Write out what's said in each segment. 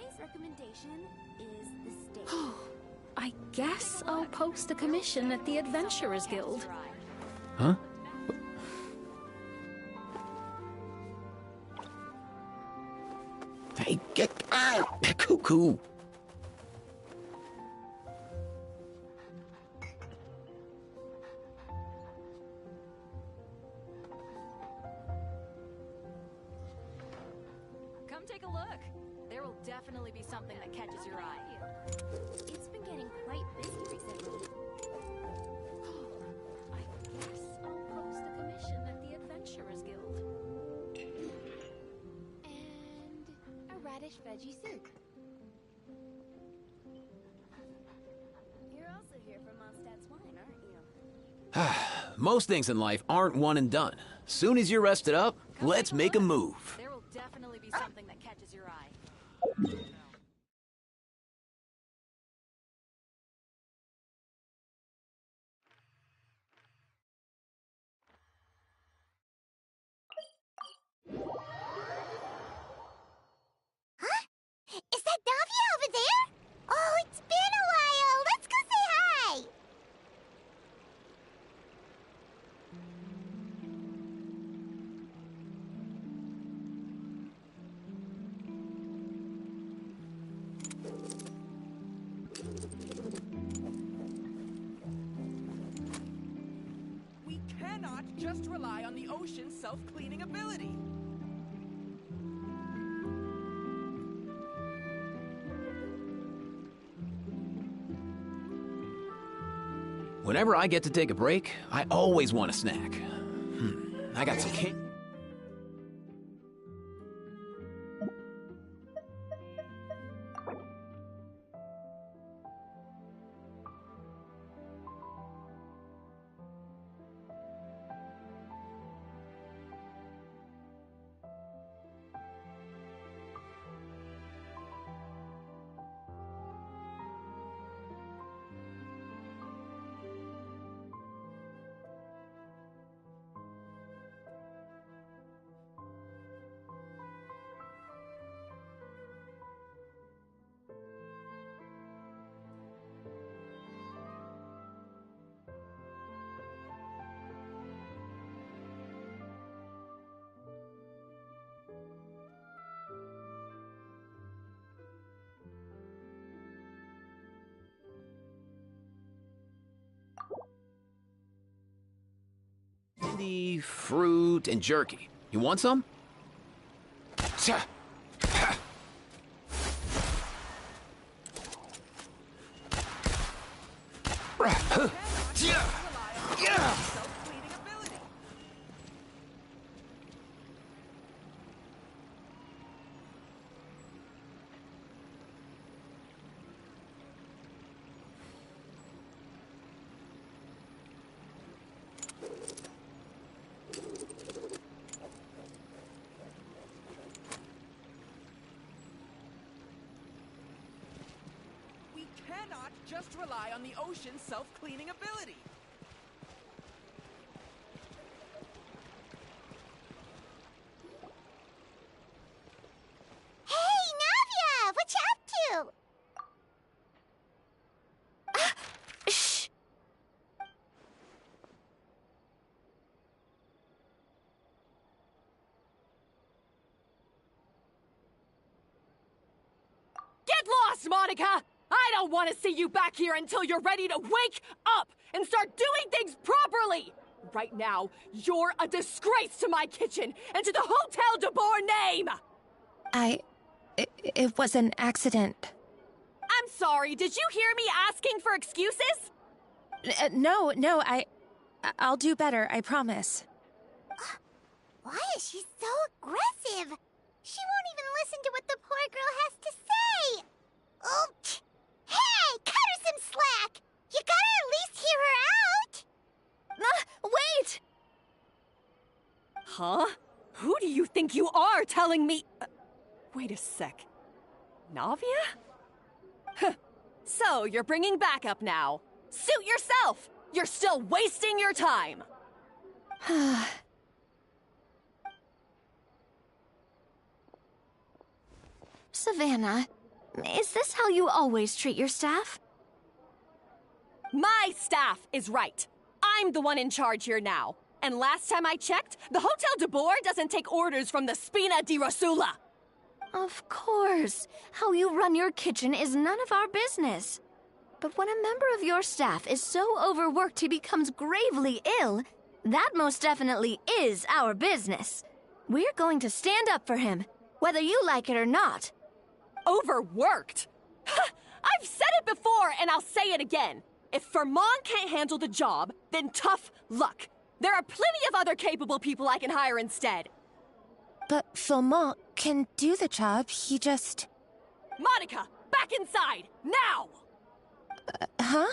Today's recommendation is the steak. I guess I'll post a commission at the Adventurers Guild. Huh? Hey, get out! Cuckoo! Come take a look. There will definitely be something that catches your eye. It's been getting quite busy recently. I guess I'll post a commission at the Adventurers Guild. And a radish veggie soup. You're also here for Mondstadt's wine, aren't you? Most things in life aren't one and done. Soon as you're rested up, let's make a move. There will definitely be something that catches your eye. Huh? Is that Davia over there? Oh, it's been a while. Let's go say hi. We cannot just rely on the ocean's self-cleaning ability. Whenever I get to take a break, I always want a snack. I got some cake. Candy, fruit, and jerky. You want some? Self-cleaning ability. We cannot just rely on the ocean's self-cleaning ability. Hey, Navia, what you up to? Shh! Get lost, Monica! I don't want to see you back here until you're ready to wake up and start doing things properly! Right now, you're a disgrace to my kitchen and to the Hotel de Boer name! It was an accident. I'm sorry, did you hear me asking for excuses? No, I'll do better, I promise. Why is she so aggressive? She won't even listen to what the poor girl has to say. Oh, hey, cut her some slack. You gotta at least hear her out. Wait! Huh? Who do you think you are telling me? Wait a sec. Navia? Huh. So, you're bringing backup now. Suit yourself! You're still wasting your time! Savannah, Is this how you always treat your staff? My staff is right. I'm the one in charge here now. And last time I checked, the Hotel de Boer doesn't take orders from the Spina di Rosula. Of course. How you run your kitchen is none of our business. But when a member of your staff is so overworked he becomes gravely ill, that most definitely is our business. We're going to stand up for him, whether you like it or not. Overworked? I've said it before, and I'll say it again. If Vermont can't handle the job, then tough luck. There are plenty of other capable people I can hire instead. But Vermont can do the job, he just... Monica, back inside, now! Huh?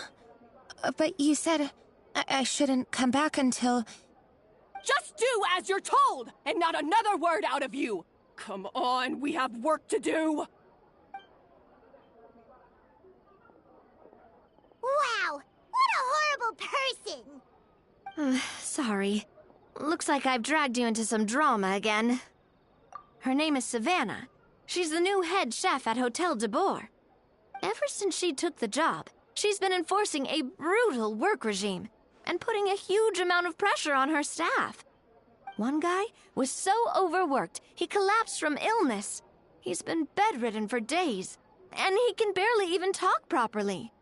But you said I shouldn't come back until... Just do as you're told, and not another word out of you! Come on, we have work to do! Wow! What a horrible person! Sorry. Looks like I've dragged you into some drama again. Her name is Savannah. She's the new head chef at Hotel de Boer. Ever since she took the job, she's been enforcing a brutal work regime and putting a huge amount of pressure on her staff. One guy was so overworked, he collapsed from illness. He's been bedridden for days, and he can barely even talk properly.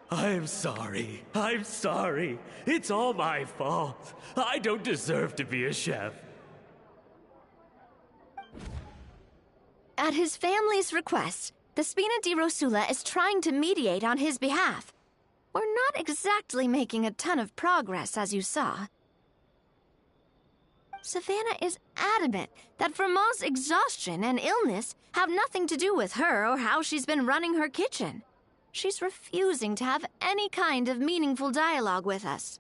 I'm sorry. I'm sorry. It's all my fault. I don't deserve to be a chef. At his family's request, the Spina di Rosula is trying to mediate on his behalf. We're not exactly making a ton of progress, as you saw. Savannah is adamant that Vermont's exhaustion and illness have nothing to do with her or how she's been running her kitchen. She's refusing to have any kind of meaningful dialogue with us.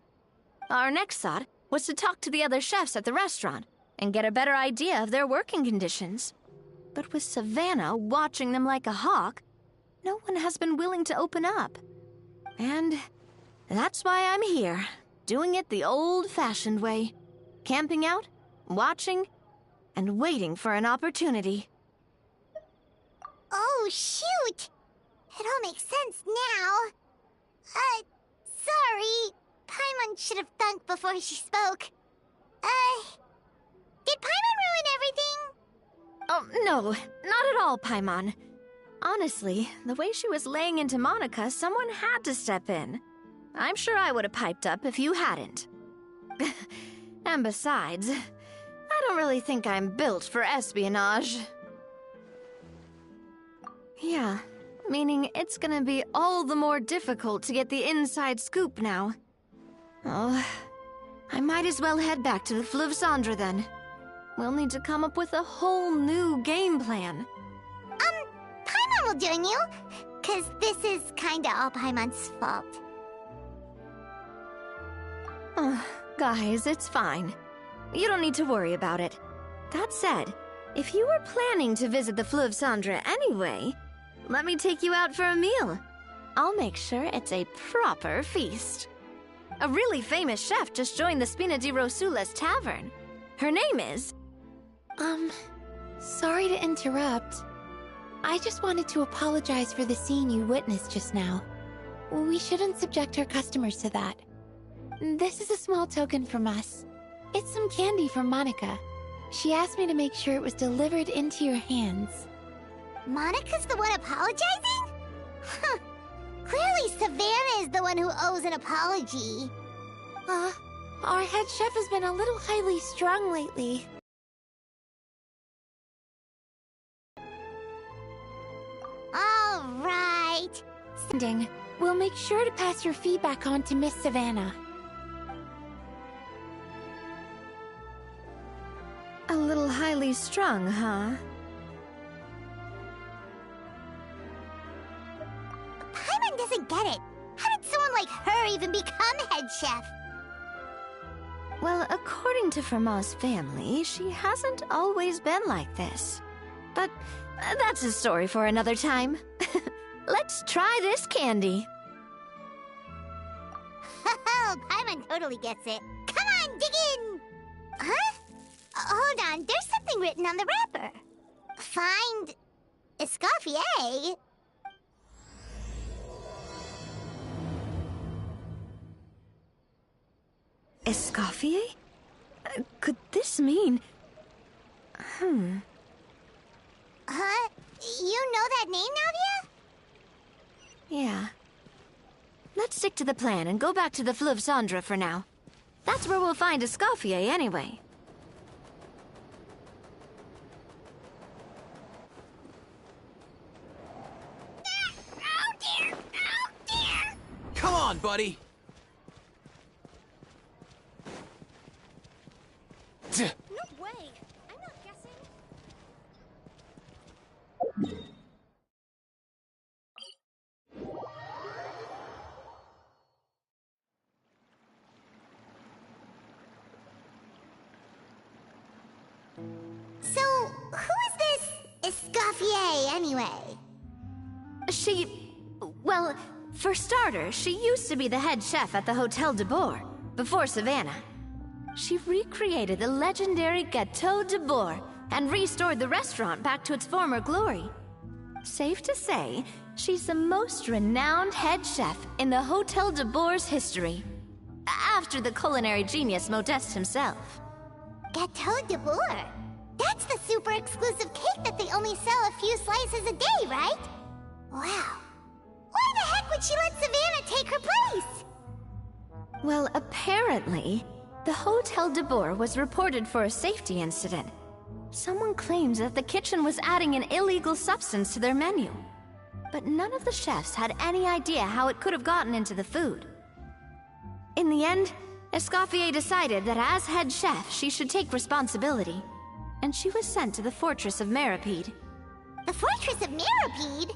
Our next thought was to talk to the other chefs at the restaurant and get a better idea of their working conditions. But with Savannah watching them like a hawk, no one has been willing to open up. And that's why I'm here, doing it the old-fashioned way. Camping out, watching, and waiting for an opportunity. Oh, shoot! It all makes sense now. Sorry. Paimon should have thunk before she spoke. Did Paimon ruin everything? Oh, no, not at all, Paimon. Honestly, the way she was laying into Monica, someone had to step in. I'm sure I would have piped up if you hadn't. And besides, I don't really think I'm built for espionage. Yeah, meaning it's gonna be all the more difficult to get the inside scoop now. Oh, I might as well head back to the Fleuve Cendre then. We'll need to come up with a whole new game plan. Paimon will join you, 'cause this is kinda all Paimon's fault. Guys, it's fine. You don't need to worry about it. That said, if you were planning to visit the Fleuve Cendre anyway, let me take you out for a meal. I'll make sure it's a proper feast. A really famous chef just joined the Spina di Rosula's tavern. Her name is... Sorry to interrupt. I just wanted to apologize for the scene you witnessed just now. We shouldn't subject our customers to that. This is a small token from us. It's some candy from Monica. She asked me to make sure it was delivered into your hands. Monica's the one apologizing? Huh. Clearly Savannah is the one who owes an apology. Our head chef has been a little highly strung lately. All right. We'll make sure to pass your feedback on to Miss Savannah. A little highly strung, huh? Paimon doesn't get it. How did someone like her even become head chef? Well, according to Fermat's family, she hasn't always been like this. But that's a story for another time. Let's try this candy. Oh, Paimon totally gets it. Come on, dig in! Huh? Hold on, there's something written on the wrapper. Find Escoffier? Escoffier? Could this mean... Huh? You know that name, Navia? Yeah. Let's stick to the plan and go back to the Fleuve Cendre for now. That's where we'll find Escoffier anyway. Oh dear! Oh dear! Come on, buddy! No way! I'm not guessing. So, who is this Escoffier, anyway? Well, for starters, she used to be the head chef at the Hotel de Boer, before Savannah. She recreated the legendary Gâteau de Boer and restored the restaurant back to its former glory. Safe to say, she's the most renowned head chef in the Hotel de Boer's history. After the culinary genius Modeste himself. Gâteau de Boer? That's the super exclusive cake that they only sell a few slices a day, right? Wow. Why the heck would she let Savannah take her place? Well, apparently, the Hotel de Boer was reported for a safety incident. Someone claims that the kitchen was adding an illegal substance to their menu. But none of the chefs had any idea how it could have gotten into the food. In the end, Escoffier decided that as head chef, she should take responsibility. And she was sent to the Fortress of Meripede. The Fortress of Meripede?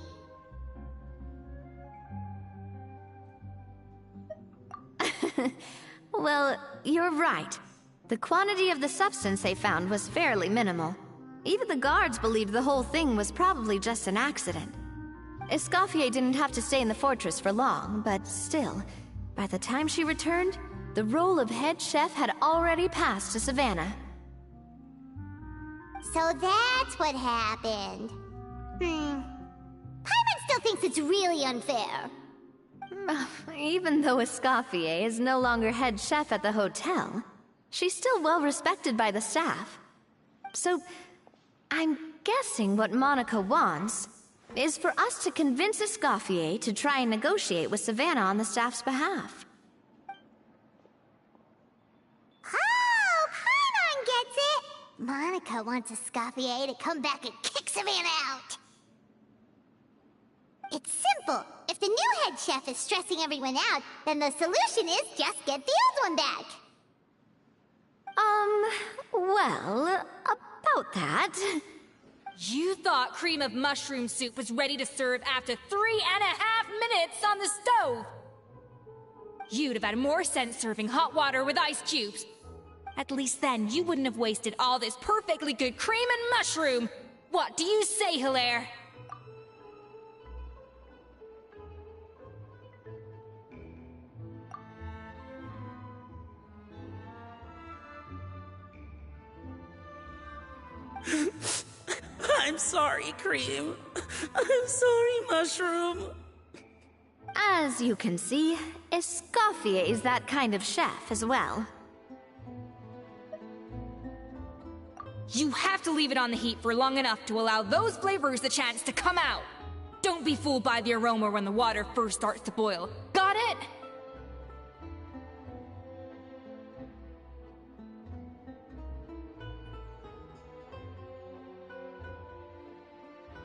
Well, you're right. The quantity of the substance they found was fairly minimal. Even the guards believed the whole thing was probably just an accident. Escoffier didn't have to stay in the fortress for long, but still, by the time she returned, the role of head chef had already passed to Savannah. So that's what happened. Paimon still thinks it's really unfair. Even though Escoffier is no longer head chef at the hotel, she's still well respected by the staff. So, I'm guessing what Monica wants is for us to convince Escoffier to try and negotiate with Savannah on the staff's behalf. Oh, Paimon gets it! Monica wants Escoffier to come back and kick Savannah out. It's simple. If the new head chef is stressing everyone out, then the solution is just get the old one back. Well, about that... You thought cream of mushroom soup was ready to serve after 3.5 minutes on the stove! You'd have had more sense serving hot water with ice cubes. At least then, you wouldn't have wasted all this perfectly good cream and mushroom! What do you say, Hilaire? I'm sorry, Cream. I'm sorry, Mushroom. As you can see, Escoffier is that kind of chef as well. You have to leave it on the heat for long enough to allow those flavors the chance to come out. Don't be fooled by the aroma when the water first starts to boil. Got it?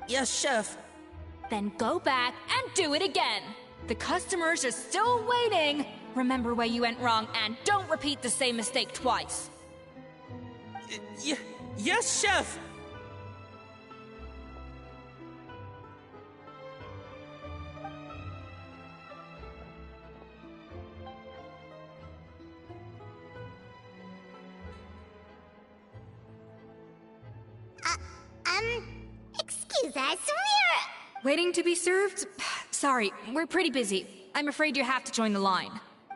Yes, Chef. Then go back and do it again. The customers are still waiting. Remember where you went wrong and don't repeat the same mistake twice. Yes, Chef! Excuse us, Waiting to be served? Sorry, we're pretty busy. I'm afraid you have to join the line.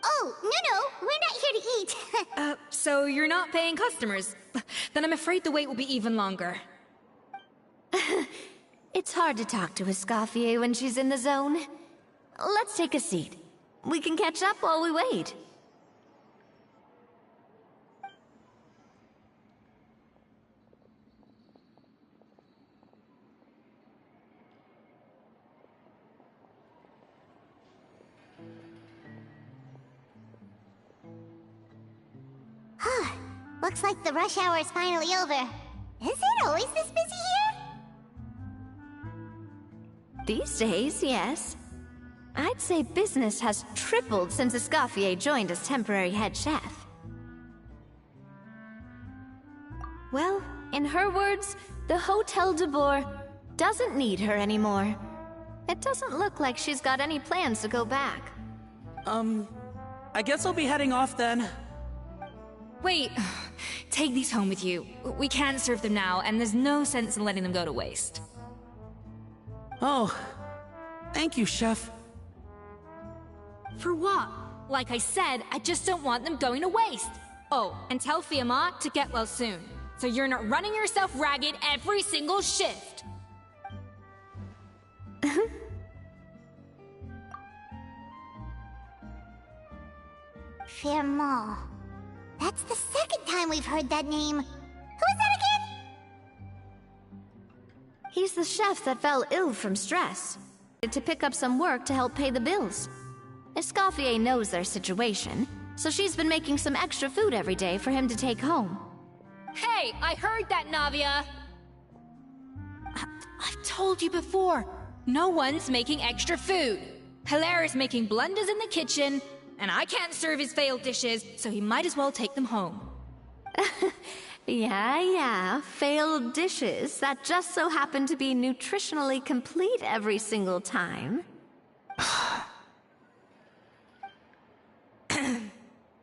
Oh, no, we're not here to eat. So you're not paying customers? Then I'm afraid the wait will be even longer. It's hard to talk to Escoffier when she's in the zone. Let's take a seat. We can catch up while we wait. Looks like the rush hour is finally over. Is it always this busy here? These days, yes. I'd say business has tripled since Escoffier joined as temporary head chef. Well, in her words, the Hotel de Boer doesn't need her anymore. It doesn't look like she's got any plans to go back. I guess I'll be heading off then. Wait, take these home with you. We can't serve them now, and there's no sense in letting them go to waste. Oh, thank you, Chef. For what? Like I said, I just don't want them going to waste. Oh, and tell Fiamma to get well soon, so you're not running yourself ragged every single shift. Fiamma. That's the second time we've heard that name. Who is that again? He's the chef that fell ill from stress. To pick up some work to help pay the bills. Escoffier knows their situation, so she's been making some extra food every day for him to take home. Hey, I heard that, Navia! I've told you before, no one's making extra food. Hilaire is making blunders in the kitchen, and I can't serve his failed dishes, so he might as well take them home. Yeah, failed dishes that just so happen to be nutritionally complete every single time.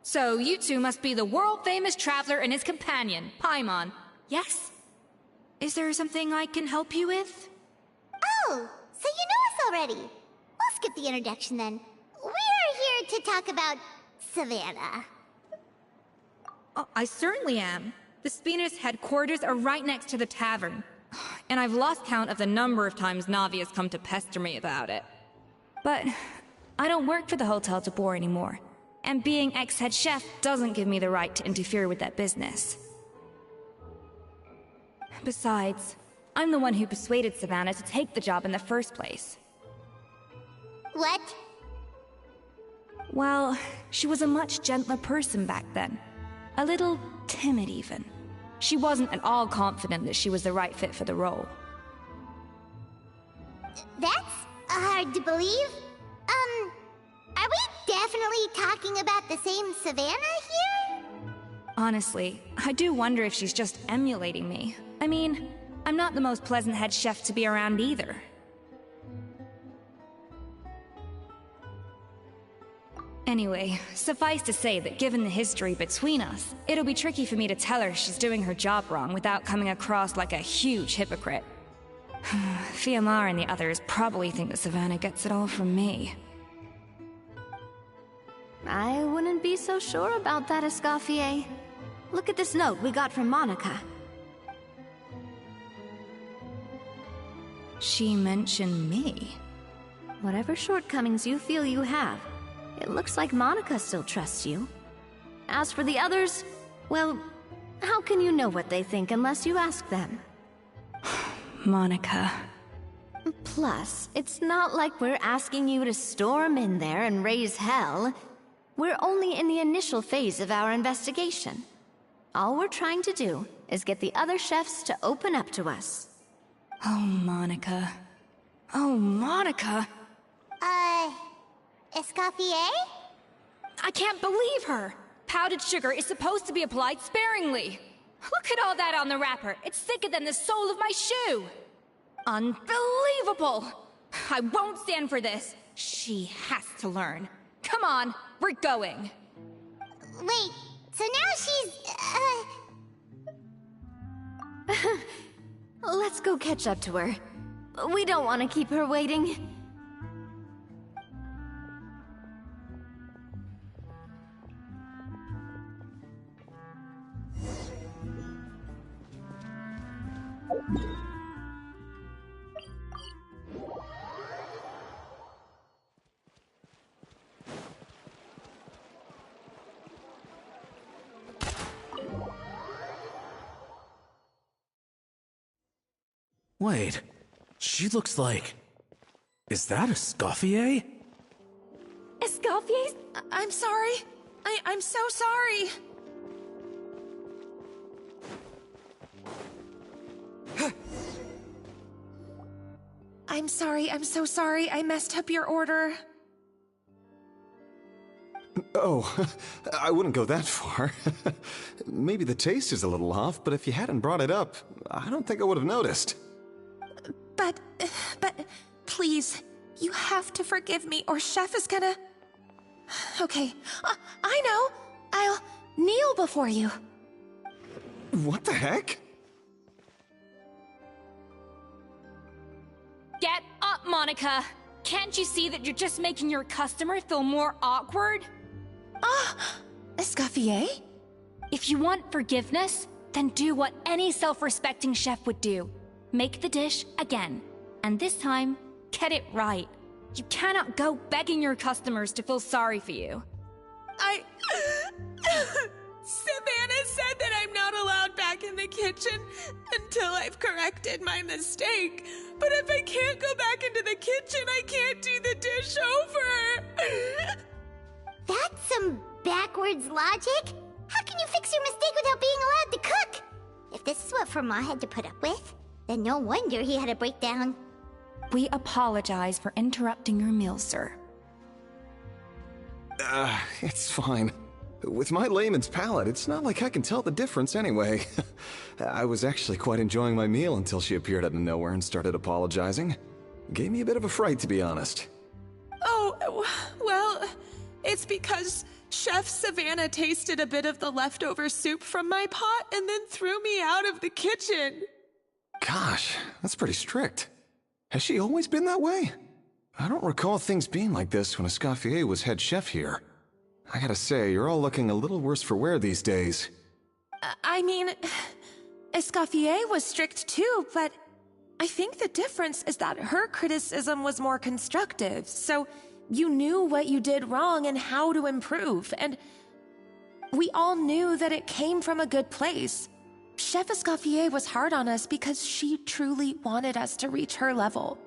So you two must be the world-famous traveler and his companion, Paimon. Yes? Is there something I can help you with? Oh, so you know us already. We'll skip the introduction then. We are here to talk about Savannah. Oh, I certainly am. The Spina's headquarters are right next to the tavern. And I've lost count of the number of times Navi has come to pester me about it. But I don't work for the Hotel de Boer anymore. And being ex-head chef doesn't give me the right to interfere with that business. Besides, I'm the one who persuaded Savannah to take the job in the first place. What? Well, she was a much gentler person back then. A little timid, even. She wasn't at all confident that she was the right fit for the role. That's hard to believe. Are we definitely talking about the same Savannah here? Honestly, I do wonder if she's just emulating me. I mean, I'm not the most pleasant head chef to be around either. Anyway, suffice to say that given the history between us, it'll be tricky for me to tell her she's doing her job wrong without coming across like a huge hypocrite. Fiamma and the others probably think that Savannah gets it all from me. I wouldn't be so sure about that, Escoffier. Look at this note we got from Monica. She mentioned me. Whatever shortcomings you feel you have, it looks like Monica still trusts you. As for the others, well, how can you know what they think unless you ask them? Monica. Plus, it's not like we're asking you to storm in there and raise hell. We're only in the initial phase of our investigation. All we're trying to do is get the other chefs to open up to us. Oh, Monica. Oh, Monica! Escoffier? I can't believe her! Powdered sugar is supposed to be applied sparingly. Look at all that on the wrapper. It's thicker than the sole of my shoe. Unbelievable! I won't stand for this. She has to learn. Come on, we're going. Wait, so now she's, Let's go catch up to her. We don't want to keep her waiting. Wait, she looks like... Is that Escoffier? Escoffier's? I'm sorry. I'm so sorry. I'm sorry, I'm so sorry. I messed up your order. Oh, I wouldn't go that far. Maybe the taste is a little off, but if you hadn't brought it up, I don't think I would have noticed. But, please, you have to forgive me or Chef is gonna... Okay, I know. I'll kneel before you. What the heck? Get up, Monica! Can't you see that you're just making your customer feel more awkward? Escoffier? If you want forgiveness, then do what any self-respecting chef would do. Make the dish again. And this time, get it right. You cannot go begging your customers to feel sorry for you. Savannah said that I'm not allowed back in the kitchen until I've corrected my mistake. But if I can't go back into the kitchen, I can't do the dish over. That's some backwards logic. How can you fix your mistake without being allowed to cook? If this is what Fermat had to put up with, then no wonder he had a breakdown. We apologize for interrupting your meal, sir. It's fine. With my layman's palate, it's not like I can tell the difference anyway. I was actually quite enjoying my meal until she appeared out of nowhere and started apologizing. Gave me a bit of a fright, to be honest. Oh, well, it's because Chef Savannah tasted a bit of the leftover soup from my pot and then threw me out of the kitchen. Gosh, that's pretty strict. Has she always been that way? I don't recall things being like this when Escoffier was head chef here. I gotta say, you're all looking a little worse for wear these days. I mean, Escoffier was strict too, but I think the difference is that her criticism was more constructive, so you knew what you did wrong and how to improve, and we all knew that it came from a good place. Chef Escoffier was hard on us because she truly wanted us to reach her level.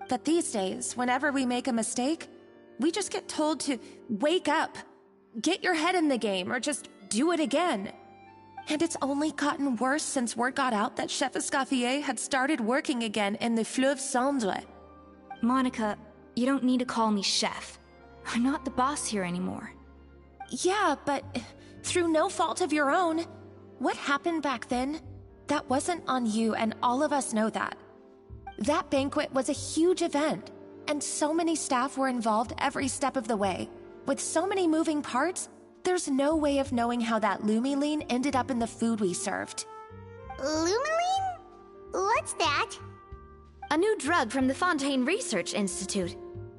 But these days, whenever we make a mistake, we just get told to wake up, get your head in the game, or just do it again. And it's only gotten worse since word got out that Chef Escoffier had started working again in the Fleuve Cendre. Monica, you don't need to call me chef. I'm not the boss here anymore. Yeah, but through no fault of your own. What happened back then, that wasn't on you, and all of us know that. That banquet was a huge event, and so many staff were involved every step of the way. With so many moving parts, there's no way of knowing how that lumiline ended up in the food we served. Lumiline? What's that? A new drug from the Fontaine Research Institute,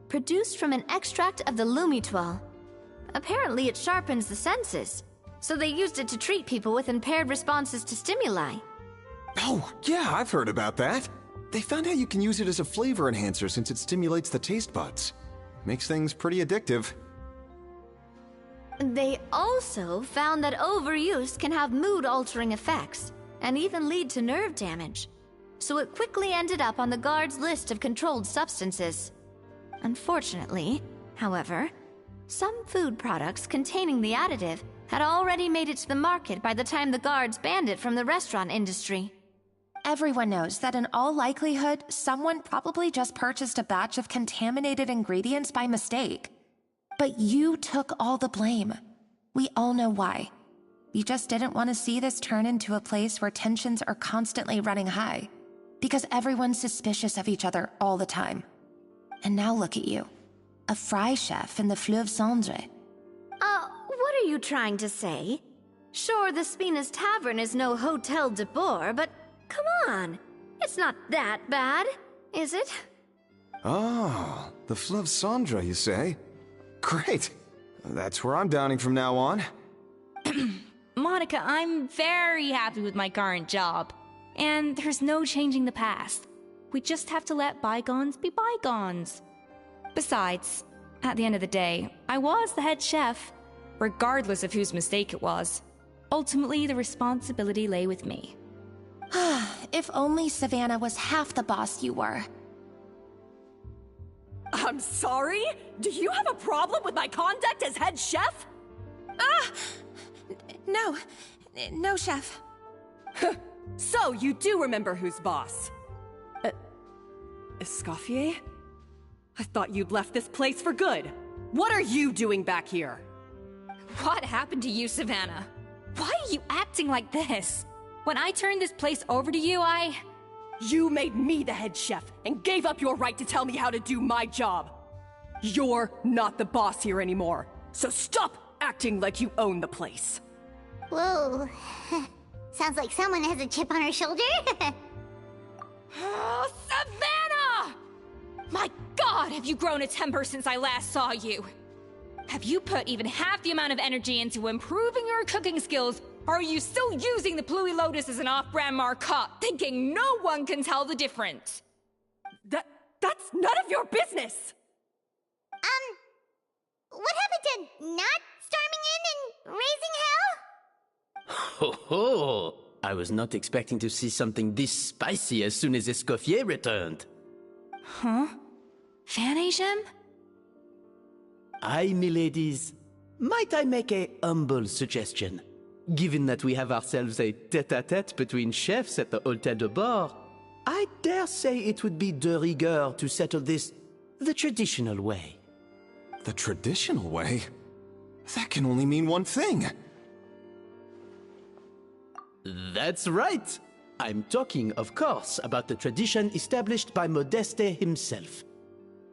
produced from an extract of the lumitoile. Apparently it sharpens the senses, so they used it to treat people with impaired responses to stimuli. Oh, yeah, I've heard about that. They found out you can use it as a flavor enhancer since it stimulates the taste buds. Makes things pretty addictive. They also found that overuse can have mood-altering effects, and even lead to nerve damage. So it quickly ended up on the guards' list of controlled substances. Unfortunately, however, some food products containing the additive had already made it to the market by the time the guards banned it from the restaurant industry. Everyone knows that in all likelihood, someone probably just purchased a batch of contaminated ingredients by mistake. But you took all the blame. We all know why. You just didn't want to see this turn into a place where tensions are constantly running high, because everyone's suspicious of each other all the time. And now look at you, a fry chef in the Fleuve Cendre. What are you trying to say? Sure, the Spina's Tavern is no Hotel de Boer, but come on, it's not that bad, is it? Oh, the Fleuve Cendre, you say? Great. That's where I'm dining from now on. Monica, I'm very happy with my current job. And there's no changing the past. We just have to let bygones be bygones. Besides, at the end of the day, I was the head chef, regardless of whose mistake it was. Ultimately, the responsibility lay with me. if only Savannah was half the boss you were. I'm sorry? Do you have a problem with my conduct as head chef? No. No, Chef. So, you do remember who's boss? Escoffier? I thought you'd left this place for good. What are you doing back here? What happened to you, Savannah? Why are you acting like this? When I turned this place over to you, You made me the head chef and gave up your right to tell me how to do my job. You're not the boss here anymore, so stop acting like you own the place. Whoa. Sounds like someone has a chip on her shoulder. Oh, Savannah! My God, have you grown a temper since I last saw you? Have you put even half the amount of energy into improving your cooking skills, or are you still using the Pluie Lotus as an off-brand marcotte, thinking no one can tell the difference? That's none of your business! What happened to not storming in and raising hell? Ho ho! I was not expecting to see something this spicy as soon as Escoffier returned. Huh? Van-Agem? Aye, miladies. Might I make a humble suggestion? Given that we have ourselves a tête-à-tête between chefs at the Hôtel de Bord, I dare say it would be de rigueur to settle this the traditional way. The traditional way? That can only mean one thing. That's right. I'm talking, of course, about the tradition established by Modeste himself.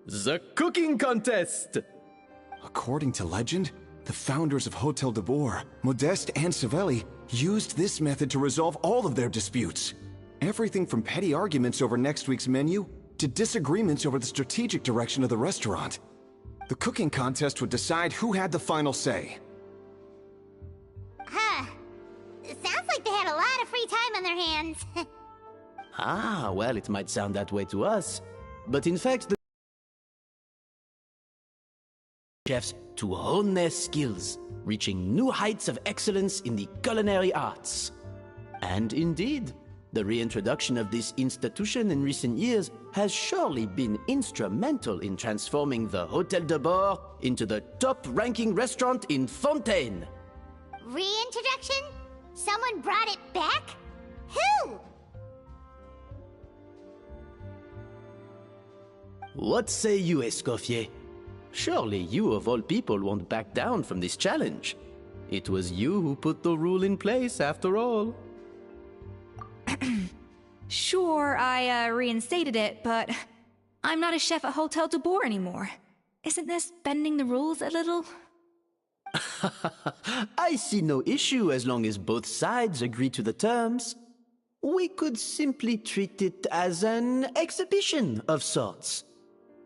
The cooking contest! According to legend, the founders of Hôtel de Bord, Modeste and Savelli, used this method to resolve all of their disputes. Everything from petty arguments over next week's menu to disagreements over the strategic direction of the restaurant. The cooking contest would decide who had the final say. Sounds like they had a lot of free time on their hands. Ah, well, it might sound that way to us. But in fact, the chefs to hone their skills, reaching new heights of excellence in the culinary arts. And indeed, the reintroduction of this institution in recent years has surely been instrumental in transforming the Hôtel de Bord into the top-ranking restaurant in Fontaine. Reintroduction? Someone brought it back? Who? What say you, Escoffier? Surely you of all people won't back down from this challenge. It was you who put the rule in place, after all. Sure, I reinstated it, but I'm not a chef at Hôtel de Bord anymore. Isn't this bending the rules a little? I see no issue as long as both sides agree to the terms. We could simply treat it as an exhibition of sorts.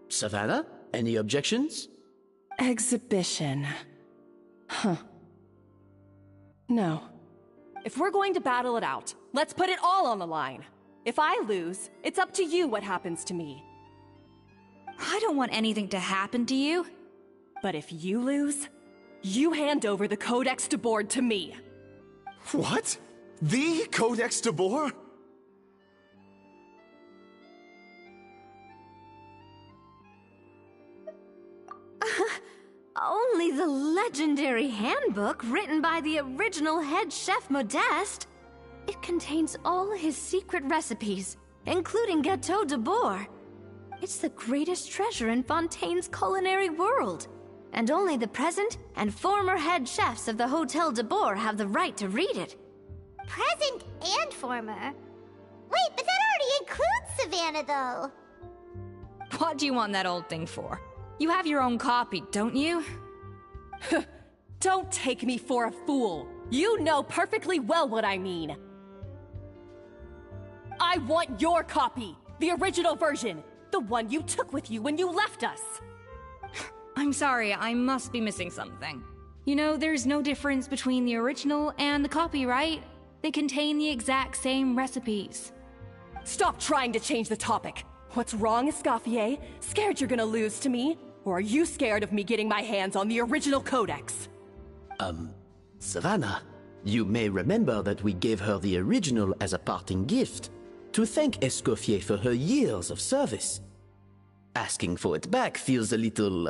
Savannah, any objections? Exhibition. Huh. No. If we're going to battle it out, let's put it all on the line. If I lose, it's up to you what happens to me. I don't want anything to happen to you. But if you lose, you hand over the Codex de Bord to me. What? The Codex de Bord? Only the legendary handbook written by the original head chef Modeste. It contains all his secret recipes, including Gâteau de Bord. It's the greatest treasure in Fontaine's culinary world, and only the present and former head chefs of the Hôtel de Bord have the right to read it. Present and former? Wait, but that already includes Savannah, though. What do you want that old thing for? You have your own copy, don't you? Don't take me for a fool. You know perfectly well what I mean. I want your copy, the original version, the one you took with you when you left us. I'm sorry, I must be missing something. You know, there's no difference between the original and the copy, right? They contain the exact same recipes. Stop trying to change the topic. What's wrong, Escoffier? Scared you're gonna lose to me? Or are you scared of me getting my hands on the original codex? Savannah, you may remember that we gave her the original as a parting gift. to thank Escoffier for her years of service. Asking for it back feels a little,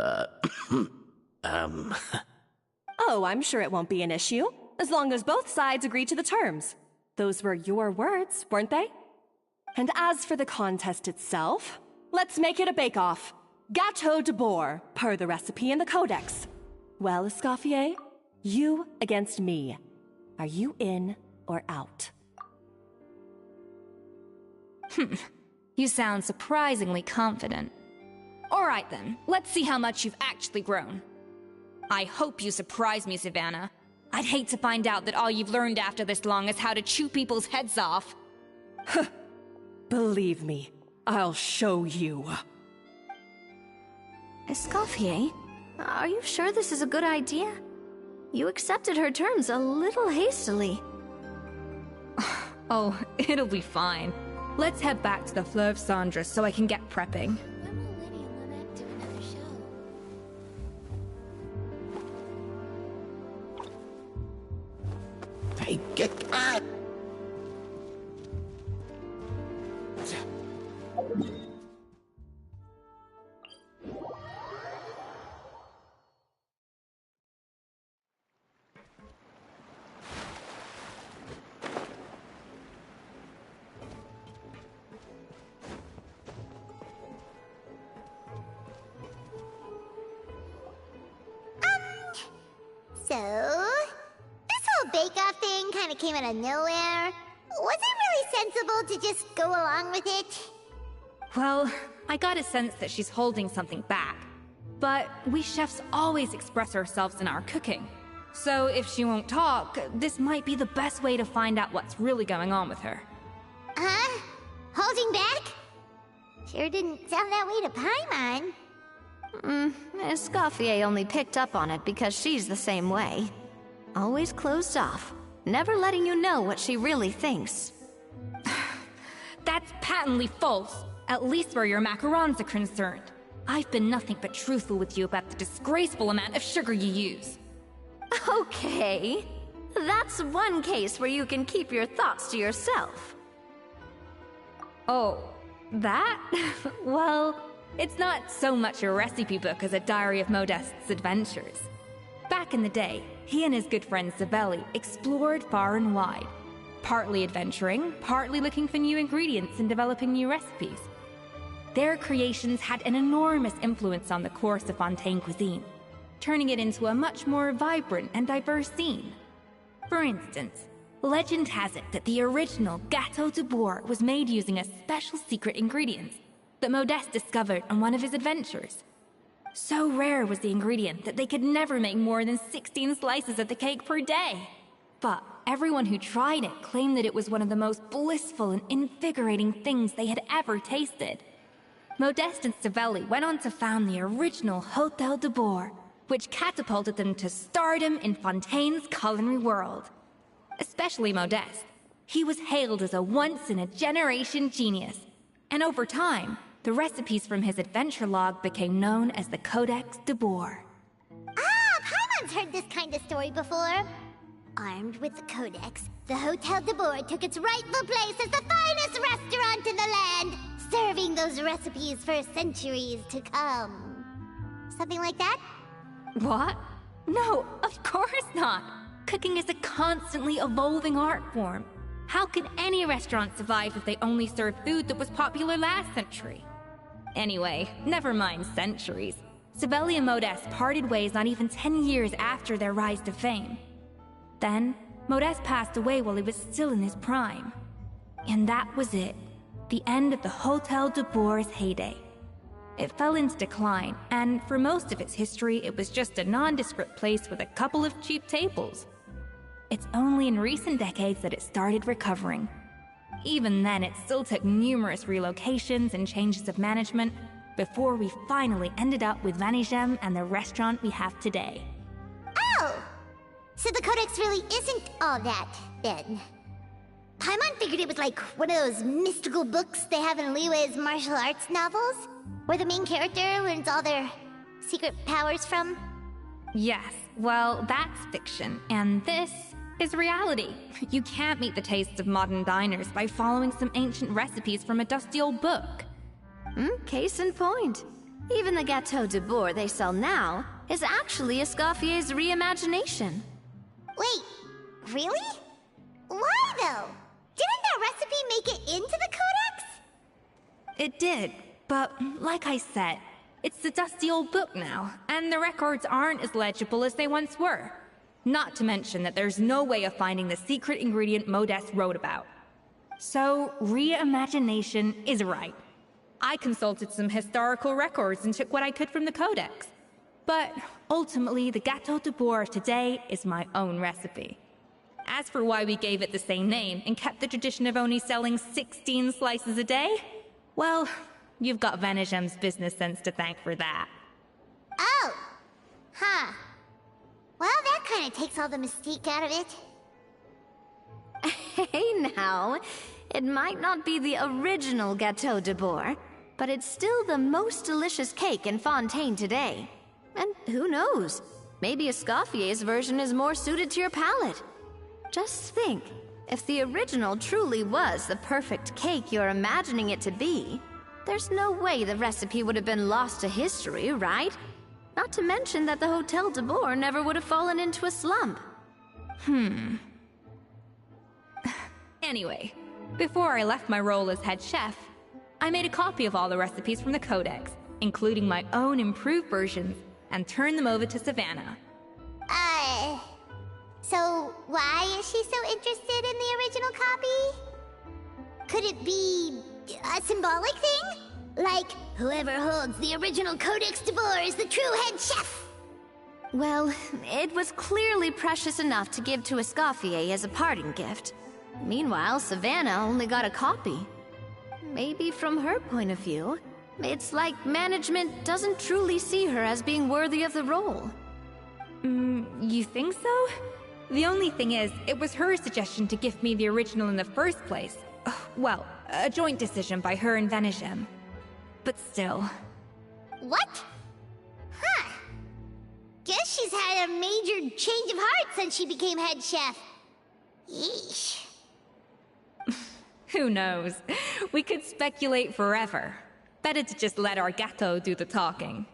Oh, I'm sure it won't be an issue, as long as both sides agree to the terms. Those were your words, weren't they? And as for the contest itself, let's make it a bake-off. Gâteau de boar, per the recipe in the codex. Well, Escoffier, you against me. Are you in or out? You sound surprisingly confident. Alright then, let's see how much you've actually grown. I hope you surprise me, Savannah. I'd hate to find out that all you've learned after this long is how to chew people's heads off. Believe me, I'll show you. Escoffier, are you sure this is a good idea? You accepted her terms a little hastily. Oh, it'll be fine. Let's head back to the Fleuve Cendres so I can get prepping. When will Liddy and Lynette do another show? Hey, get out! So, this whole bake-off thing kind of came out of nowhere. Was it really sensible to just go along with it? Well, I got a sense that she's holding something back. But we chefs always express ourselves in our cooking. So if she won't talk, this might be the best way to find out what's really going on with her. Huh? Holding back? Sure didn't sound that way to Paimon. Escoffier only picked up on it because she's the same way. Always closed off, never letting you know what she really thinks. That's patently false, at least where your macarons are concerned. I've been nothing but truthful with you about the disgraceful amount of sugar you use. Okay, that's one case where you can keep your thoughts to yourself. Oh, that? Well, it's not so much a recipe book as a diary of Modeste's adventures. Back in the day, he and his good friend Savelli explored far and wide, partly adventuring, partly looking for new ingredients and developing new recipes. Their creations had an enormous influence on the course of Fontaine cuisine, turning it into a much more vibrant and diverse scene. For instance, legend has it that the original Gâteau de boar was made using a special secret ingredient that Modeste discovered on one of his adventures. So rare was the ingredient that they could never make more than 16 slices of the cake per day. But everyone who tried it claimed that it was one of the most blissful and invigorating things they had ever tasted. Modeste and Savelli went on to found the original Hôtel de Bourg, which catapulted them to stardom in Fontaine's culinary world. Especially Modeste. He was hailed as a once-in-a-generation genius, and over time, the recipes from his adventure log became known as the Codex de Bourg. Ah, Paimon's heard this kind of story before. Armed with the Codex, the Hôtel de Bourg took its rightful place as the finest restaurant in the land, serving those recipes for centuries to come. Something like that? What? No, of course not. Cooking is a constantly evolving art form. How could any restaurant survive if they only served food that was popular last century? Anyway, never mind centuries. Savelli and Modeste parted ways not even 10 years after their rise to fame. Then, Modeste passed away while he was still in his prime. And that was it. The end of the Hôtel de Bourg's heyday. It fell into decline, and for most of its history, it was just a nondescript place with a couple of cheap tables. It's only in recent decades that it started recovering. Even then, it still took numerous relocations and changes of management before we finally ended up with Vanigem and the restaurant we have today. Oh! So the Codex really isn't all that, then. Paimon figured it was like one of those mystical books they have in Liue's martial arts novels, where the main character learns all their secret powers from. Yes, well, that's fiction, and this is reality. You can't meet the tastes of modern diners by following some ancient recipes from a dusty old book. Case in point. Even the Gâteau de Bourg they sell now is actually Escoffier's reimagination. Wait, really? Why though? Didn't that recipe make it into the codex? It did, but like I said, it's the dusty old book now, and the records aren't as legible as they once were. Not to mention that there's no way of finding the secret ingredient Modeste wrote about. So, reimagination is right. I consulted some historical records and took what I could from the codex. But ultimately, the Gâteau de Bourg today is my own recipe. As for why we gave it the same name and kept the tradition of only selling 16 slices a day, well, you've got Venegem's business sense to thank for that. Oh. Huh. Well, that kind of takes all the mystique out of it. Hey now, it might not be the original Gâteau de Bourg, but it's still the most delicious cake in Fontaine today. And who knows, maybe Escoffier's version is more suited to your palate. Just think, if the original truly was the perfect cake you're imagining it to be, there's no way the recipe would have been lost to history, right? Not to mention that the Hotel de Bourg never would have fallen into a slump. Anyway, before I left my role as head chef, I made a copy of all the recipes from the codex, including my own improved versions, and turned them over to Savannah. So why is she so interested in the original copy? Could it be a symbolic thing? Like, whoever holds the original Codex de Bourg is the true head chef? Well, it was clearly precious enough to give to Escoffier as a parting gift. Meanwhile, Savannah only got a copy. Maybe from her point of view, it's like management doesn't truly see her as being worthy of the role. You think so? The only thing is, it was her suggestion to give me the original in the first place. Well, a joint decision by her and Venegem. But still. What? Huh. Guess she's had a major change of heart since she became head chef. Yeesh. Who knows? We could speculate forever. Better to just let our gâteau do the talking.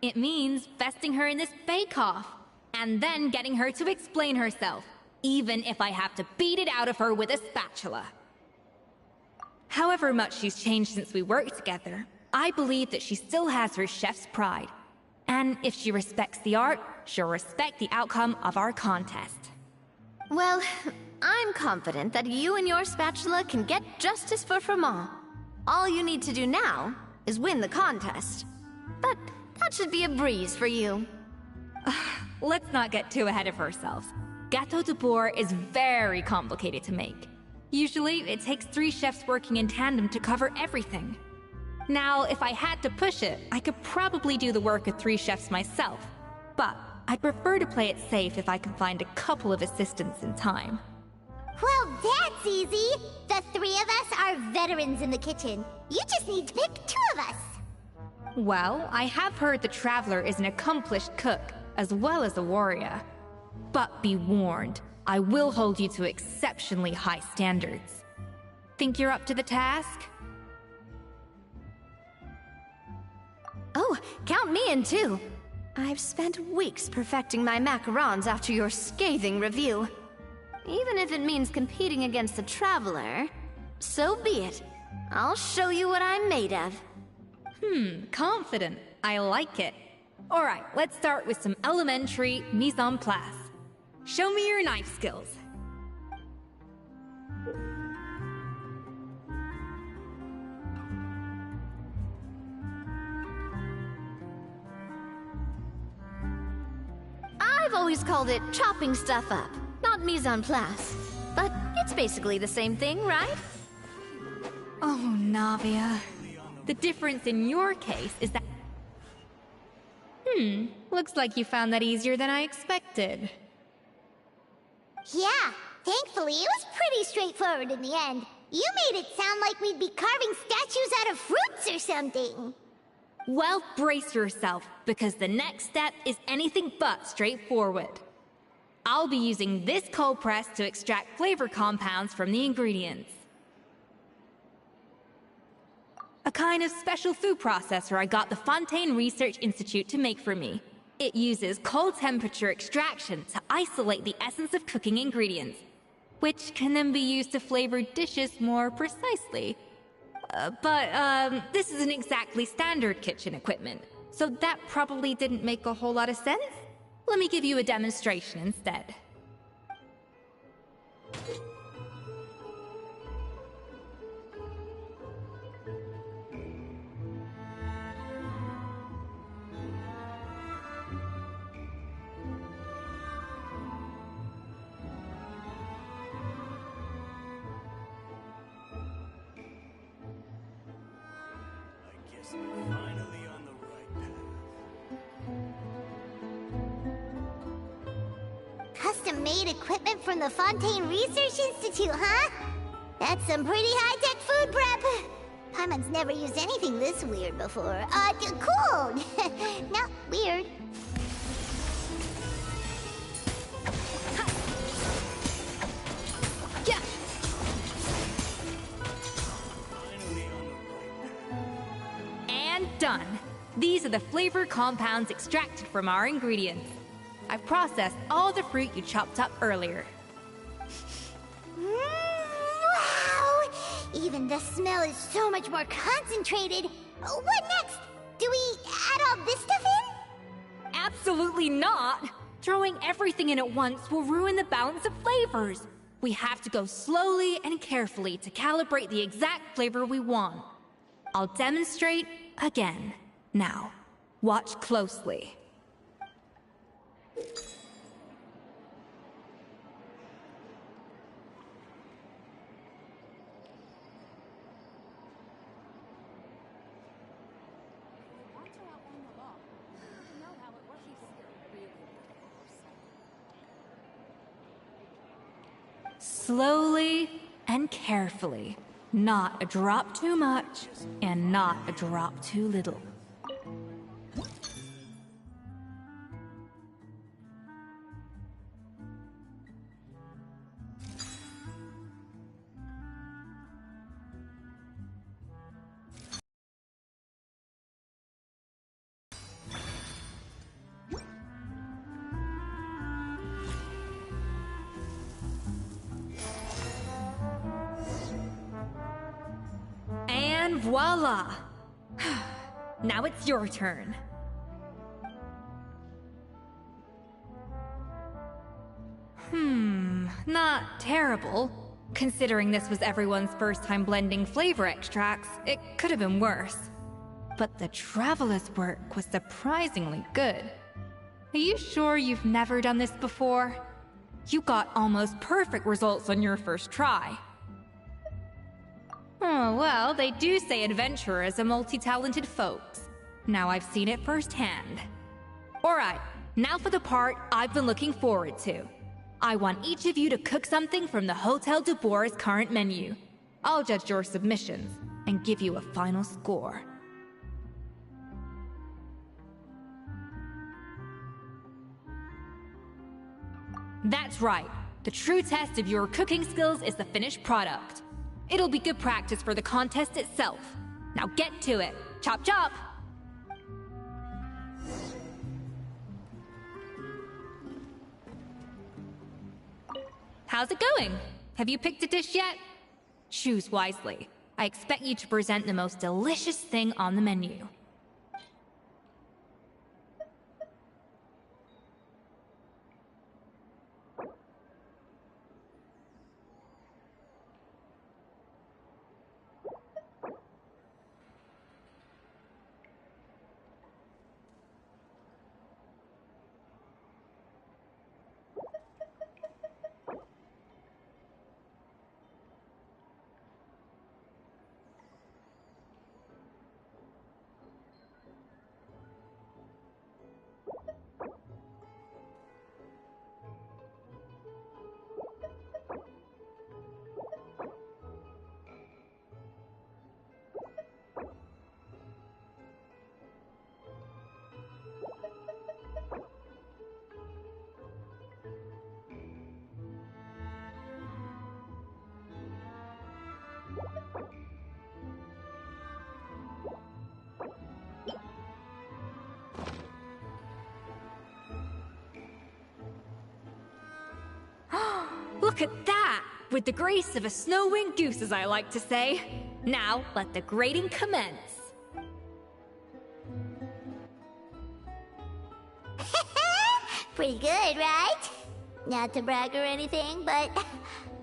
It means besting her in this bake-off, and then getting her to explain herself, even if I have to beat it out of her with a spatula. However much she's changed since we worked together, I believe that she still has her chef's pride. And if she respects the art, she'll respect the outcome of our contest. Well, I'm confident that you and your spatula can get justice for Froment. All you need to do now is win the contest. But that should be a breeze for you. Let's not get too ahead of ourselves. Gâteau de Bourg is very complicated to make. Usually, it takes 3 chefs working in tandem to cover everything. Now, if I had to push it, I could probably do the work of 3 chefs myself. But I'd prefer to play it safe if I can find a couple of assistants in time. Well, that's easy. The 3 of us are veterans in the kitchen. You just need to pick 2 of us. Well, I have heard the Traveler is an accomplished cook, as well as a warrior. But be warned, I will hold you to exceptionally high standards. Think you're up to the task? Oh, count me in too. I've spent weeks perfecting my macarons after your scathing review. Even if it means competing against the Traveler, so be it. I'll show you what I'm made of. Confident. I like it. Alright, let's start with some elementary mise en place. Show me your knife skills. I've always called it chopping stuff up, not mise en place. But it's basically the same thing, right? Oh, Navia. The difference in your case is that... looks like you found that easier than I expected. Yeah, thankfully it was pretty straightforward in the end. You made it sound like we'd be carving statues out of fruits or something. Well, brace yourself, because the next step is anything but straightforward. I'll be using this cold press to extract flavor compounds from the ingredients. A kind of special food processor I got the Fontaine Research Institute to make for me. It uses cold temperature extraction to isolate the essence of cooking ingredients, which can then be used to flavor dishes more precisely. But this isn't exactly standard kitchen equipment, so that probably didn't make a whole lot of sense. Let me give you a demonstration instead. Finally on the right path. Custom-made equipment from the Fontaine Research Institute, huh? That's some pretty high-tech food prep. Paimon's never used anything this weird before. Cool! No, weird. Yeah. And done. These are the flavor compounds extracted from our ingredients. I've processed all the fruit you chopped up earlier. Wow! Even the smell is so much more concentrated. What next? Do we add all this stuff in? Absolutely not! Throwing everything in at once will ruin the balance of flavors. We have to go slowly and carefully to calibrate the exact flavor we want. I'll demonstrate again. Now, watch closely. Slowly and carefully. Not a drop too much, and not a drop too little. And voila! Now it's your turn. Not terrible. Considering this was everyone's first time blending flavor extracts, it could have been worse. But the traveler's work was surprisingly good. Are you sure you've never done this before? You got almost perfect results on your first try. Oh, well, they do say adventurers are multi-talented folks. Now I've seen it firsthand. Alright, now for the part I've been looking forward to. I want each of you to cook something from the Hotel de Bois' current menu. I'll judge your submissions and give you a final score. That's right. The true test of your cooking skills is the finished product. It'll be good practice for the contest itself. Now get to it. Chop chop! How's it going? Have you picked a dish yet? Choose wisely. I expect you to present the most delicious thing on the menu. Look at that! With the grace of a snow-winged goose, as I like to say. Now, let the grating commence. Pretty good, right? Not to brag or anything, but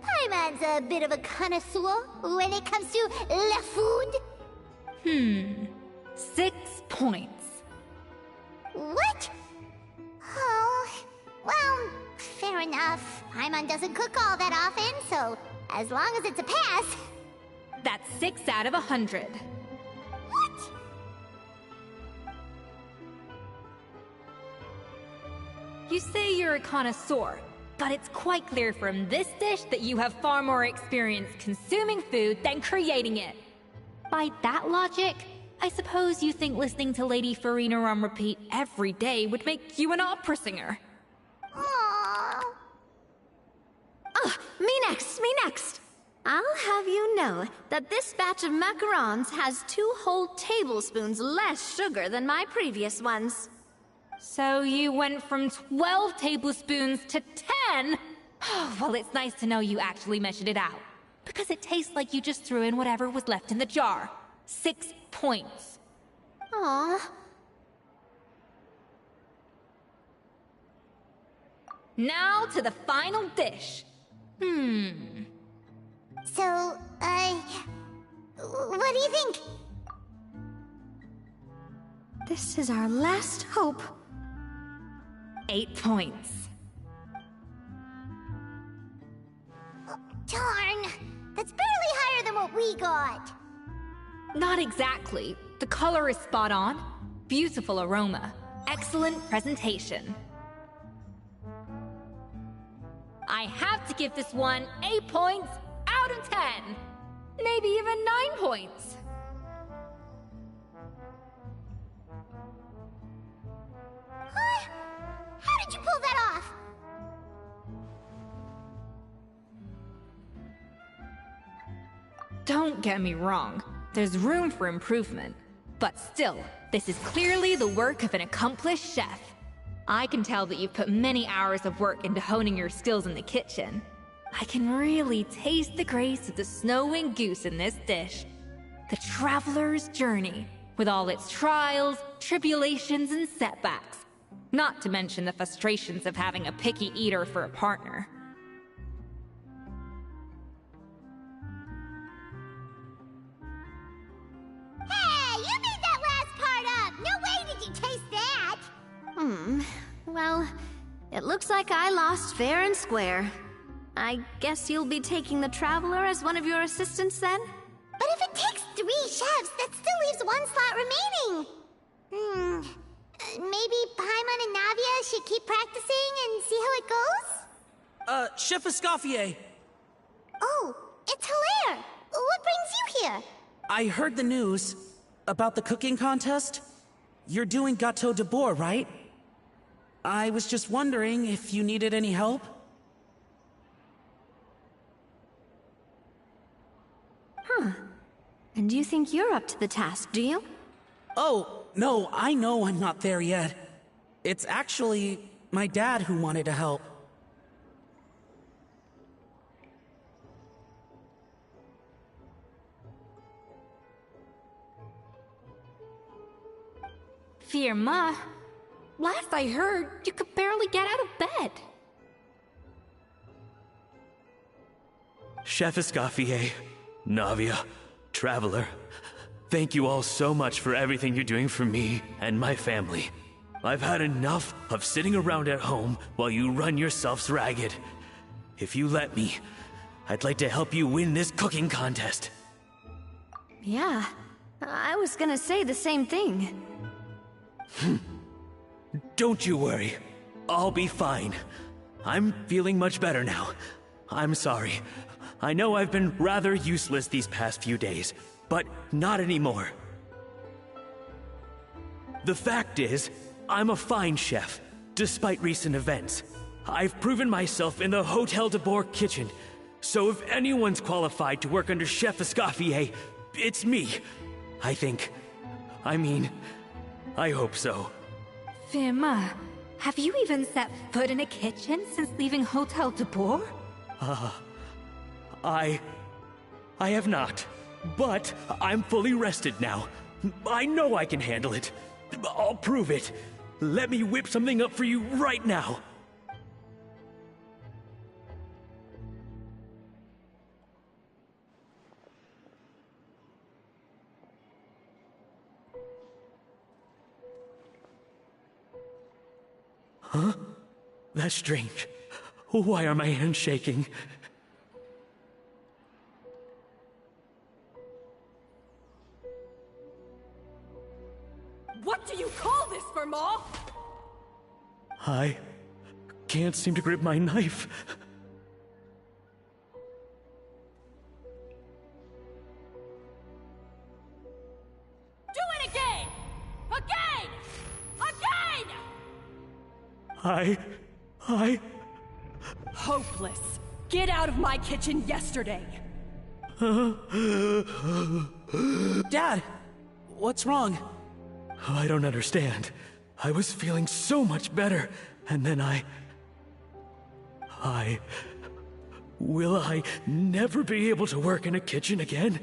Paimon's a bit of a connoisseur when it comes to la food. 6 points. What? Oh, well, fair enough. Paimon doesn't cook all that often, so as long as it's a pass. That's 6 out of 100. What? You say you're a connoisseur, but it's quite clear from this dish that you have far more experience consuming food than creating it. By that logic, I suppose you think listening to Lady Farina on repeat every day would make you an opera singer. Aww. Me next! I'll have you know that this batch of macarons has 2 whole tablespoons less sugar than my previous ones. So you went from 12 tablespoons to 10? Well, it's nice to know you actually measured it out. Because it tastes like you just threw in whatever was left in the jar. 6 points. Aww. Now to the final dish. So, what do you think? This is our last hope. 8 points. Darn! That's barely higher than what we got. Not exactly. The color is spot on. Beautiful aroma. Excellent presentation. I have to give this one 8 points out of 10. Maybe even 9 points. Huh? How did you pull that off? Don't get me wrong. There's room for improvement. But still, this is clearly the work of an accomplished chef. I can tell that you've put many hours of work into honing your skills in the kitchen. I can really taste the grace of the snow-winged goose in this dish. The traveler's journey, with all its trials, tribulations, and setbacks. Not to mention the frustrations of having a picky eater for a partner. Hey, you made that last part up! No way did you taste that! Well, it looks like I lost fair and square. I guess you'll be taking the Traveler as one of your assistants then? But if it takes 3 chefs, that still leaves 1 slot remaining. Maybe Paimon and Navia should keep practicing and see how it goes? Chef Escoffier. Oh, it's Hilaire! What brings you here? I heard the news about the cooking contest. You're doing Gâteau de Bois, right? I was just wondering if you needed any help. And you think you're up to the task, do you? Oh, no, I know I'm not there yet. It's actually my dad who wanted to help. Firma, last I heard, you could barely get out of bed. Chef Escoffier, Navia, Traveler, thank you all so much for everything you're doing for me and my family. I've had enough of sitting around at home while you run yourselves ragged. If you let me, I'd like to help you win this cooking contest. Yeah, I was gonna say the same thing. Don't you worry. I'll be fine. I'm feeling much better now. I'm sorry. I know I've been rather useless these past few days, but not anymore. The fact is, I'm a fine chef, despite recent events. I've proven myself in the Hotel de Bois kitchen, so if anyone's qualified to work under Chef Escoffier, it's me. I think. I hope so. Firma, have you even set foot in a kitchen since leaving Hotel de Bois? I have not. But I'm fully rested now. I know I can handle it. I'll prove it. Let me whip something up for you right now. Huh? That's strange. Why are my hands shaking? What do you call this, Verma? I can't seem to grip my knife. Do it again! Again! Again! I... Hopeless. Get out of my kitchen yesterday. Dad, what's wrong? I don't understand. I was feeling so much better, and then Will I never be able to work in a kitchen again?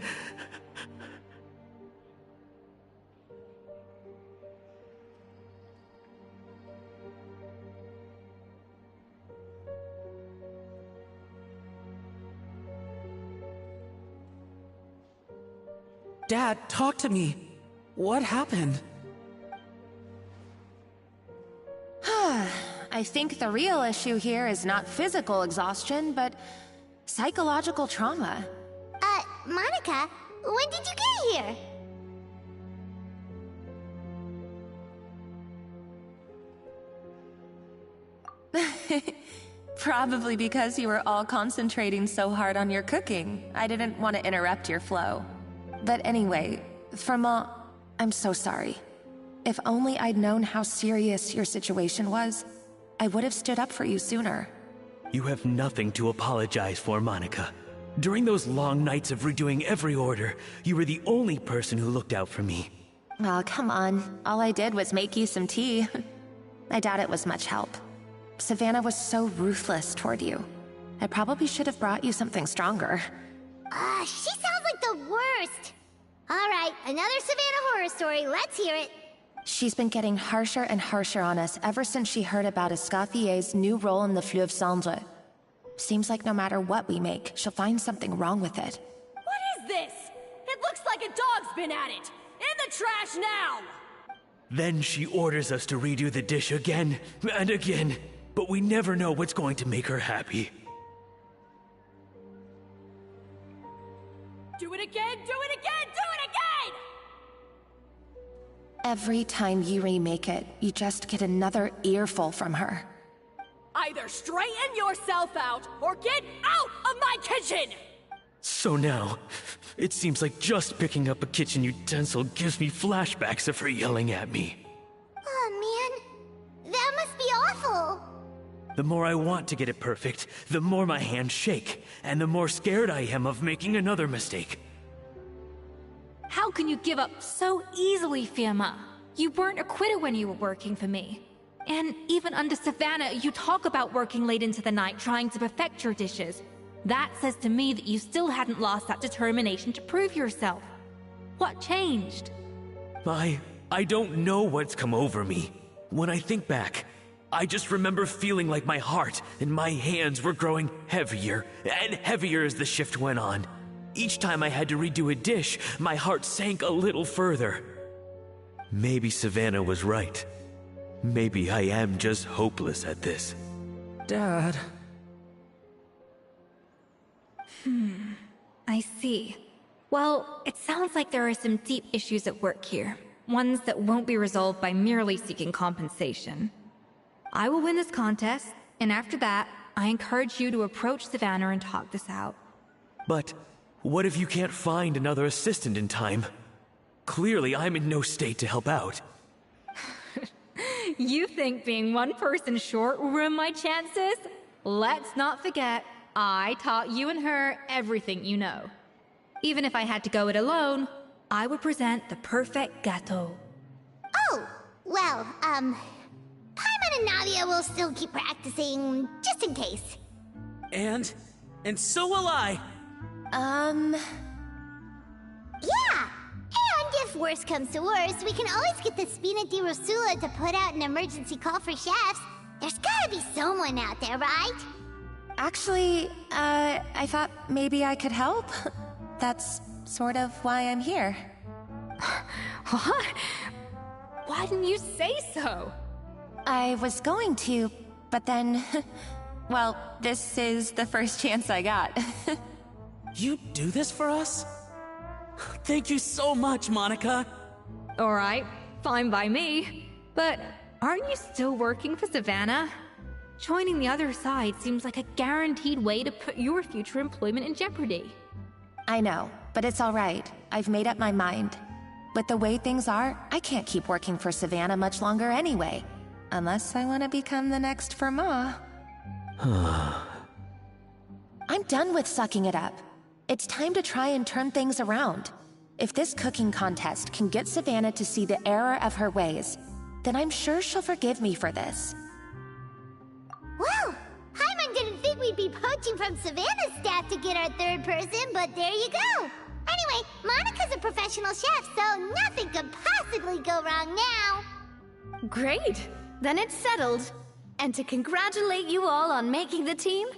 Dad, talk to me. What happened? I think the real issue here is not physical exhaustion, but psychological trauma. Monica, when did you get here? Probably because you were all concentrating so hard on your cooking. I didn't want to interrupt your flow. But anyway, Verma, I'm so sorry. If only I'd known how serious your situation was, I would have stood up for you sooner. You have nothing to apologize for, Monica. During those long nights of redoing every order, you were the only person who looked out for me. Oh, come on. All I did was make you some tea. I doubt it was much help. Savannah was so ruthless toward you. I probably should have brought you something stronger. She sounds like the worst. All right, another Savannah horror story. Let's hear it. She's been getting harsher and harsher on us ever since she heard about Escoffier's new role in the Fleuve Cendre. Seems like no matter what we make, she'll find something wrong with it. What is this? It looks like a dog's been at it. In the trash now! Then she orders us to redo the dish again and again, but we never know what's going to make her happy. Do it again, do it again, do it again! Every time you remake it, you just get another earful from her. Either straighten yourself out, or get out of my kitchen! So now, it seems like just picking up a kitchen utensil gives me flashbacks of her yelling at me. Oh man, that must be awful. The more I want to get it perfect, the more my hands shake, and the more scared I am of making another mistake. How can you give up so easily, Firma? You weren't a quitter when you were working for me. And even under Savannah, you talk about working late into the night trying to perfect your dishes. That says to me that you still hadn't lost that determination to prove yourself. What changed? I don't know what's come over me. When I think back, I just remember feeling like my heart and my hands were growing heavier and heavier as the shift went on. Each time I had to redo a dish, my heart sank a little further. Maybe Savannah was right. Maybe I am just hopeless at this. Dad... I see. Well, it sounds like there are some deep issues at work here. Ones that won't be resolved by merely seeking compensation. I will win this contest, and after that, I encourage you to approach Savannah and talk this out. But what if you can't find another assistant in time? Clearly, I'm in no state to help out. You think being one person short will ruin my chances? Let's not forget, I taught you and her everything you know. Even if I had to go it alone, I would present the perfect gâteau. Oh, well, Paimon and Navia will still keep practicing, just in case. And And so will I. Yeah! And if worse comes to worse, we can always get the Spina di Rosula to put out an emergency call for chefs. There's gotta be someone out there, right? Actually, I thought maybe I could help. That's sort of why I'm here. What? Why didn't you say so? I was going to, but then... well, this is the first chance I got. You do this for us? Thank you so much, Monica. Alright, fine by me. But aren't you still working for Savannah? Joining the other side seems like a guaranteed way to put your future employment in jeopardy. I know, but it's alright. I've made up my mind. With the way things are, I can't keep working for Savannah much longer anyway. Unless I want to become the next Fermat. I'm done with sucking it up. It's time to try and turn things around. If this cooking contest can get Savannah to see the error of her ways, then I'm sure she'll forgive me for this. Well, Hyman didn't think we'd be poaching from Savannah's staff to get our third person, but there you go. Anyway, Monica's a professional chef, so nothing could possibly go wrong now. Great! Then it's settled. And to congratulate you all on making the team,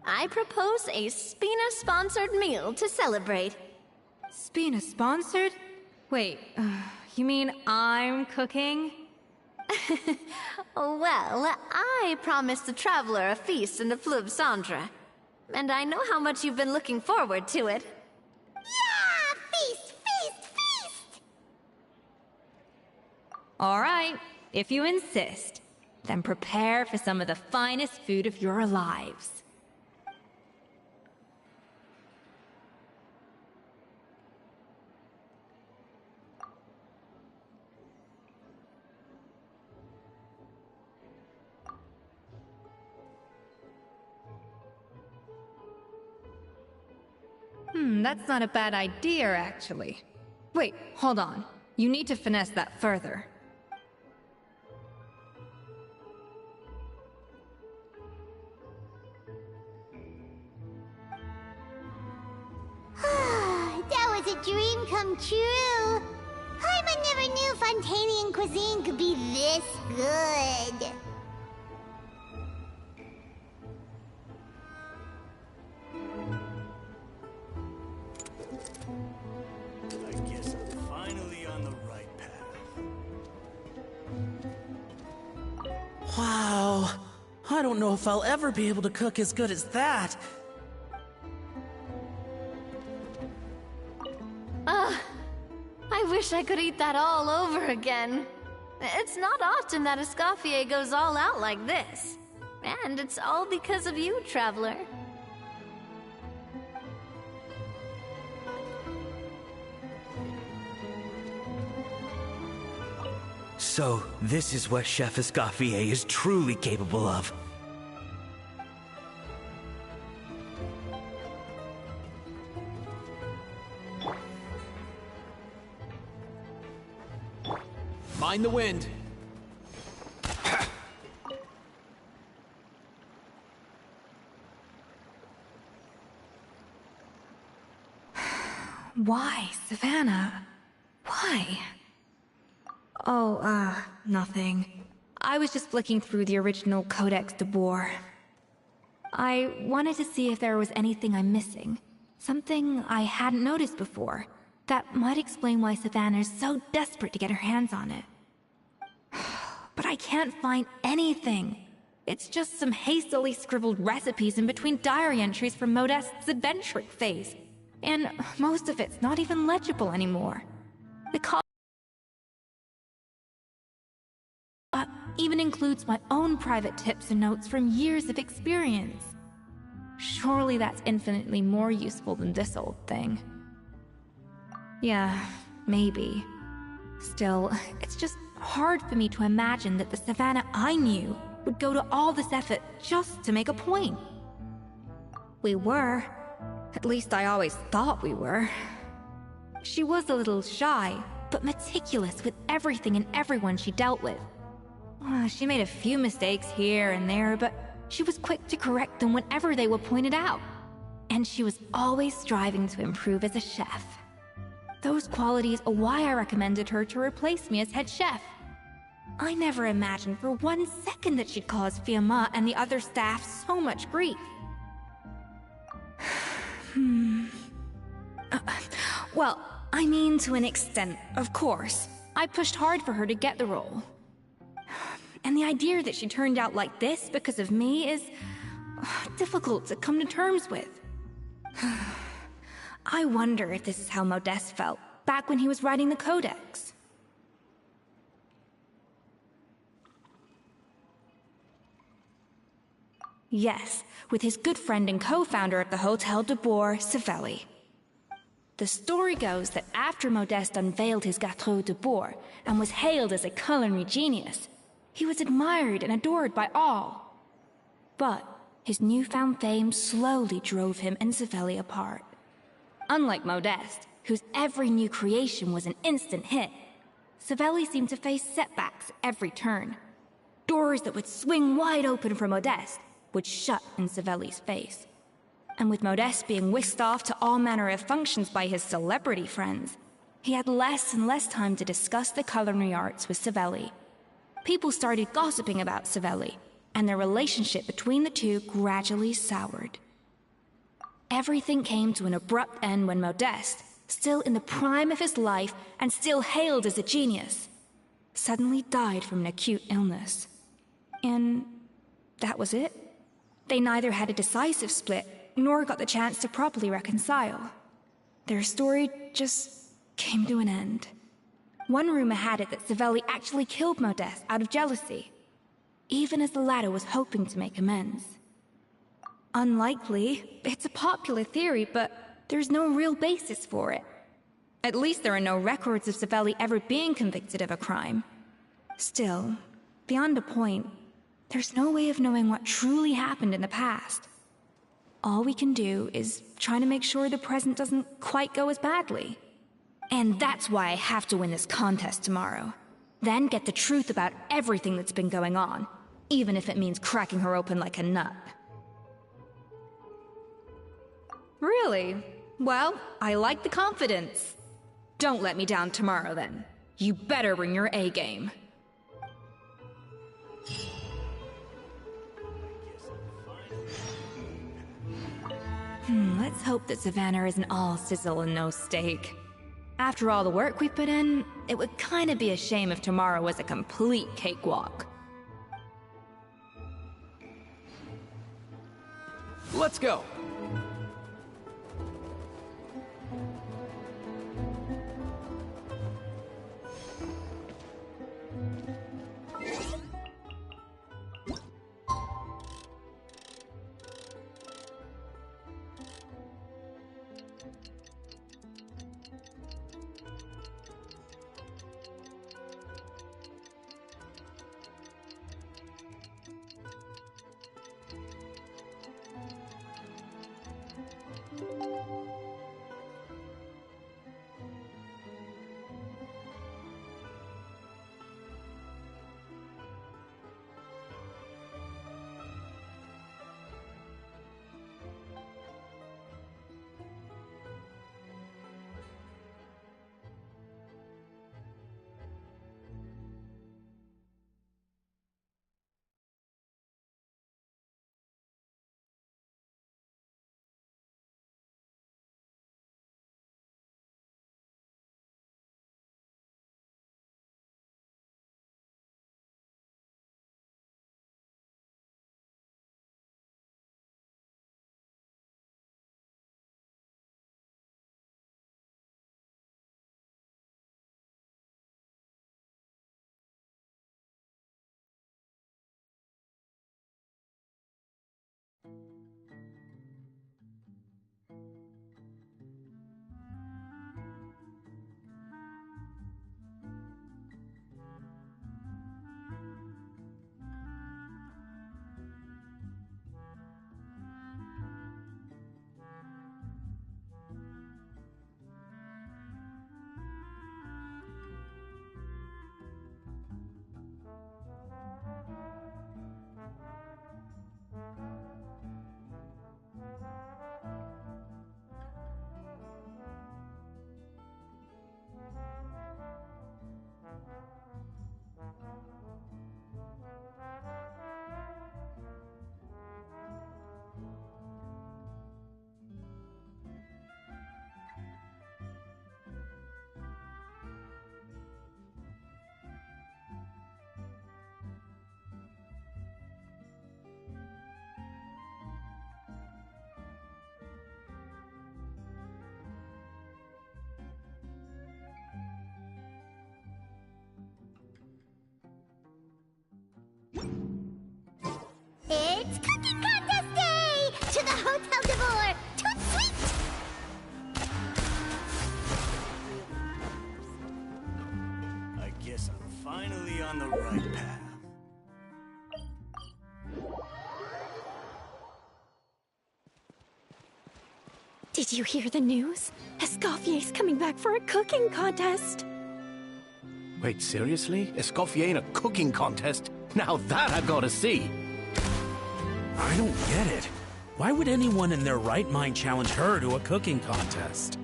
I propose a Spina-sponsored meal to celebrate. Spina-sponsored? Wait, you mean I'm cooking? Well, I promised the Traveler a feast in the Fleuve Cendre. And I know how much you've been looking forward to it. Yeah! Feast, feast, feast! Alright, if you insist, then prepare for some of the finest food of your lives. That's not a bad idea, actually. Wait, hold on. You need to finesse that further. That was a dream come true. Hyman never knew Fontanian cuisine could be this good. I guess I'm finally on the right path. Wow. I don't know if I'll ever be able to cook as good as that. I wish I could eat that all over again. It's not often that Escoffier goes all out like this. And it's all because of you, Traveler. So, this is what Chef Escoffier is truly capable of. Mind the wind. Why, Savannah? Why? Oh, nothing. I was just flicking through the original Codex de Boer. I wanted to see if there was anything I'm missing. Something I hadn't noticed before. That might explain why Savannah's so desperate to get her hands on it. But I can't find anything. It's just some hastily scribbled recipes in between diary entries from Modeste's adventuring phase. And most of it's not even legible anymore. The even includes my own private tips and notes from years of experience. Surely that's infinitely more useful than this old thing. Yeah, maybe. Still, it's just hard for me to imagine that the Savannah I knew would go to all this effort just to make a point. We were. At least I always thought we were. She was a little shy, but meticulous with everything and everyone she dealt with. She made a few mistakes here and there, but she was quick to correct them whenever they were pointed out. And she was always striving to improve as a chef. Those qualities are why I recommended her to replace me as head chef. I never imagined for 1 second that she'd cause Fiamma and the other staff so much grief. Well, I mean to an extent, of course. I pushed hard for her to get the role. And the idea that she turned out like this because of me is difficult to come to terms with. I wonder if this is how Modeste felt back when he was writing the Codex. Yes, with his good friend and co-founder of the Hotel de Boer, Savelli. The story goes that after Modeste unveiled his Gâteau de Boer and was hailed as a culinary genius, he was admired and adored by all. But his newfound fame slowly drove him and Savelli apart. Unlike Modeste, whose every new creation was an instant hit, Savelli seemed to face setbacks every turn. Doors that would swing wide open for Modeste would shut in Savelli's face. And with Modeste being whisked off to all manner of functions by his celebrity friends, he had less and less time to discuss the culinary arts with Savelli. People started gossiping about Savelli, and their relationship between the two gradually soured. Everything came to an abrupt end when Modeste, still in the prime of his life and still hailed as a genius, suddenly died from an acute illness. And that was it. They neither had a decisive split, nor got the chance to properly reconcile. Their story just came to an end. One rumor had it that Savelli actually killed Modeste out of jealousy, even as the latter was hoping to make amends. Unlikely, it's a popular theory, but there's no real basis for it. At least there are no records of Savelli ever being convicted of a crime. Still, beyond a point, there's no way of knowing what truly happened in the past. All we can do is try to make sure the present doesn't quite go as badly. And that's why I have to win this contest tomorrow. Then get the truth about everything that's been going on, even if it means cracking her open like a nut. Really? Well, I like the confidence. Don't let me down tomorrow, then. You better bring your A game. Let's hope that Savannah isn't all sizzle and no steak. After all the work we put in, it would kinda be a shame if tomorrow was a complete cakewalk. Let's go! finally on the right path. Did you hear the news? Escoffier's coming back for a cooking contest. Wait, seriously? Escoffier in a cooking contest? Now that I've got to see! I don't get it. Why would anyone in their right mind challenge her to a cooking contest?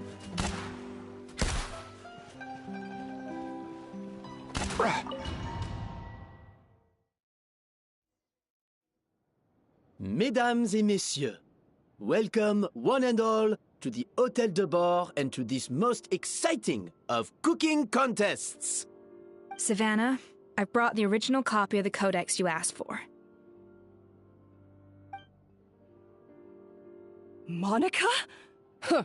Mesdames et messieurs, welcome one and all to the Hôtel de Bord and to this most exciting of cooking contests. Savannah, I brought the original copy of the codex you asked for. Monica? Huh.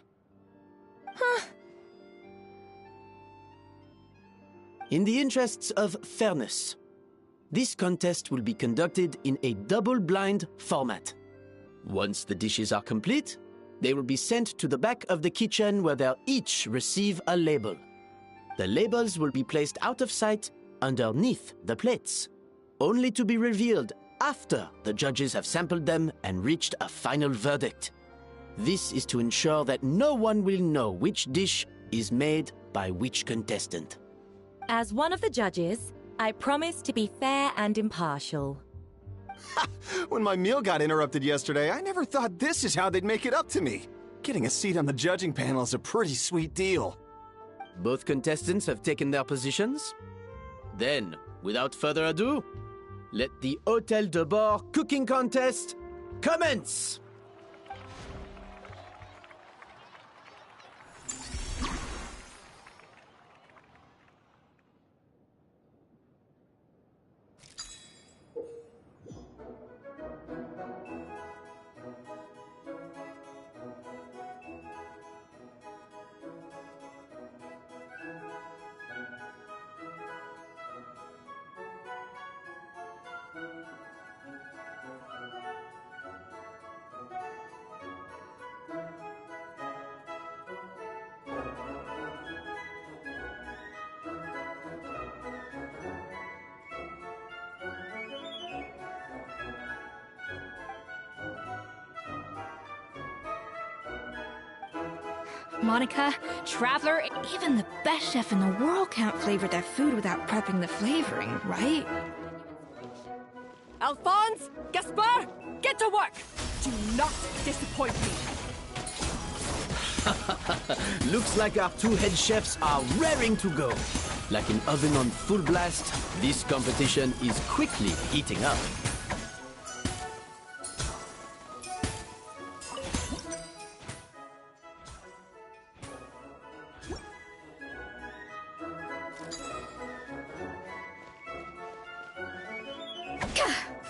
In the interests of fairness, this contest will be conducted in a double-blind format. Once the dishes are complete, they will be sent to the back of the kitchen where they'll each receive a label. The labels will be placed out of sight underneath the plates, only to be revealed after the judges have sampled them and reached a final verdict. This is to ensure that no one will know which dish is made by which contestant. As one of the judges, I promise to be fair and impartial. When my meal got interrupted yesterday, I never thought this is how they'd make it up to me. Getting a seat on the judging panel is a pretty sweet deal. Both contestants have taken their positions. Then, without further ado, let the Hôtel de Bord cooking contest commence! Monica, Traveler, even the best chef in the world can't flavor their food without prepping the flavoring, right? Alphonse, Gaspar, get to work! Do not disappoint me! Looks like our two head chefs are raring to go. Like an oven on full blast, this competition is quickly heating up.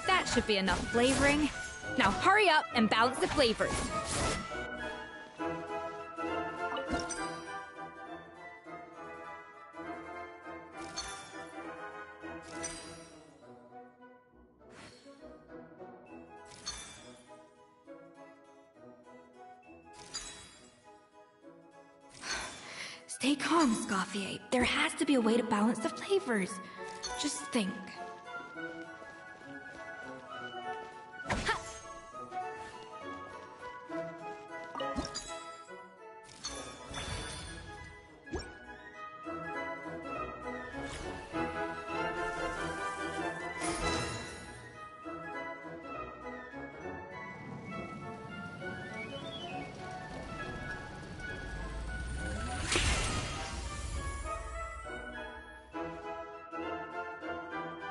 That should be enough flavoring. Now hurry up and balance the flavors. Stay calm, Escoffier. There has to be a way to balance the flavors. Just think.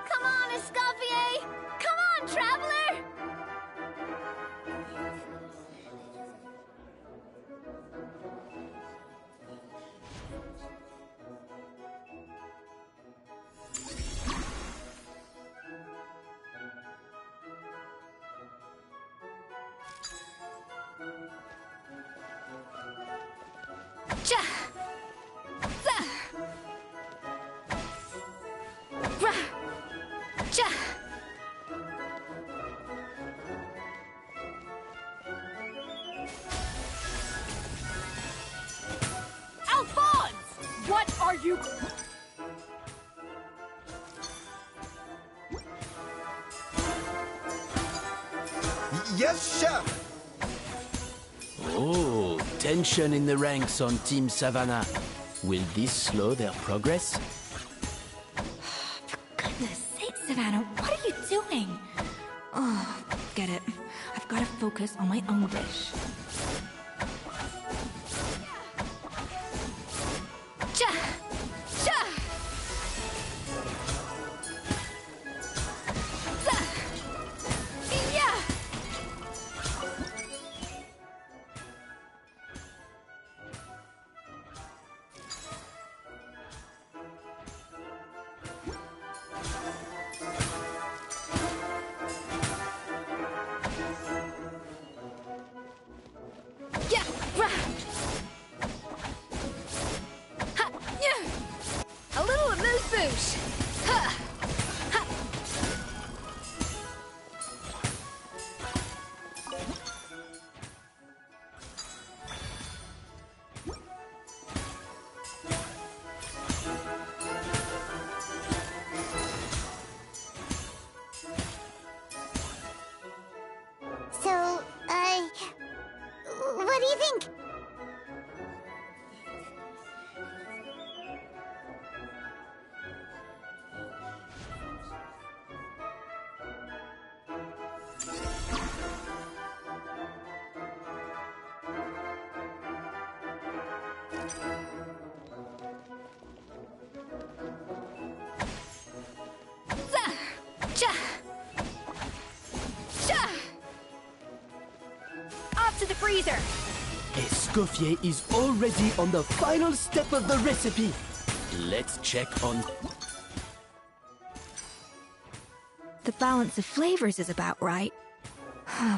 Come on, Escoffier! Come on, Traveler! Cha! Za! Ra! Cha! Alphonse! What are you... Yes, chef! Oh, tension in the ranks on Team Savannah. Will this slow their progress? For goodness sake, Savannah, what are you doing? Oh, get it. I've got to focus on my own dish. Cha! Cha! Za! Yeah! Yeah! Rah! Ha! Yeah! A little amuse-bouche! Ha! Ha! So, what do you think? Za! Cha! Cha! Off to the freezer! Escoffier is already on the final step of the recipe. Let's check on... The balance of flavors is about right,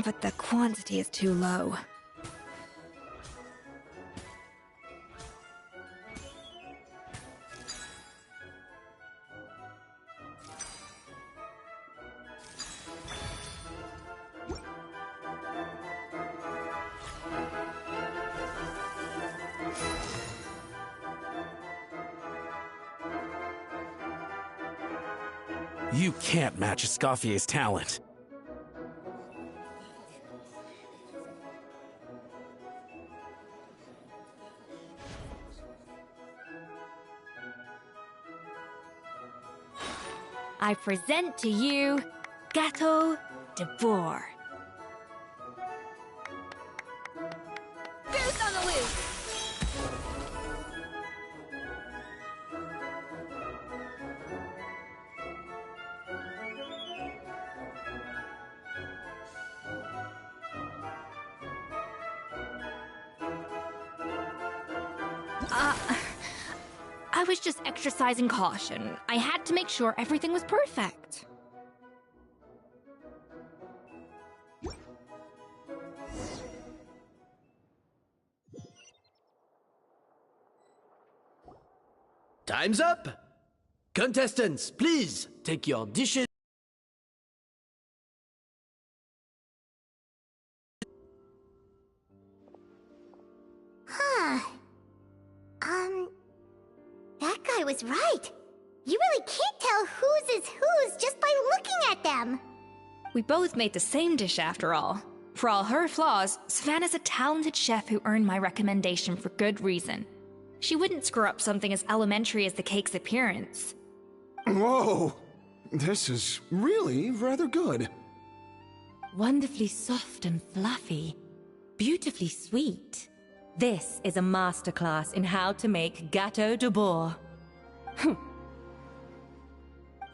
but the quantity is too low. You can't match Escoffier's talent. I present to you Gâteau de Bourg. Goose on the loose! I was just exercising caution. I had to make sure everything was perfect. Time's up! Contestants, please take your dishes. Huh. That guy was right. You really can't tell whose is whose just by looking at them. We both made the same dish after all. For all her flaws, Savannah's a talented chef who earned my recommendation for good reason. She wouldn't screw up something as elementary as the cake's appearance. Whoa! This is really rather good. Wonderfully soft and fluffy. Beautifully sweet. This is a masterclass in how to make Gâteau de Bourg.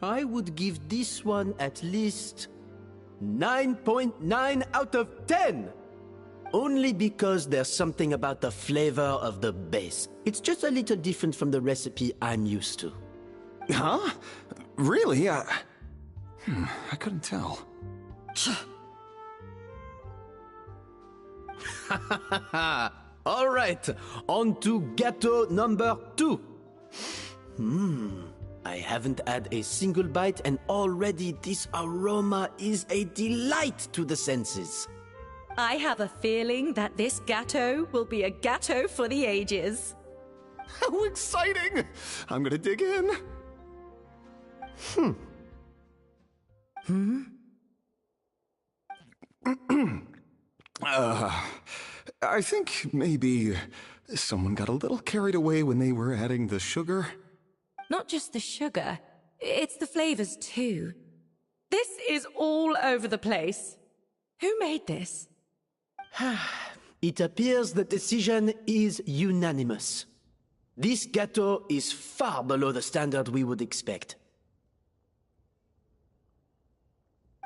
I would give this one at least 9.9 out of 10. Only because there's something about the flavor of the base. It's just a little different from the recipe I'm used to. Huh? Really? I couldn't tell. All right, on to gâteau number 2. I haven't had a single bite and already this aroma is a delight to the senses. I have a feeling that this gâteau will be a gâteau for the ages. How exciting! I'm gonna dig in. I think maybe someone got a little carried away when they were adding the sugar. Not just the sugar, it's the flavors too. This is all over the place. Who made this? It appears the decision is unanimous. This gâteau is far below the standard we would expect.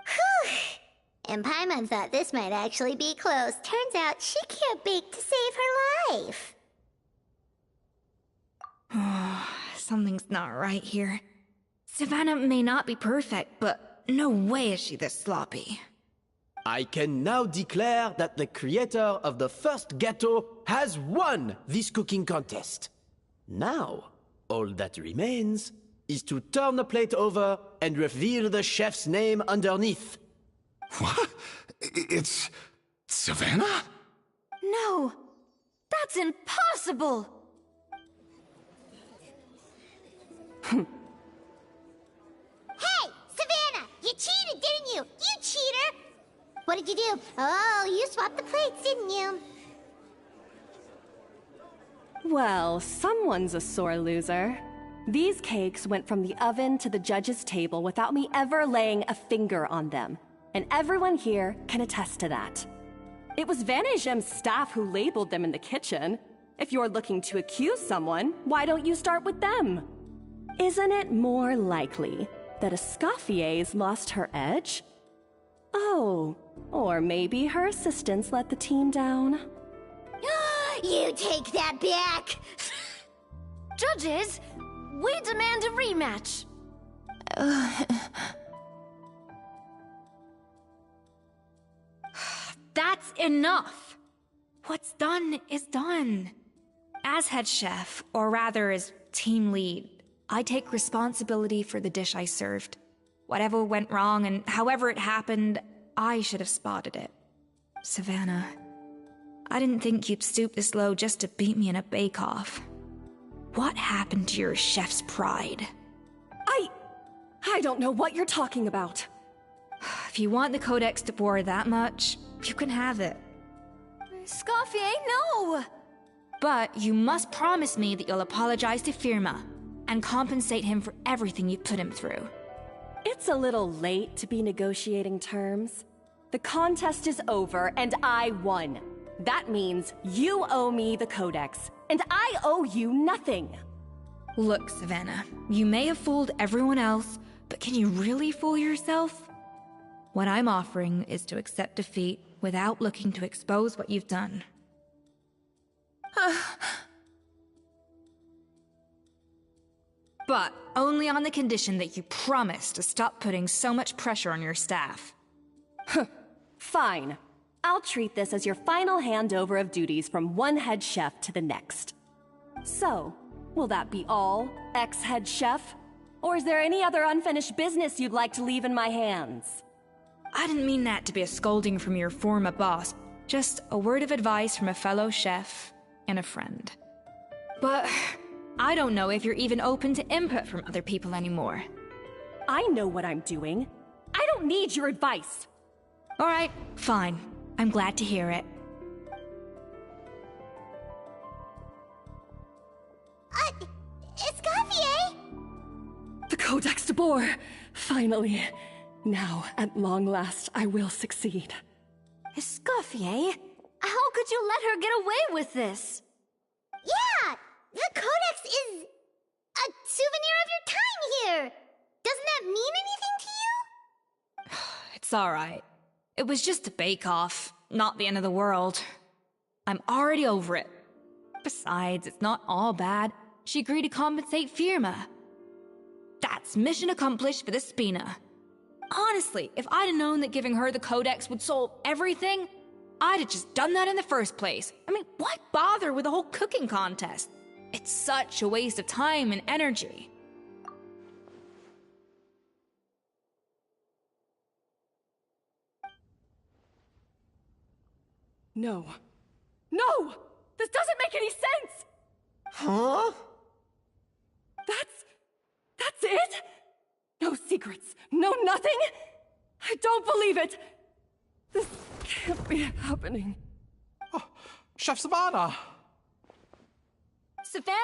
Whew! And Paimon thought this might actually be close. Turns out she can't bake to save her life. Something's not right here. Savannah may not be perfect, but no way is she this sloppy. I can now declare that the creator of the first gâteau has won this cooking contest. Now, all that remains is to turn the plate over and reveal the chef's name underneath. What? It's Savannah? No, that's impossible. Hey, Savannah! You cheated, didn't you? You cheater! What did you do? Oh, you swapped the plates, didn't you? Well, someone's a sore loser. These cakes went from the oven to the judge's table without me ever laying a finger on them. And everyone here can attest to that. It was Van Gem's staff who labeled them in the kitchen. If you're looking to accuse someone, why don't you start with them? Isn't it more likely that Escoffier's lost her edge? Oh, or maybe her assistants let the team down. You take that back! Judges, we demand a rematch. That's enough. What's done is done. As head chef, or rather as team lead, I take responsibility for the dish I served. Whatever went wrong and however it happened, I should have spotted it. Savannah, I didn't think you'd stoop this low just to beat me in a bake-off. What happened to your chef's pride? I don't know what you're talking about. If you want the Codex de Boer that much, you can have it. Escoffier, no! But you must promise me that you'll apologize to Firma and compensate him for everything you put him through. It's a little late to be negotiating terms. The contest is over and I won. That means you owe me the Codex, and I owe you nothing. Look, Savannah, you may have fooled everyone else, but can you really fool yourself? What I'm offering is to accept defeat without looking to expose what you've done. But only on the condition that you promise to stop putting so much pressure on your staff. Fine. I'll treat this as your final handover of duties from one head chef to the next. So, will that be all, ex-head chef? Or is there any other unfinished business you'd like to leave in my hands? I didn't mean that to be a scolding from your former boss, just a word of advice from a fellow chef and a friend. But I don't know if you're even open to input from other people anymore. I know what I'm doing. I don't need your advice. All right, fine. I'm glad to hear it. Escoffier! The Codex de Boer! Finally. Now, at long last, I will succeed. Escoffier? How could you let her get away with this? Yeah! The Codex is a souvenir of your time here! Doesn't that mean anything to you? It's all right. It was just a bake-off, not the end of the world. I'm already over it. Besides, it's not all bad. She agreed to compensate Firma. That's mission accomplished for the Spina. Honestly, if I'd have known that giving her the Codex would solve everything, I'd have just done that in the first place. I mean, why bother with the whole cooking contest? It's such a waste of time and energy. No. No! This doesn't make any sense! Huh? That's it? No secrets, no nothing? I don't believe it! This can't be happening. Oh, Chef Savannah! Savannah?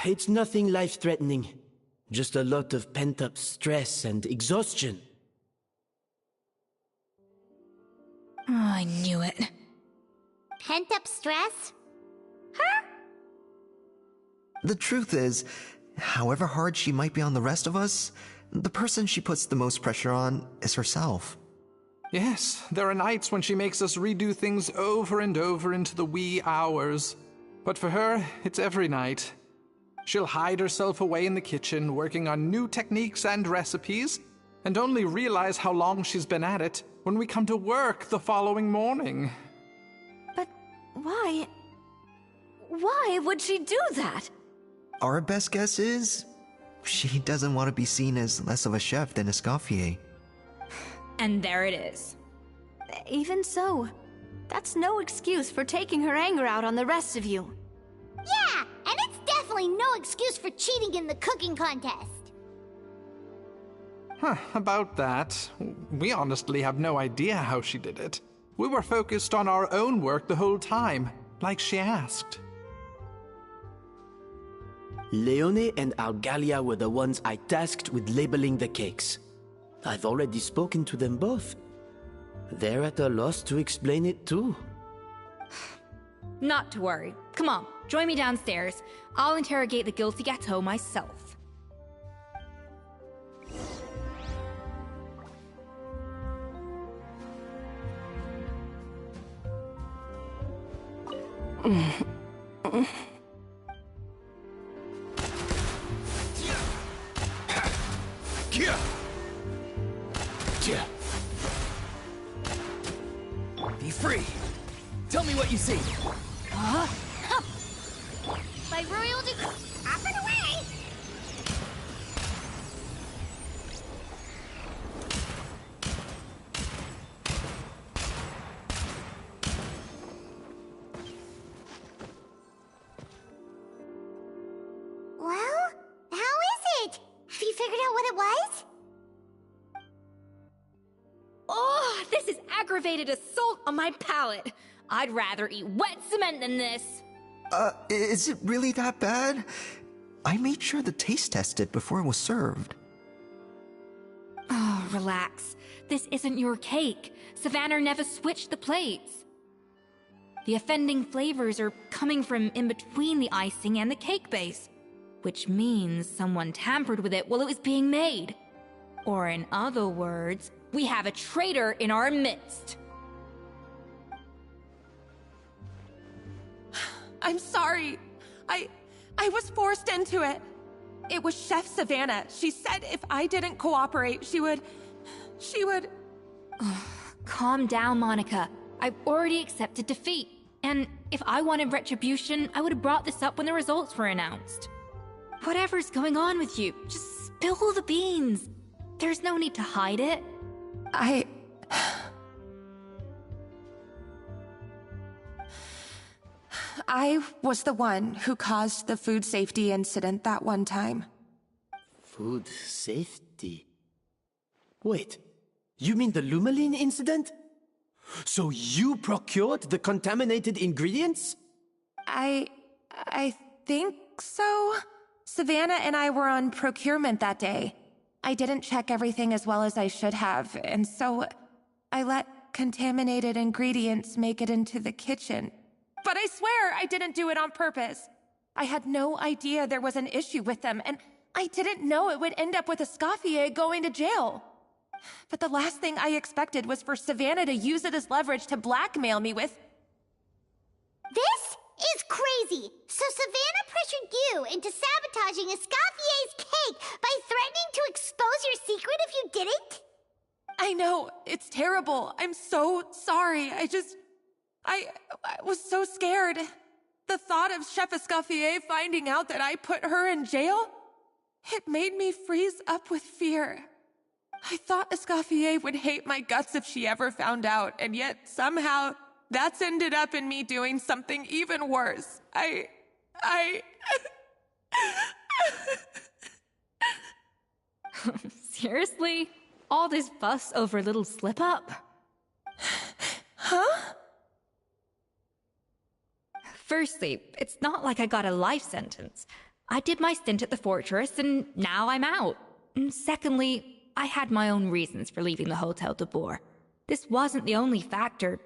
It's nothing life-threatening. Just a lot of pent-up stress and exhaustion. Oh, I knew it. Pent-up stress? The truth is, however hard she might be on the rest of us, the person she puts the most pressure on is herself. Yes, there are nights when she makes us redo things over and over into the wee hours. But for her, it's every night. She'll hide herself away in the kitchen, working on new techniques and recipes, and only realize how long she's been at it when we come to work the following morning. But why? Why would she do that? Our best guess is, she doesn't want to be seen as less of a chef than Escoffier. And there it is. Even so, that's no excuse for taking her anger out on the rest of you. Yeah, and it's definitely no excuse for cheating in the cooking contest. About that, we honestly have no idea how she did it. We were focused on our own work the whole time, like she asked. Leone and Algalia were the ones I tasked with labeling the cakes. I've already spoken to them both. They're at a loss to explain it too. Not to worry. Come on, join me downstairs. I'll interrogate the guilty gâteau myself. Be free. Tell me what you see. By royal off and away! Well, how is it? Have you figured out what it was? Oh, this is aggravated assault on my palate. I'd rather eat wet cement than this. Is it really that bad? I made sure the taste tested before it was served. Oh, relax. This isn't your cake. Savannah never switched the plates. The offending flavors are coming from in between the icing and the cake base, which means someone tampered with it while it was being made. Or in other words, we have a traitor in our midst. I'm sorry. I was forced into it. It was Chef Savannah. She said if I didn't cooperate, she would... Calm down, Monica. I've already accepted defeat. And if I wanted retribution, I would have brought this up when the results were announced. Whatever's going on with you, just spill the beans. There's no need to hide it. I was the one who caused the food safety incident that one time. Food safety? Wait, you mean the Lumaline incident? So you procured the contaminated ingredients? I think so. Savannah and I were on procurement that day. I didn't check everything as well as I should have, and so I let contaminated ingredients make it into the kitchen. But I swear I didn't do it on purpose. I had no idea there was an issue with them, and I didn't know it would end up with Escoffier going to jail. But the last thing I expected was for Savannah to use it as leverage to blackmail me with... This is crazy! So Savannah pressured you into sabotaging Escoffier's cake by threatening to expose your secret if you didn't? I know, it's terrible. I'm so sorry. I was so scared. The thought of Chef Escoffier finding out that I put her in jail, it made me freeze up with fear. I thought Escoffier would hate my guts if she ever found out, and yet somehow that's ended up in me doing something even worse. Seriously? All this fuss over a little slip-up? Huh? Firstly, it's not like I got a life sentence. I did my stint at the fortress, and now I'm out. And secondly, I had my own reasons for leaving the Hotel de Boer. This wasn't the only factor.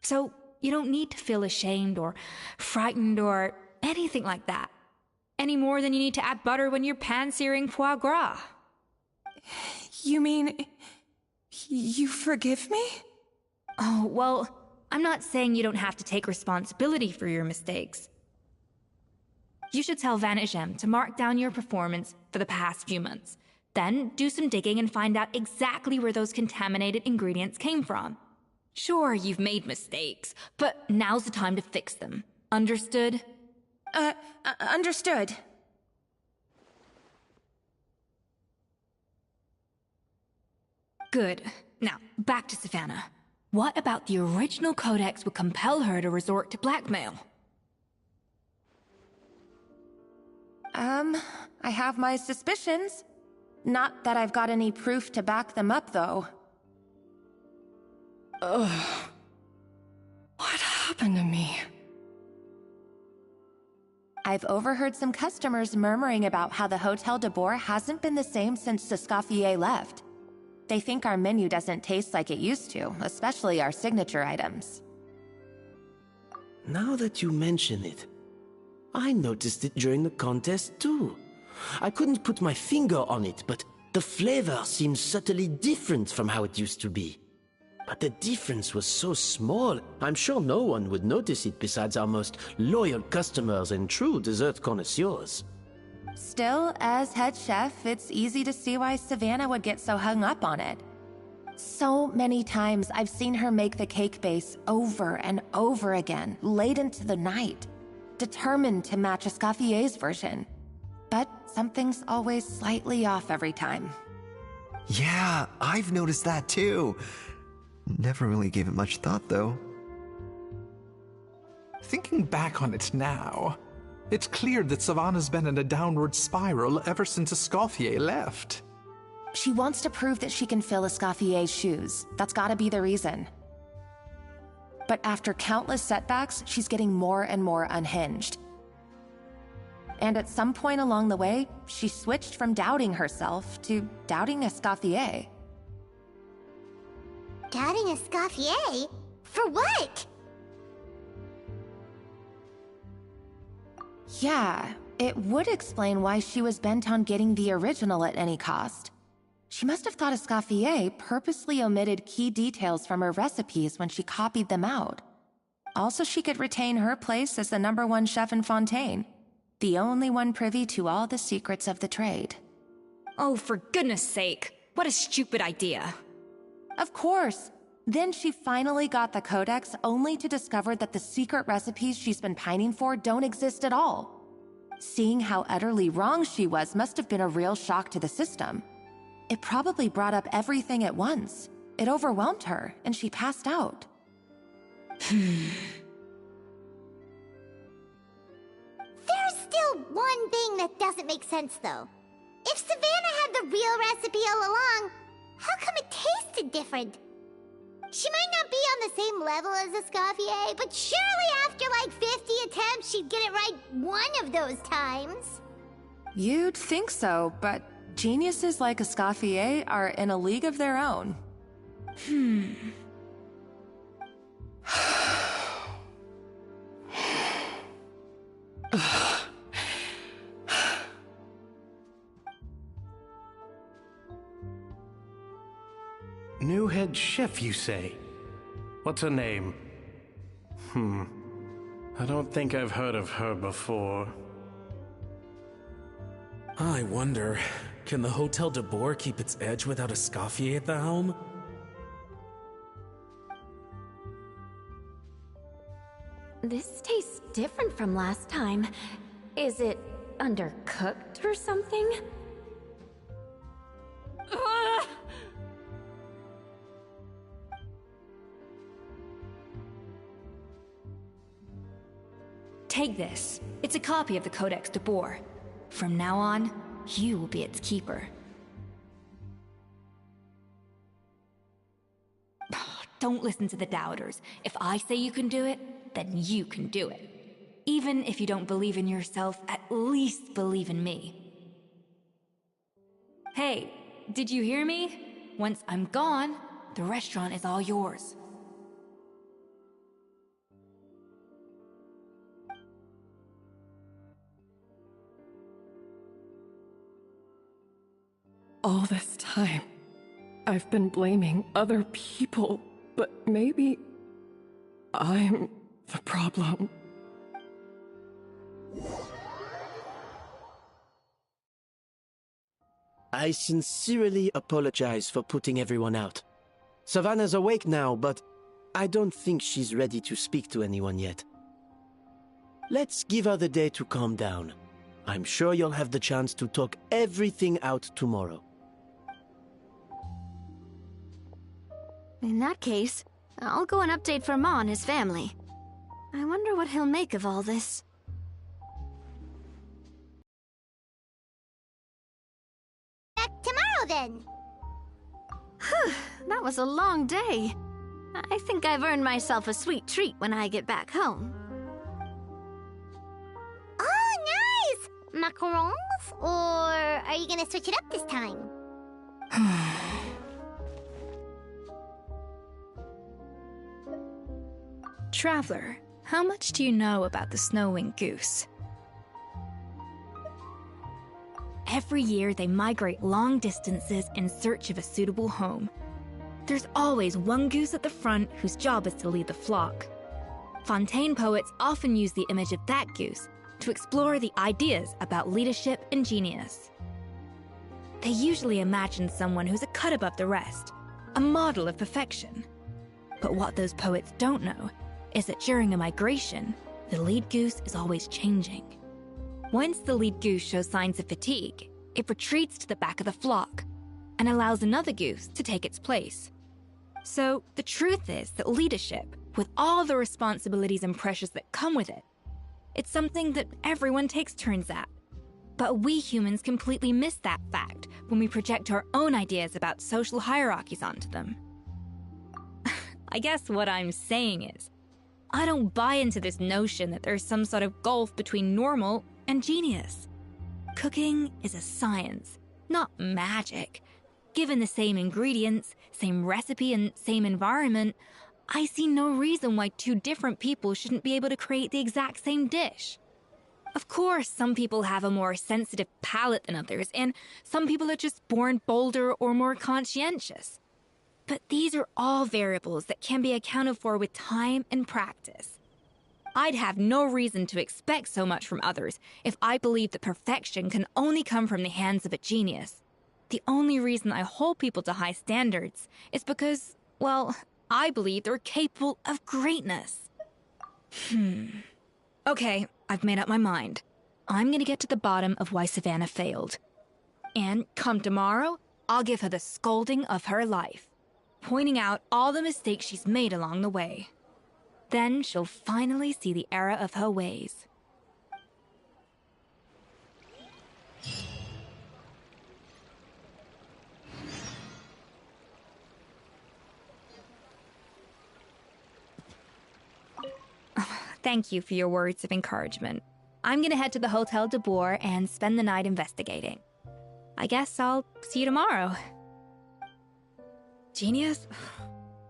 So, you don't need to feel ashamed or frightened or anything like that. Any more than you need to add butter when you're pan-searing foie gras. You mean... you forgive me? Oh, well, I'm not saying you don't have to take responsibility for your mistakes. You should tell Vanagem to mark down your performance for the past few months. Then do some digging and find out exactly where those contaminated ingredients came from. Sure, you've made mistakes, but now's the time to fix them. Understood? Understood. Good. Now, back to Savannah. What about the original codex would compel her to resort to blackmail? I have my suspicions. Not that I've got any proof to back them up, though. Ugh. What happened to me? I've overheard some customers murmuring about how the Hotel de Boer hasn't been the same since Escoffier left. They think our menu doesn't taste like it used to, especially our signature items. Now that you mention it, I noticed it during the contest too. I couldn't put my finger on it, but the flavor seems subtly different from how it used to be. But the difference was so small, I'm sure no one would notice it besides our most loyal customers and true dessert connoisseurs. Still, as head chef, it's easy to see why Savannah would get so hung up on it. So many times I've seen her make the cake base over and over again, late into the night, determined to match Escoffier's version. But something's always slightly off every time. Yeah, I've noticed that too. Never really gave it much thought, though. Thinking back on it now, it's clear that Savannah's been in a downward spiral ever since Escoffier left. She wants to prove that she can fill Escoffier's shoes. That's gotta be the reason. But after countless setbacks, she's getting more and more unhinged. And at some point along the way, she switched from doubting herself to doubting Escoffier. Doubting Escoffier? For what? Yeah, it would explain why she was bent on getting the original at any cost. She must have thought Escoffier purposely omitted key details from her recipes when she copied them out. Also, she could retain her place as the #1 chef in Fontaine, the only one privy to all the secrets of the trade. Oh, for goodness sake. What a stupid idea. Of course. Then she finally got the codex only to discover that the secret recipes she's been pining for don't exist at all. Seeing how utterly wrong she was must have been a real shock to the system. It probably brought up everything at once. It overwhelmed her, and she passed out. There's still one thing that doesn't make sense, though. If Savannah had the real recipe all along, how come it tasted different? She might not be on the same level as Escoffier, but surely after like 50 attempts, she'd get it right one of those times. You'd think so, but geniuses like Escoffier are in a league of their own. New head chef, you say? What's her name? I don't think I've heard of her before. I wonder, can the Hotel de Boer keep its edge without Escoffier at the helm? This tastes different from last time. Is it undercooked or something? Take this. It's a copy of the Codex de Boer. From now on, you will be its keeper. Don't listen to the doubters. If I say you can do it, then you can do it. Even if you don't believe in yourself, at least believe in me. Hey, did you hear me? Once I'm gone, the restaurant is all yours. All this time, I've been blaming other people, but maybe I'm the problem. I sincerely apologize for putting everyone out. Savannah's awake now, but I don't think she's ready to speak to anyone yet. Let's give her the day to calm down. I'm sure you'll have the chance to talk everything out tomorrow. In that case, I'll go and update Verma and his family. I wonder what he'll make of all this. Back tomorrow, then. Whew, that was a long day. I think I've earned myself a sweet treat when I get back home. Oh, nice! Macarons? Or are you gonna switch it up this time? Traveler, how much do you know about the snow-winged goose? Every year, they migrate long distances in search of a suitable home. There's always one goose at the front whose job is to lead the flock. Fontaine poets often use the image of that goose to explore the ideas about leadership and genius. They usually imagine someone who's a cut above the rest, a model of perfection. But what those poets don't know is that during a migration, the lead goose is always changing. Once the lead goose shows signs of fatigue, it retreats to the back of the flock and allows another goose to take its place. So the truth is that leadership, with all the responsibilities and pressures that come with it, it's something that everyone takes turns at. But we humans completely miss that fact when we project our own ideas about social hierarchies onto them. I guess what I'm saying is, I don't buy into this notion that there's some sort of gulf between normal and genius. Cooking is a science, not magic. Given the same ingredients, same recipe, and same environment, I see no reason why two different people shouldn't be able to create the exact same dish. Of course, some people have a more sensitive palate than others, and some people are just born bolder or more conscientious. But these are all variables that can be accounted for with time and practice. I'd have no reason to expect so much from others if I believed that perfection can only come from the hands of a genius. The only reason I hold people to high standards is because, well, I believe they're capable of greatness. Okay, I've made up my mind. I'm gonna get to the bottom of why Savannah failed. And come tomorrow, I'll give her the scolding of her life, pointing out all the mistakes she's made along the way. Then she'll finally see the error of her ways. Thank you for your words of encouragement. I'm gonna head to the Hotel de Boer and spend the night investigating. I guess I'll see you tomorrow. Genius?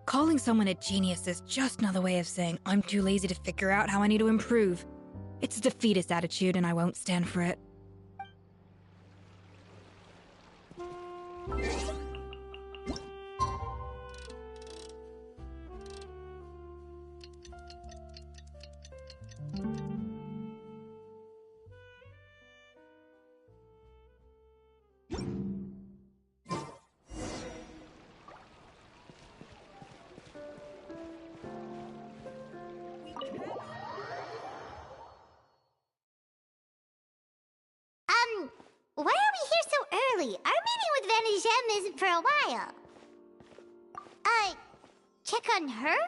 Calling someone a genius is just another way of saying I'm too lazy to figure out how I need to improve. It's a defeatist attitude and I won't stand for it. Why are we here so early? Our meeting with Van isn't for a while. Check on her?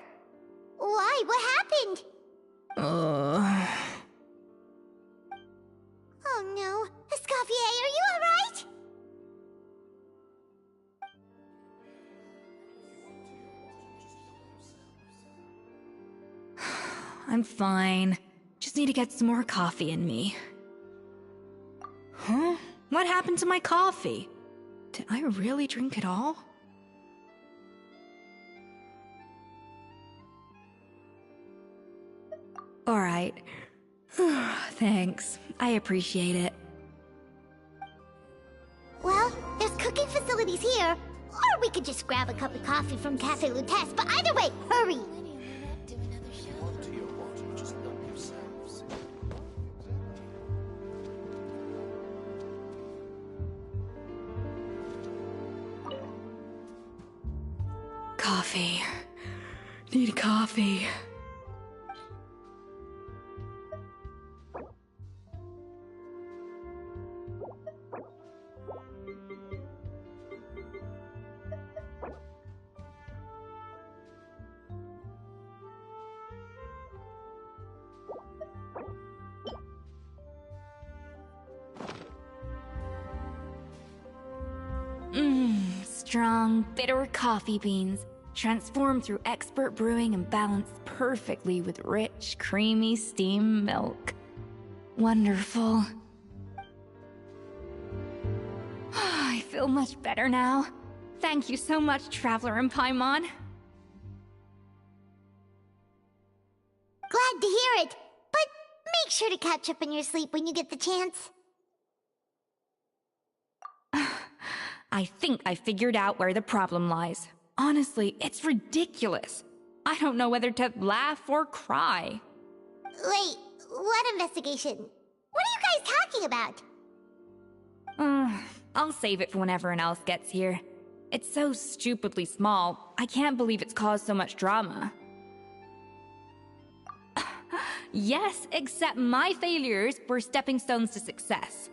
Why? What happened? Oh no. Escoffier, are you alright? I'm fine. Just need to get some more coffee in me. Huh? What happened to my coffee? Did I really drink it all? Alright. Thanks. I appreciate it. Well, there's cooking facilities here. Or we could just grab a cup of coffee from Cafe Lutece, but either way, hurry! Coffee. Need coffee. Strong, bitter coffee beans, transformed through expert brewing and balanced perfectly with rich, creamy steam milk. Wonderful. I feel much better now. Thank you so much, Traveler and Paimon. Glad to hear it, but make sure to catch up in your sleep when you get the chance. I think I figured out where the problem lies. Honestly, it's ridiculous. I don't know whether to laugh or cry. Wait, what investigation? What are you guys talking about? I'll save it for when everyone else gets here. It's so stupidly small, I can't believe it's caused so much drama. Yes, except my failures were stepping stones to success.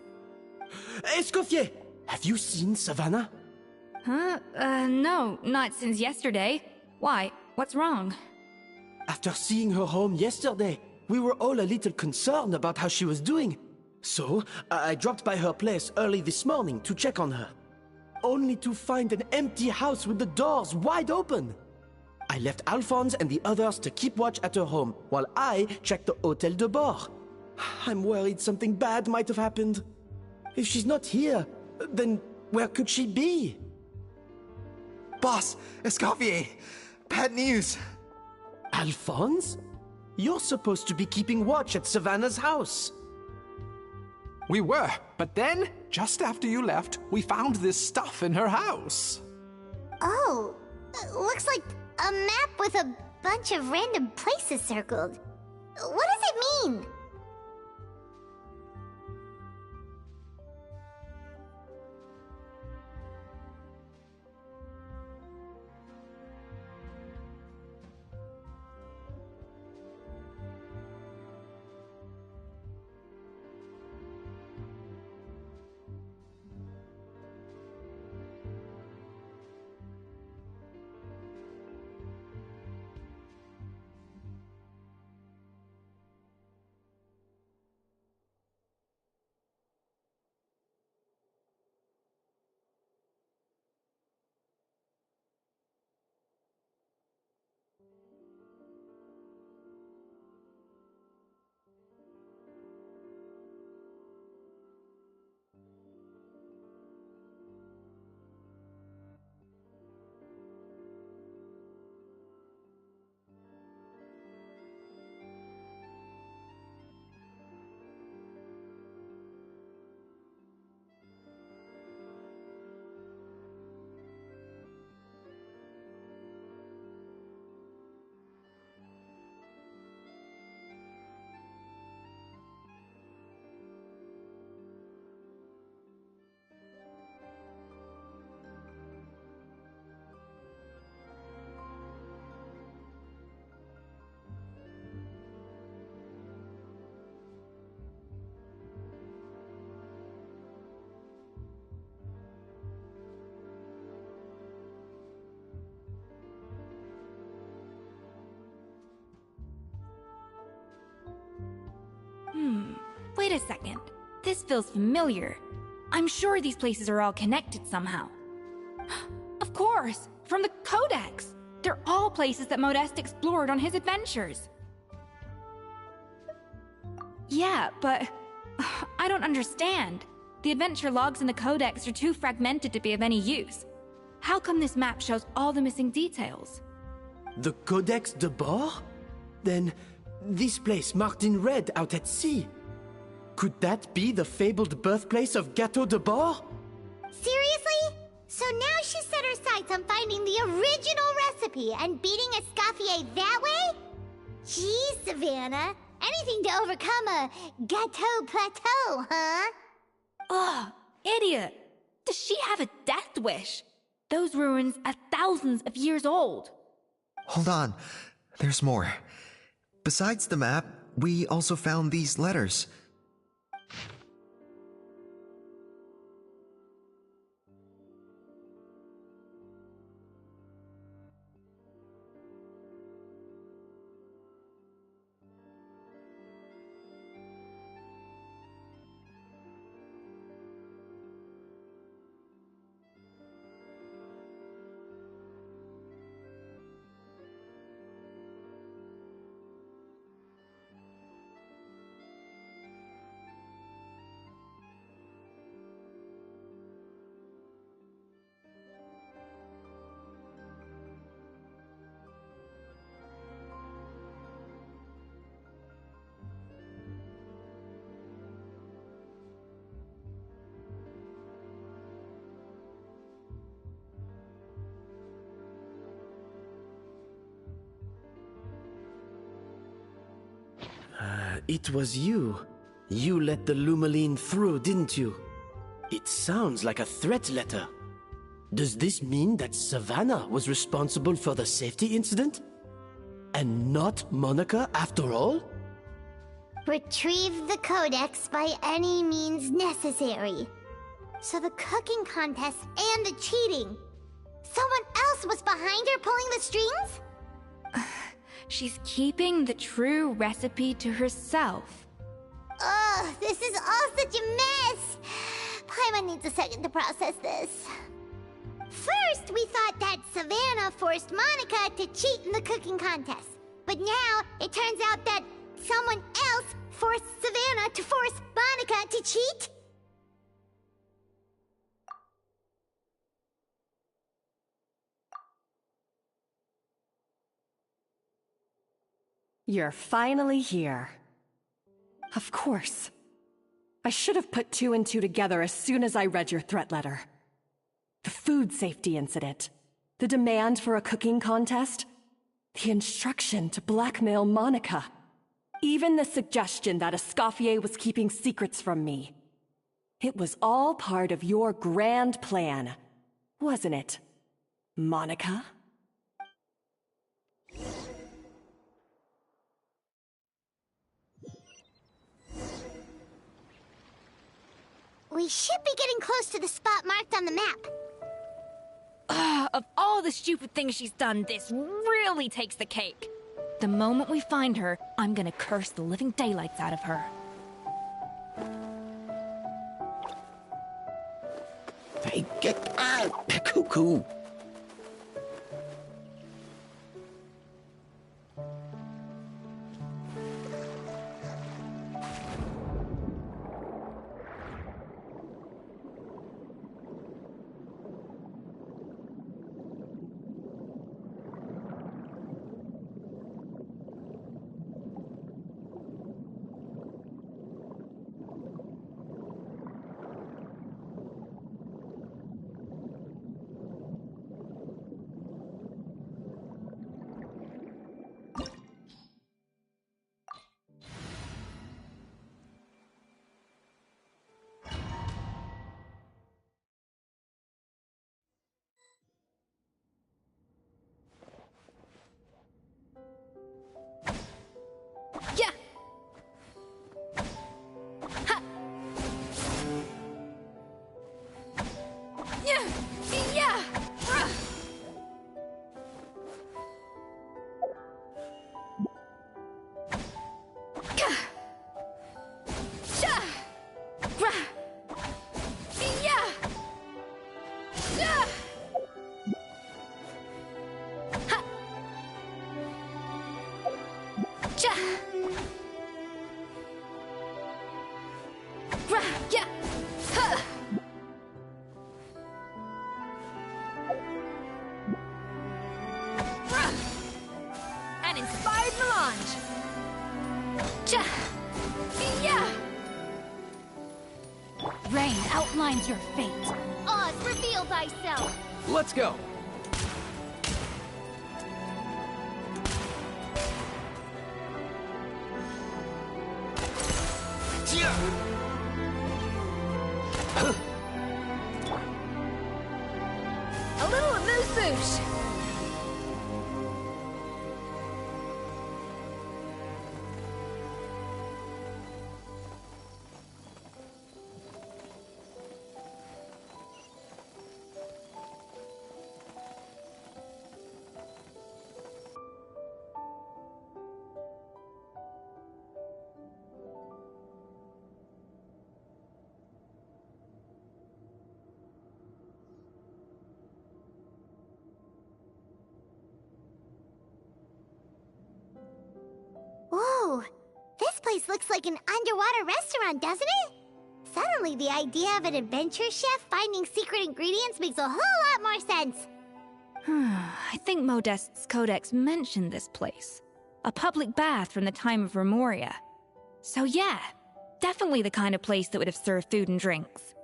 Escoffier! Have you seen Savannah? Huh? No, not since yesterday. Why? What's wrong? After seeing her home yesterday, we were all a little concerned about how she was doing. So, I dropped by her place early this morning to check on her. Only to find an empty house with the doors wide open. I left Alphonse and the others to keep watch at her home, while I checked the Hôtel de Bord. I'm worried something bad might have happened. If she's not here, then where could she be? Boss, Escoffier, bad news. Alphonse? You're supposed to be keeping watch at Savannah's house. We were, but then, just after you left, we found this stuff in her house. Oh, looks like a map with a bunch of random places circled. What does it mean? Wait a second. This feels familiar. I'm sure these places are all connected somehow. Of course! From the Codex! They're all places that Modeste explored on his adventures. Yeah, but I don't understand. The adventure logs in the Codex are too fragmented to be of any use. How come this map shows all the missing details? The Codex de Bord? Then this place marked in red out at sea. Could that be the fabled birthplace of Gâteau de Bord? Seriously? So now she set her sights on finding the original recipe and beating Escoffier that way? Geez, Savannah. Anything to overcome a gâteau plateau, huh? Ugh, idiot! Does she have a death wish? Those ruins are thousands of years old. Hold on. There's more. Besides the map, we also found these letters. It was you. You let the Lumaline through, didn't you? It sounds like a threat letter. Does this mean that Savannah was responsible for the safety incident? And not Monica after all? Retrieve the Codex by any means necessary. So the cooking contest and the cheating. Someone else was behind her pulling the strings? She's keeping the true recipe to herself. Ugh, this is all such a mess. Paimon needs a second to process this. First, we thought that Savannah forced Monica to cheat in the cooking contest. But now, it turns out that someone else forced Savannah to force Monica to cheat? You're finally here. Of course. I should have put two and two together as soon as I read your threat letter. The food safety incident, the demand for a cooking contest, the instruction to blackmail Monica, even the suggestion that Escoffier was keeping secrets from me. It was all part of your grand plan, wasn't it, Monica? We should be getting close to the spot marked on the map. Of all the stupid things she's done, this really takes the cake. The moment we find her, I'm gonna curse the living daylights out of her. Hey, get out! Cuckoo! Yeah. Huh. An inspired melange. Yeah. Rain outlines your fate. Oz, reveal thyself. Let's go. A little amuse-bouche. Whoa, this place looks like an underwater restaurant, doesn't it? Suddenly, the idea of an adventure chef finding secret ingredients makes a whole lot more sense. I think Modest's codex mentioned this place. A public bath from the time of Remoria. So yeah, definitely the kind of place that would have served food and drinks.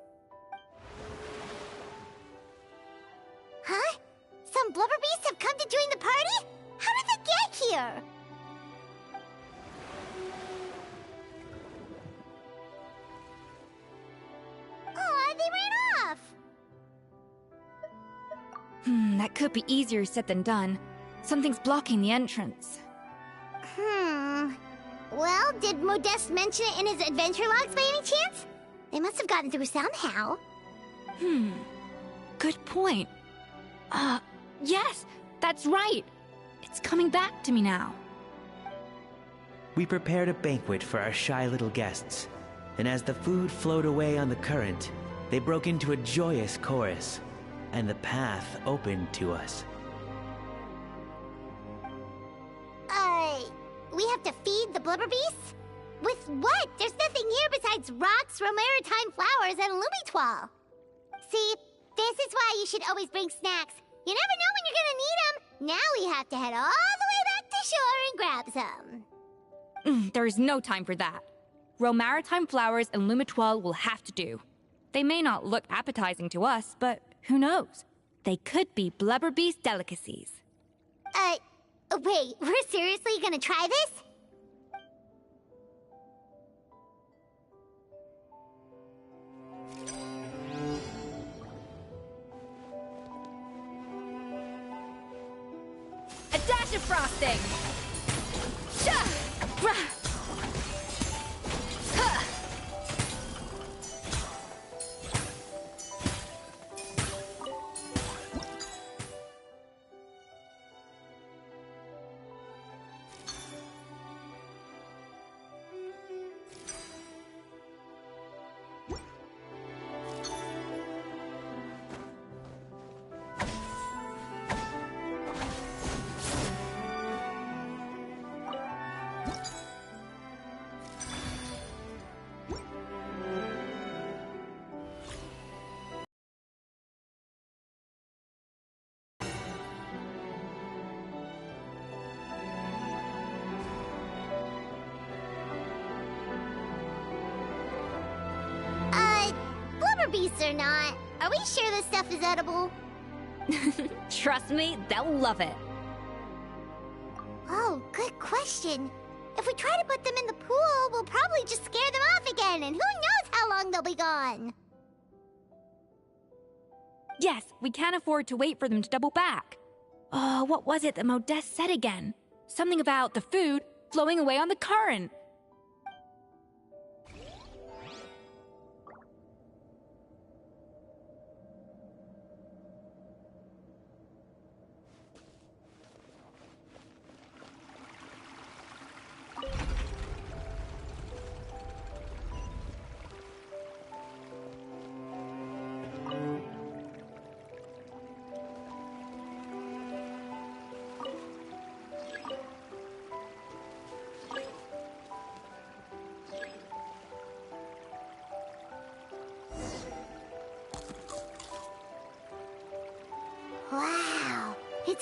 Huh? Some blubber beasts have come to join the party? How did they get here? Aw, they ran off! That could be easier said than done. Something's blocking the entrance. Well, did Modeste mention it in his adventure logs by any chance? They must have gotten through somehow. Good point. Yes, that's right. It's coming back to me now. We prepared a banquet for our shy little guests, and as the food flowed away on the current, they broke into a joyous chorus, and the path opened to us. We have to feed the blubber beasts? With what? There's nothing here besides rocks, romaritime flowers, and lumitoile. See, this is why you should always bring snacks. You never know when you're gonna need them. Now we have to head all the way back to shore and grab some. There is no time for that. Romaritime flowers and lumitoile will have to do. They may not look appetizing to us, but who knows? They could be blubber beast delicacies. Wait, we're seriously gonna try this? A dash of frosting. Blubber beasts or not, are we sure this stuff is edible? Trust me, they'll love it. Oh, good question. If we try to put them in the pool, we'll probably just scare them off again, and who knows how long they'll be gone. Yes, we can't afford to wait for them to double back. Oh, what was it that Modeste said again? Something about the food flowing away on the current.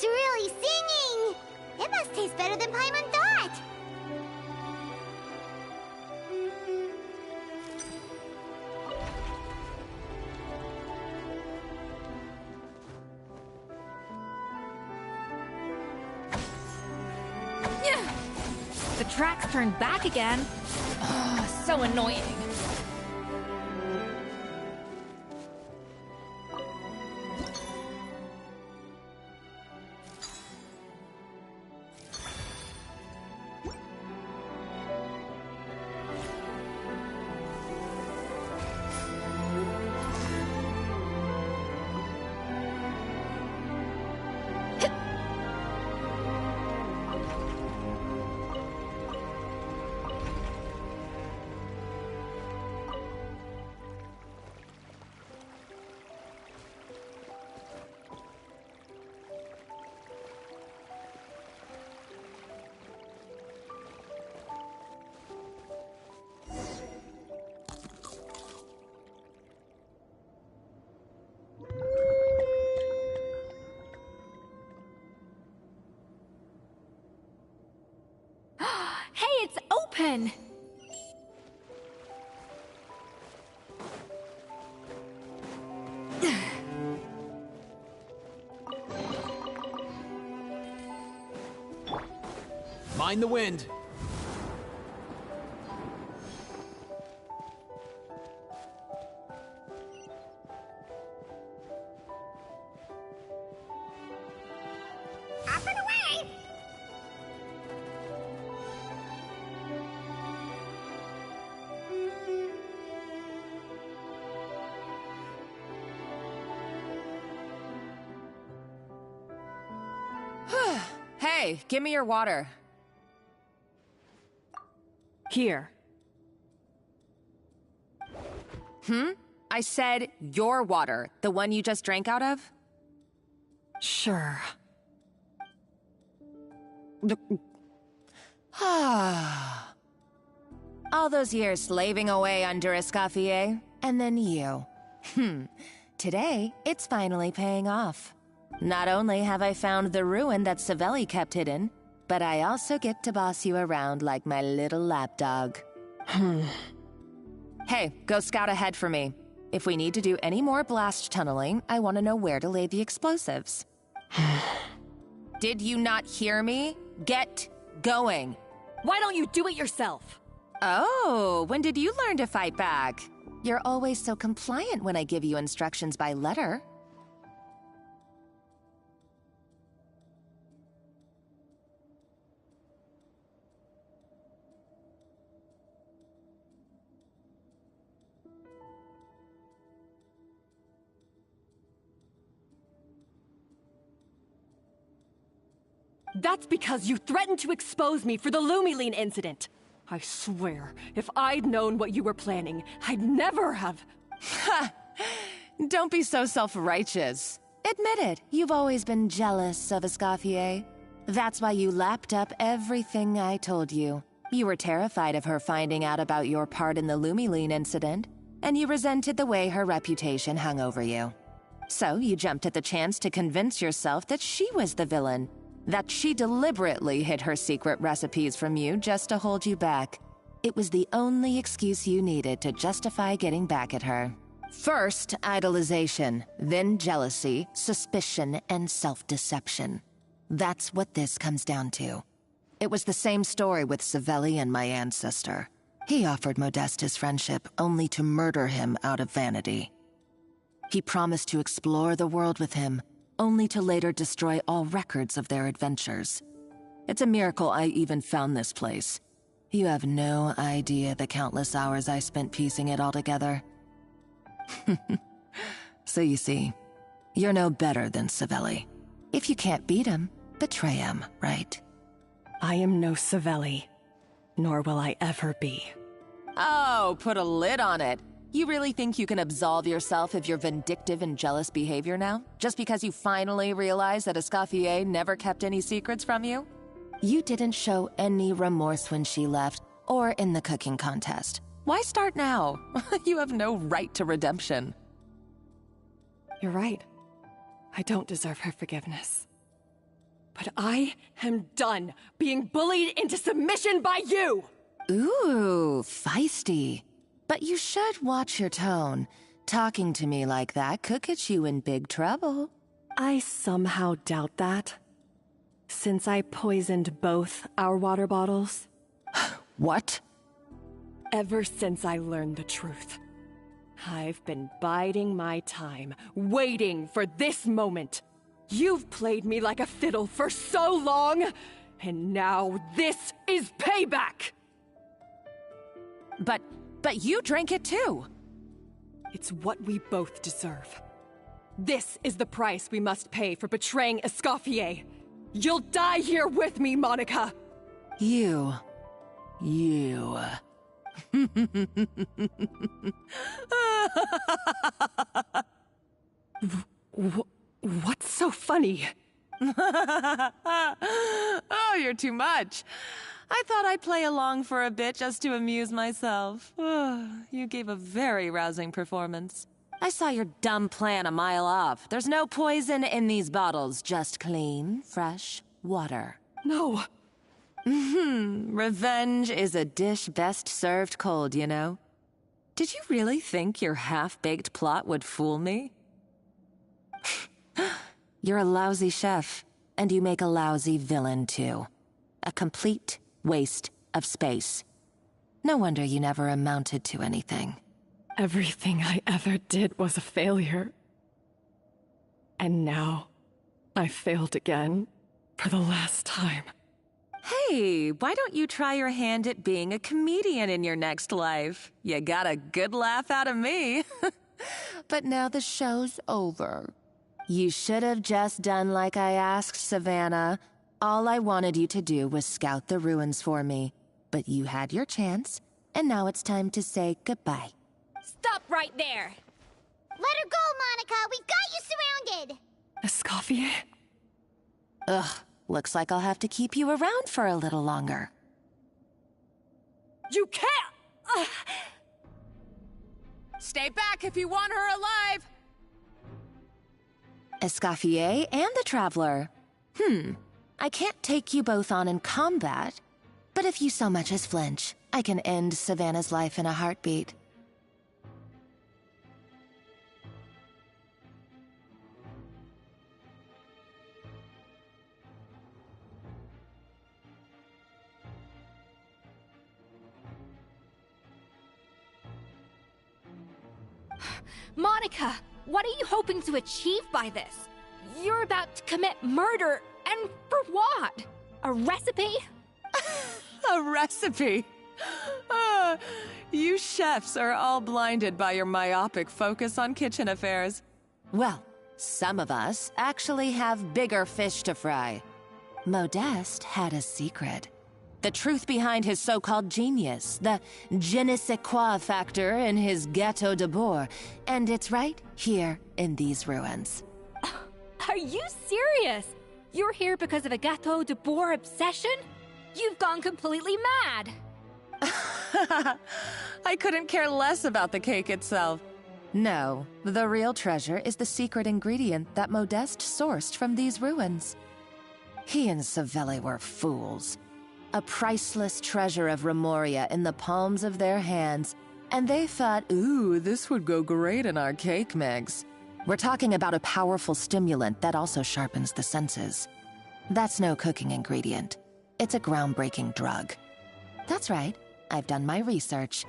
It's really singing! It must taste better than Paimon thought! The track's turned back again. Oh, so annoying. Hey, it's open! Mind the wind. Up and away! Hey, give me your water. Here. I said your water, the one you just drank out of? Sure. All those years slaving away under Escoffier, and then you. Today, it's finally paying off. Not only have I found the ruin that Savelli kept hidden, but I also get to boss you around like my little lapdog. Hey, go scout ahead for me. If we need to do any more blast tunneling, I want to know where to lay the explosives. Did you not hear me? Get going. Why don't you do it yourself? Oh, when did you learn to fight back? You're always so compliant when I give you instructions by letter. That's because you threatened to expose me for the Lumiline incident. I swear, if I'd known what you were planning, I'd never have... Ha! Don't be so self-righteous. Admit it, you've always been jealous of Escoffier. That's why you lapped up everything I told you. You were terrified of her finding out about your part in the Lumiline incident, and you resented the way her reputation hung over you. So you jumped at the chance to convince yourself that she was the villain, that she deliberately hid her secret recipes from you just to hold you back. It was the only excuse you needed to justify getting back at her. First, idolization, then jealousy, suspicion, and self-deception. That's what this comes down to. It was the same story with Savelli and my ancestor. He offered Modeste his friendship only to murder him out of vanity. He promised to explore the world with him, only to later destroy all records of their adventures. It's a miracle I even found this place. You have no idea the countless hours I spent piecing it all together. So you see, you're no better than Savelli. If you can't beat him, betray him, right? I am no Savelli, nor will I ever be. Oh, put a lid on it. You really think you can absolve yourself of your vindictive and jealous behavior now? Just because you finally realized that Escoffier never kept any secrets from you? You didn't show any remorse when she left, or in the cooking contest. Why start now? You have no right to redemption. You're right. I don't deserve her forgiveness. But I am done being bullied into submission by you! Ooh, feisty. But you should watch your tone. Talking to me like that could get you in big trouble. I somehow doubt that. Since I poisoned both our water bottles. What? Ever since I learned the truth, I've been biding my time, waiting for this moment. You've played me like a fiddle for so long, and now this is payback! But you drank it too! It's what we both deserve. This is the price we must pay for betraying Escoffier. You'll die here with me, Monica! You. What's so funny? Oh, you're too much. I thought I'd play along for a bit just to amuse myself. You gave a very rousing performance. I saw your dumb plan a mile off. There's no poison in these bottles, just clean, fresh water. No. Revenge is a dish best served cold, you know? Did you really think your half-baked plot would fool me? You're a lousy chef, and you make a lousy villain, too. A complete waste of space. No wonder you never amounted to anything. Everything I ever did was a failure. And now, I failed again, for the last time. Hey, why don't you try your hand at being a comedian in your next life? You got a good laugh out of me. But now the show's over. You should have just done like I asked, Savannah. All I wanted you to do was scout the ruins for me. But you had your chance, and now it's time to say goodbye. Stop right there! Let her go, Monica! We've got you surrounded! Escoffier? Ugh, looks like I'll have to keep you around for a little longer. You can't! Stay back if you want her alive! Escoffier and the Traveler. I can't take you both on in combat, but if you so much as flinch, I can end Savannah's life in a heartbeat. Monica, what are you hoping to achieve by this? You're about to commit murder, and for what? A recipe? A recipe? You chefs are all blinded by your myopic focus on kitchen affairs. Well, some of us actually have bigger fish to fry. Modeste had a secret. The truth behind his so-called genius, the je ne sais quoi factor in his Gâteau de Bourg, and it's right here in these ruins. Are you serious? You're here because of a Gâteau de Bourg obsession? You've gone completely mad! I couldn't care less about the cake itself. No, the real treasure is the secret ingredient that Modeste sourced from these ruins. He and Savelli were fools. A priceless treasure of Remoria in the palms of their hands, and they thought, ooh, this would go great in our cake mix. We're talking about a powerful stimulant that also sharpens the senses. That's no cooking ingredient. It's a groundbreaking drug. That's right, I've done my research.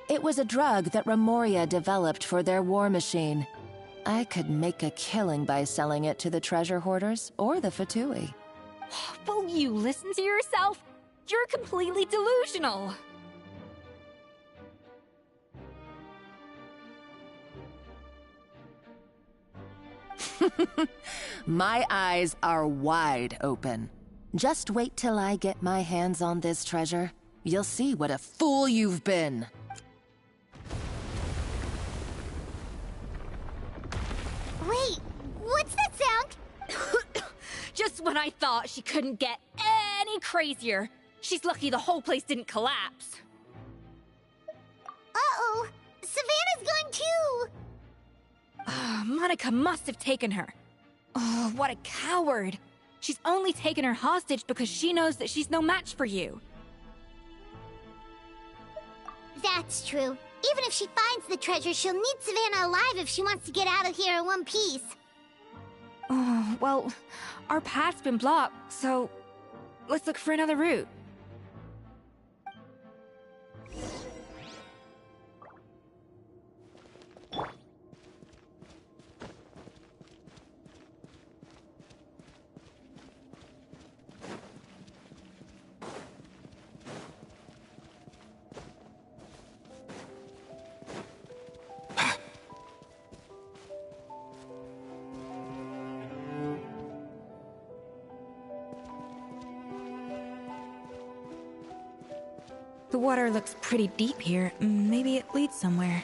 It was a drug that Remoria developed for their war machine. I could make a killing by selling it to the treasure hoarders or the Fatui. Will you listen to yourself? You're completely delusional. My eyes are wide open. Just wait till I get my hands on this treasure. You'll see what a fool you've been. Wait, what's that sound? Just when I thought she couldn't get any crazier. She's lucky the whole place didn't collapse. Uh-oh, Savannah's gone too! Monica must have taken her. Oh, what a coward. She's only taken her hostage because she knows that she's no match for you. That's true. Even if she finds the treasure, she'll need Savannah alive if she wants to get out of here in one piece. Oh, well, our path's been blocked, so let's look for another route. The water looks pretty deep here. Maybe it leads somewhere.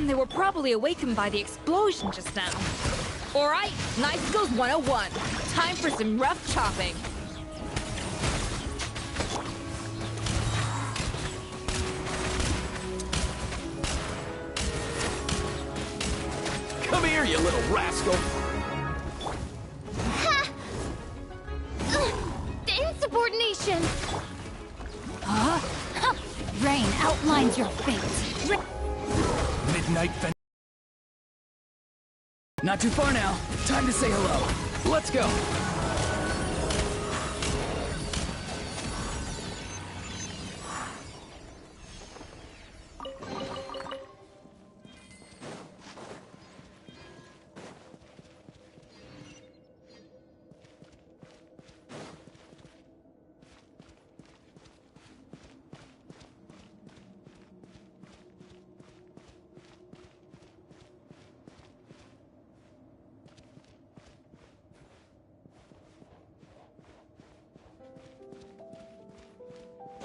They were probably awakened by the explosion just now. Alright, Knife Skills 101. Time for some rough chopping. Come here, you little rascal! Insubordination! Huh? Rain outlines your fate. Midnight Not too far now. Time to say hello. Let's go.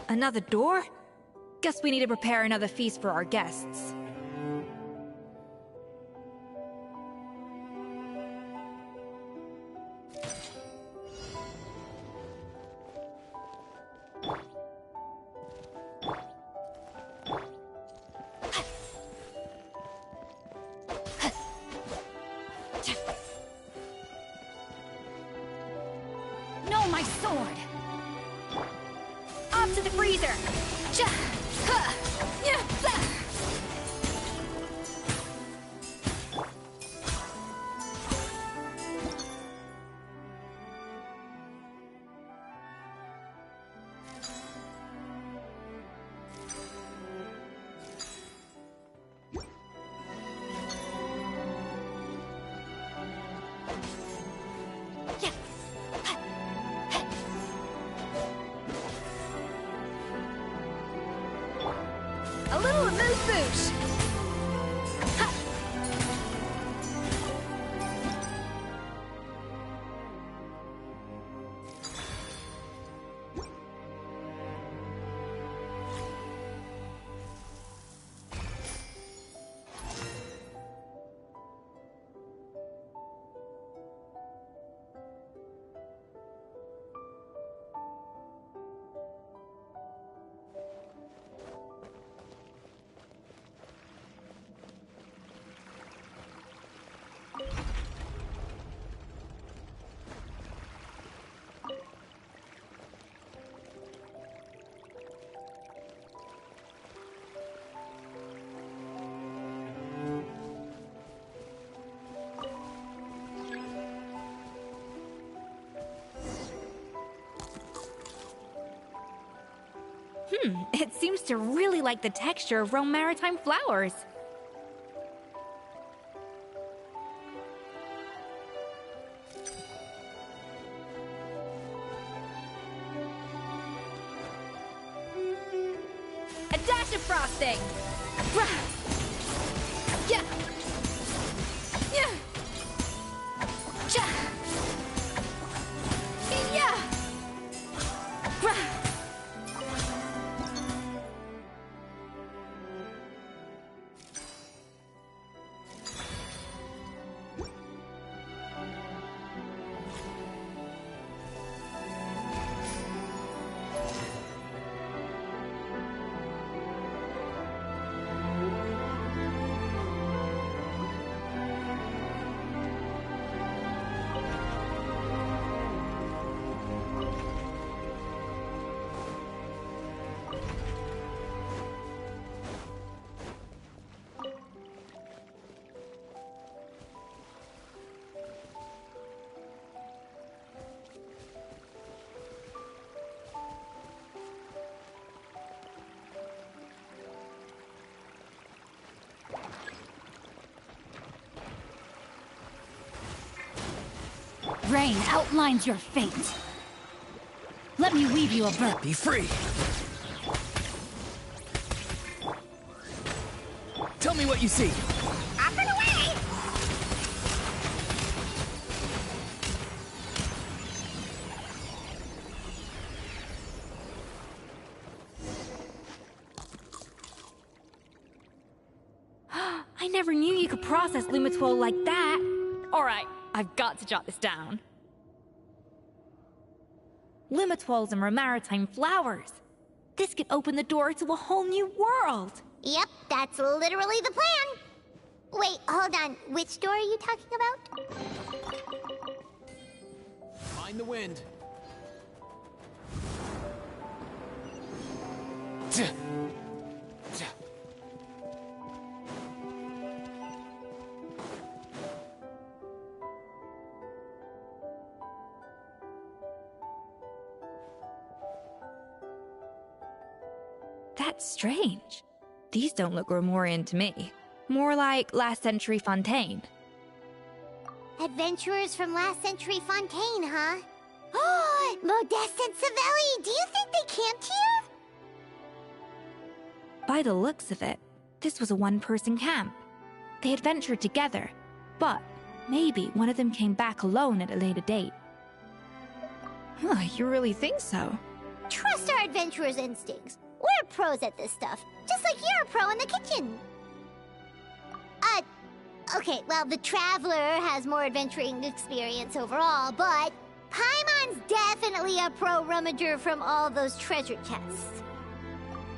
Another door? Guess we need to prepare another feast for our guests. No, my sword! Up to the freezer! A little amuse-bouche! It seems to really like the texture of Rome maritime flowers. A dash of frosting! Yeah! Yeah! Cha! Yeah! Rain outlines your fate. Let me weave you a verse. Be free! Tell me what you see! Up and away! I never knew you could process Lumitwol like that. Alright, I've got to jot this down. Lumitwols and maritime flowers. This could open the door to a whole new world. Yep, that's literally the plan. Wait, hold on. Which door are you talking about? Mind the wind. That's strange. These don't look Romorian to me. More like last century Fontaine. Adventurers from last century Fontaine, huh? Oh, Modeste and Savelli, do you think they camped here? By the looks of it, this was a one-person camp. They adventured together, but maybe one of them came back alone at a later date. Huh, you really think so? Trust our adventurers' instincts. We're pros at this stuff, just like you're a pro in the kitchen. Okay, well, the Traveler has more adventuring experience overall, but Paimon's definitely a pro rummager from all those treasure chests.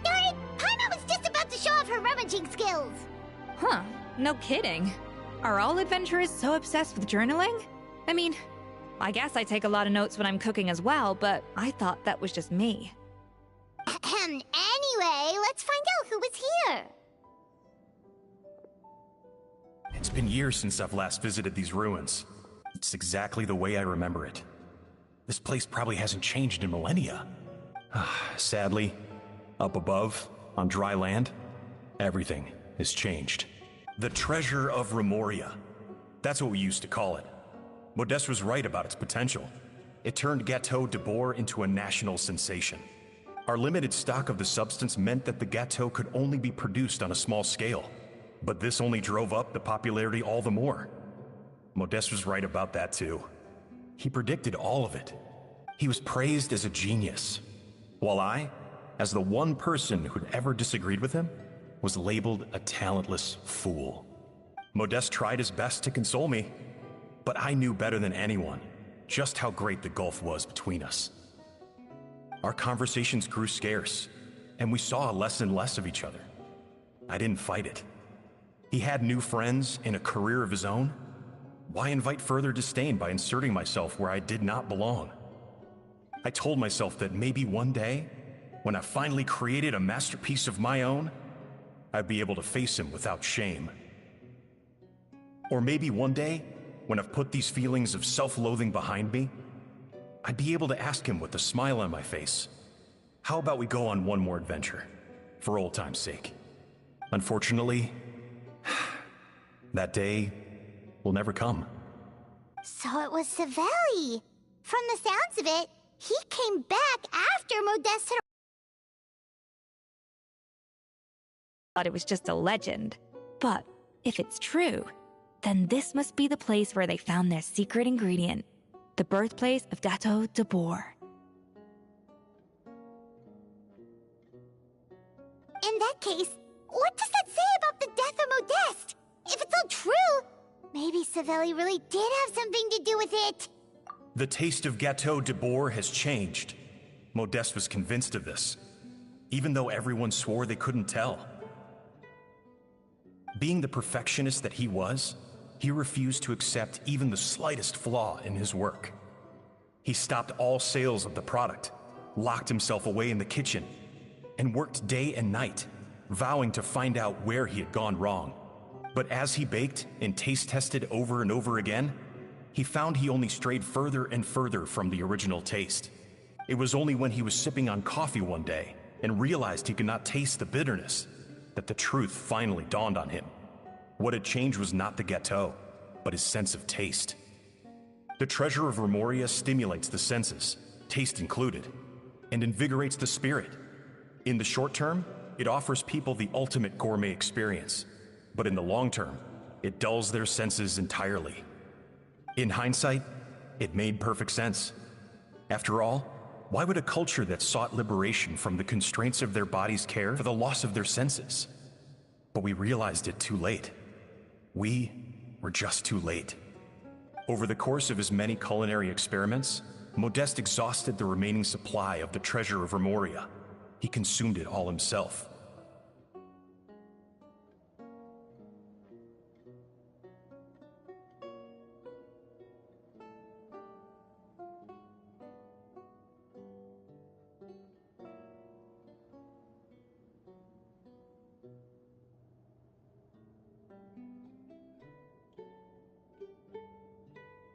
Darn it! Paimon was just about to show off her rummaging skills! Huh, no kidding. Are all adventurers so obsessed with journaling? I mean, I guess I take a lot of notes when I'm cooking as well, but I thought that was just me. Anyway, let's find out who was here. It's been years since I've last visited these ruins. It's exactly the way I remember it. This place probably hasn't changed in millennia. Sadly, up above, on dry land, everything has changed. The treasure of Remoria. That's what we used to call it. Modeste was right about its potential. It turned Gâteau de Bourg into a national sensation. Our limited stock of the substance meant that the gâteau could only be produced on a small scale. But this only drove up the popularity all the more. Modeste was right about that too. He predicted all of it. He was praised as a genius, while I, as the one person who'd ever disagreed with him, was labeled a talentless fool. Modeste tried his best to console me, but I knew better than anyone just how great the gulf was between us. Our conversations grew scarce, and we saw less and less of each other. I didn't fight it. He had new friends and a career of his own. Why invite further disdain by inserting myself where I did not belong? I told myself that maybe one day, when I finally created a masterpiece of my own, I'd be able to face him without shame. Or maybe one day, when I've put these feelings of self-loathing behind me, I'd be able to ask him with a smile on my face, How about we go on one more adventure, for old time's sake? Unfortunately, that day will never come. So it was Savelli. From the sounds of it, he came back after Modeste had... Thought it was just a legend. But if it's true, then this must be the place where they found their secret ingredient, the birthplace of Gateau de Bourg. In that case, what does that say about the death of Modeste? If it's all true, maybe Savelli really did have something to do with it. The taste of Gateau de Bourg has changed. Modeste was convinced of this, even though everyone swore they couldn't tell. Being the perfectionist that he was, he refused to accept even the slightest flaw in his work. He stopped all sales of the product, locked himself away in the kitchen, and worked day and night, vowing to find out where he had gone wrong. But as he baked and taste tested over and over again, he found he only strayed further and further from the original taste. It was only when he was sipping on coffee one day and realized he could not taste the bitterness that the truth finally dawned on him. What had changed was not the gâteau, but his sense of taste. The treasure of Remoria stimulates the senses, taste included, and invigorates the spirit. In the short term, it offers people the ultimate gourmet experience, but in the long term, it dulls their senses entirely. In hindsight, it made perfect sense. After all, why would a culture that sought liberation from the constraints of their bodies care for the loss of their senses? But we realized it too late. We were just too late. Over the course of his many culinary experiments, Modeste exhausted the remaining supply of the treasure of Remoria. He consumed it all himself.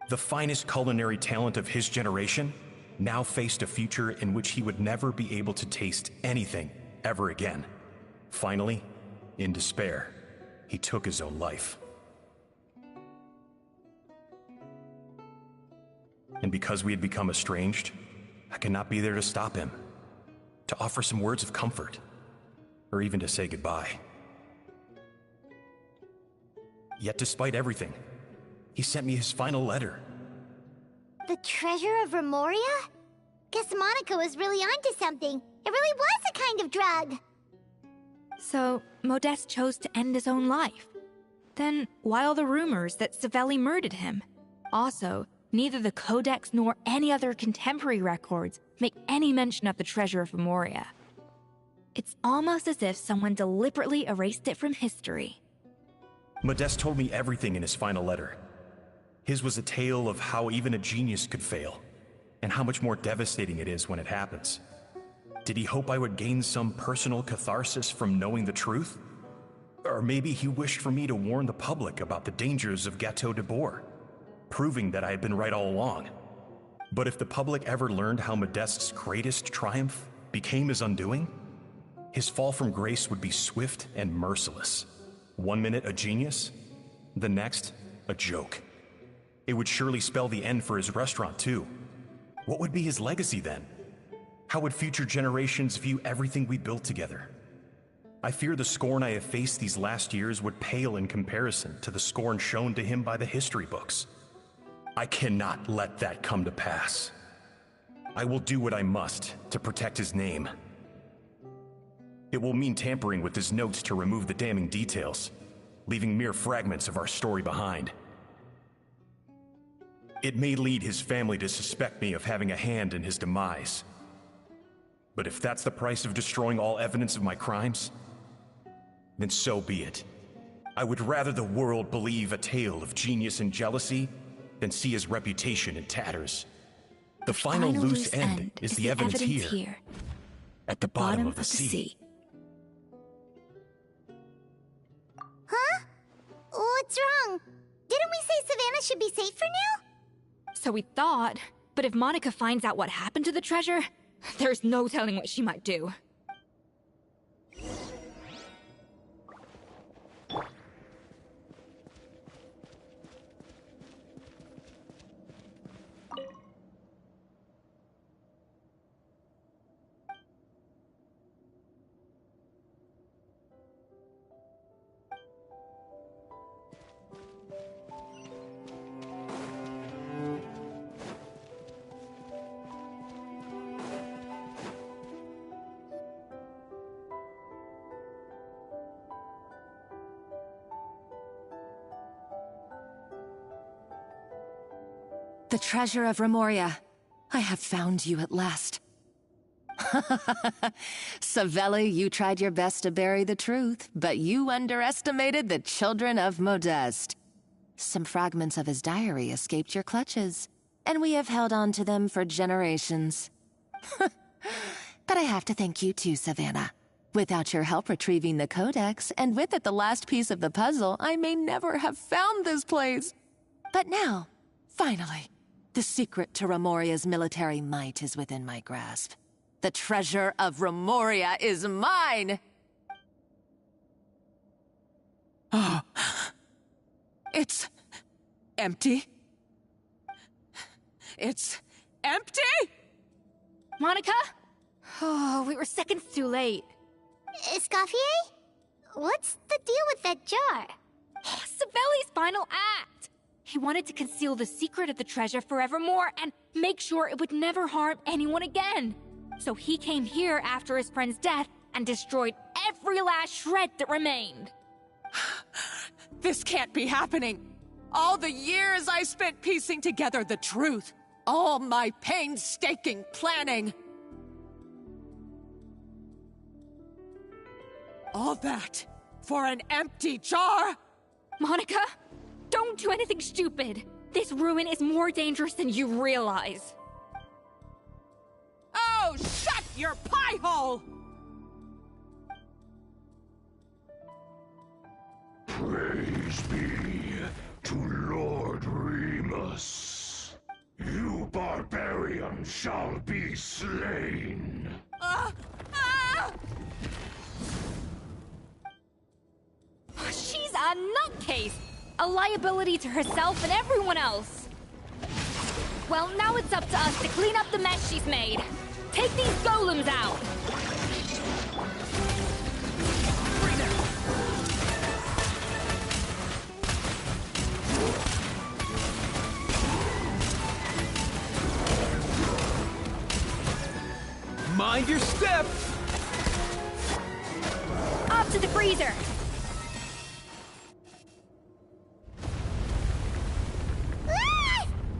The finest culinary talent of his generation now faced a future in which he would never be able to taste anything ever again. Finally, in despair, he took his own life. And because we had become estranged, I could not be there to stop him, to offer some words of comfort, or even to say goodbye. Yet despite everything, he sent me his final letter. The treasure of Remoria? Guess Monica was really onto something. It really was a kind of drug. So, Modeste chose to end his own life. Then, why all the rumors that Savelli murdered him? Also, neither the Codex nor any other contemporary records make any mention of the treasure of Remoria. It's almost as if someone deliberately erased it from history. Modeste told me everything in his final letter. His was a tale of how even a genius could fail, and how much more devastating it is when it happens. Did he hope I would gain some personal catharsis from knowing the truth? Or maybe he wished for me to warn the public about the dangers of Gateau de Bourg, proving that I had been right all along. But if the public ever learned how Modeste's greatest triumph became his undoing, his fall from grace would be swift and merciless. 1 minute a genius, the next a joke. It would surely spell the end for his restaurant, too. What would be his legacy then? How would future generations view everything we built together? I fear the scorn I have faced these last years would pale in comparison to the scorn shown to him by the history books. I cannot let that come to pass. I will do what I must to protect his name. It will mean tampering with his notes to remove the damning details, leaving mere fragments of our story behind. It may lead his family to suspect me of having a hand in his demise. But if that's the price of destroying all evidence of my crimes, then so be it. I would rather the world believe a tale of genius and jealousy than see his reputation in tatters. The final loose end is the evidence here, at the bottom of the sea. Huh? What's wrong? Didn't we say Savannah should be safe for now? So we thought, but if Monica finds out what happened to the treasure, There's no telling what she might do. The treasure of Remoria. I have found you at last. Savelli, you tried your best to bury the truth, but you underestimated the children of Modeste. Some fragments of his diary escaped your clutches, and we have held on to them for generations. But I have to thank you too, Savannah. Without your help retrieving the codex, and with it the last piece of the puzzle, I may never have found this place. But now, finally, the secret to Remoria's military might is within my grasp. The treasure of Remoria is mine! Oh. It's empty. It's empty? Monica? Oh, we were seconds too late. Escoffier? What's the deal with that jar? Savelli's final act! He wanted to conceal the secret of the treasure forevermore and make sure it would never harm anyone again. So he came here after his friend's death and destroyed every last shred that remained. This can't be happening. All the years I spent piecing together the truth. All my painstaking planning. All that for an empty jar? Monica, don't do anything stupid. This ruin is more dangerous than you realize. Oh, shut your pie hole! Praise be to Lord Remus. You barbarian shall be slain. She's a nutcase! A liability to herself and everyone else. Well, now it's up to us to clean up the mess she's made. Take these golems out! Mind your step! Up to the freezer!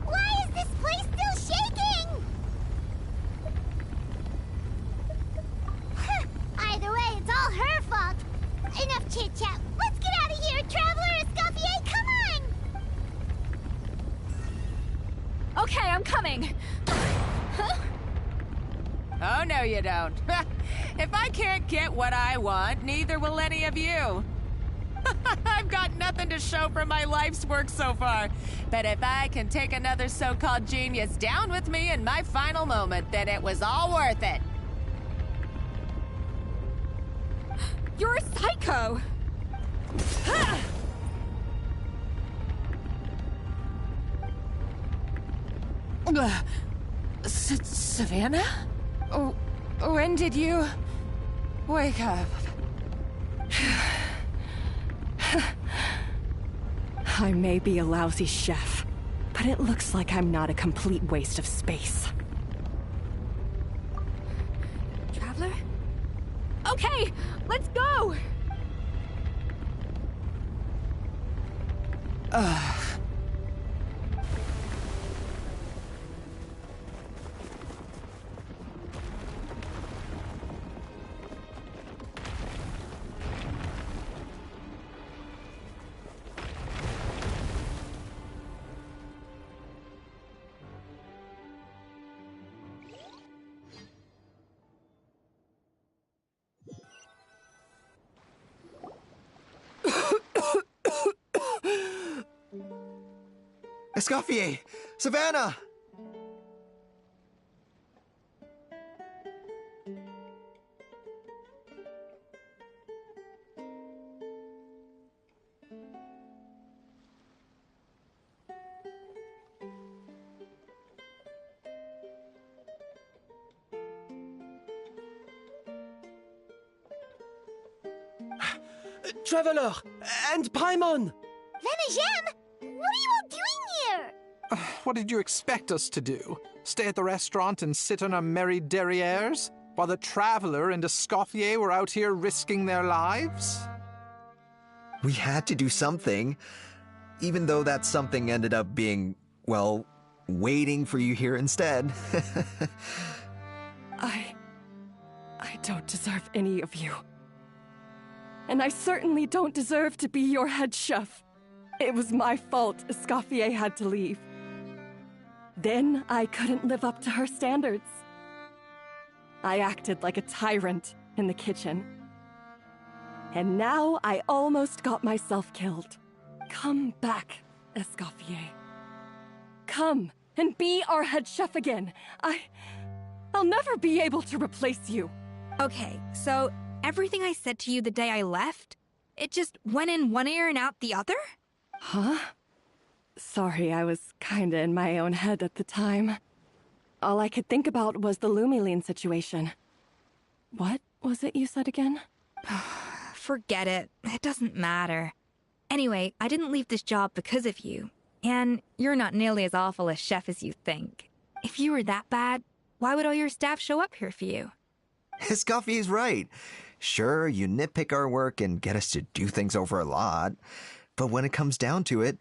Why is this place still shaking? Either way, it's all her fault. Enough chit-chat. Let's get out of here, Traveler Escoffier, come on! Okay, I'm coming. Oh, no you don't. If I can't get what I want, neither will any of you. I've got nothing to show for my life's work so far. But if I can take another so-called genius down with me in my final moment, then it was all worth it. You're a psycho! Savannah? Oh, when did you wake up? I may be a lousy chef, but it looks like I'm not a complete waste of space. Traveler? Okay, let's go! Escoffier! Savannah! Traveler, and Paimon! Venejem, what are you all doing here? What did you expect us to do? Stay at the restaurant and sit on our merry derrieres? While the Traveler and Escoffier were out here risking their lives? We had to do something, even though that something ended up being, well, waiting for you here instead. I don't deserve any of you. And I certainly don't deserve to be your head chef. It was my fault Escoffier had to leave. Then I couldn't live up to her standards. I acted like a tyrant in the kitchen. And now I almost got myself killed. Come back, Escoffier. Come and be our head chef again. I'll never be able to replace you. Okay, so everything I said to you the day I left, it just went in one ear and out the other? Huh? Sorry, I was kinda in my own head at the time. All I could think about was the Lumiline situation. What was it you said again? Forget it. It doesn't matter. Anyway, I didn't leave this job because of you. And you're not nearly as awful a chef as you think. If you were that bad, why would all your staff show up here for you? Escoffier's right. Sure, you nitpick our work and get us to do things over a lot. But when it comes down to it,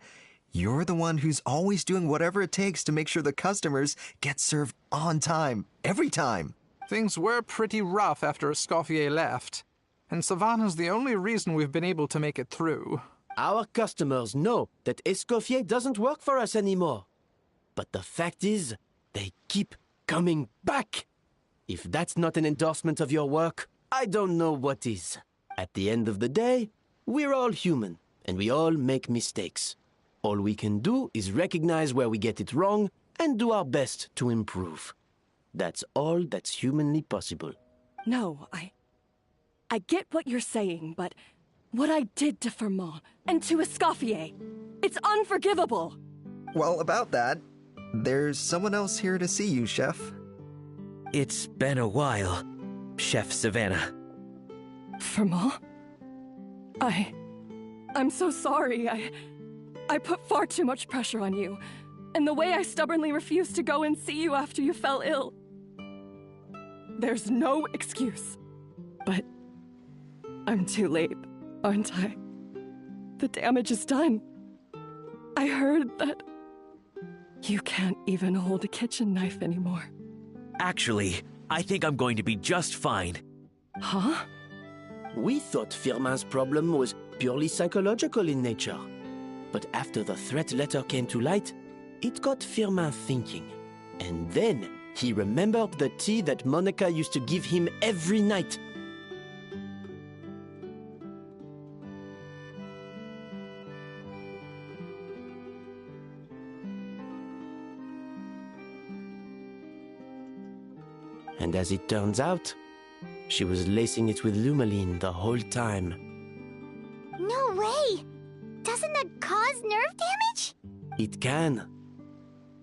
you're the one who's always doing whatever it takes to make sure the customers get served on time, every time. Things were pretty rough after Escoffier left. And Savannah's the only reason we've been able to make it through. Our customers know that Escoffier doesn't work for us anymore. But the fact is, they keep coming back. If that's not an endorsement of your work, I don't know what is. At the end of the day, we're all human, and we all make mistakes. All we can do is recognize where we get it wrong and do our best to improve. That's all that's humanly possible. No, I get what you're saying, but what I did to Firmin and to Escoffier, it's unforgivable. Well, about that, there's someone else here to see you, Chef. It's been a while, Chef Savannah. Firmin? I'm so sorry. I put far too much pressure on you. And the way I stubbornly refused to go and see you after you fell ill. There's no excuse. But I'm too late, aren't I? The damage is done. I heard that you can't even hold a kitchen knife anymore. Actually, I think I'm going to be just fine. Huh? We thought Firmin's problem was purely psychological in nature. But after the threat letter came to light, it got Firmin thinking. And then he remembered the tea that Monica used to give him every night. And as it turns out, she was lacing it with Lumiline the whole time. No way! Doesn't that cause nerve damage? It can.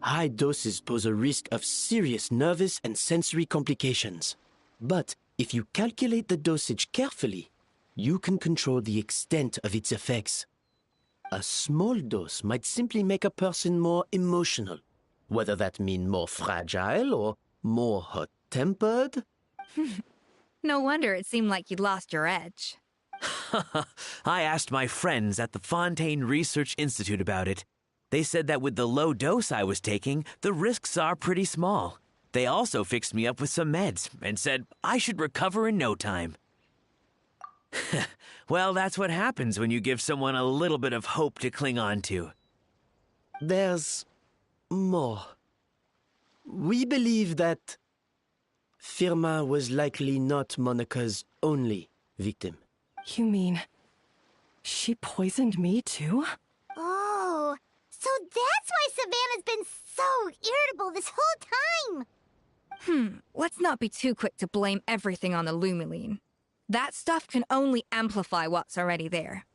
High doses pose a risk of serious nervous and sensory complications. But if you calculate the dosage carefully, you can control the extent of its effects. A small dose might simply make a person more emotional, whether that means more fragile or more hot-tempered. No wonder it seemed like you'd lost your edge. I asked my friends at the Fontaine Research Institute about it. They said that with the low dose I was taking, the risks are pretty small. They also fixed me up with some meds and said I should recover in no time. Well, that's what happens when you give someone a little bit of hope to cling on to. There's more. We believe that Firmin was likely not Monica's only victim. You mean she poisoned me too? Oh, so that's why Savannah's been so irritable this whole time. Let's not be too quick to blame everything on the Lumiline. That stuff can only amplify what's already there.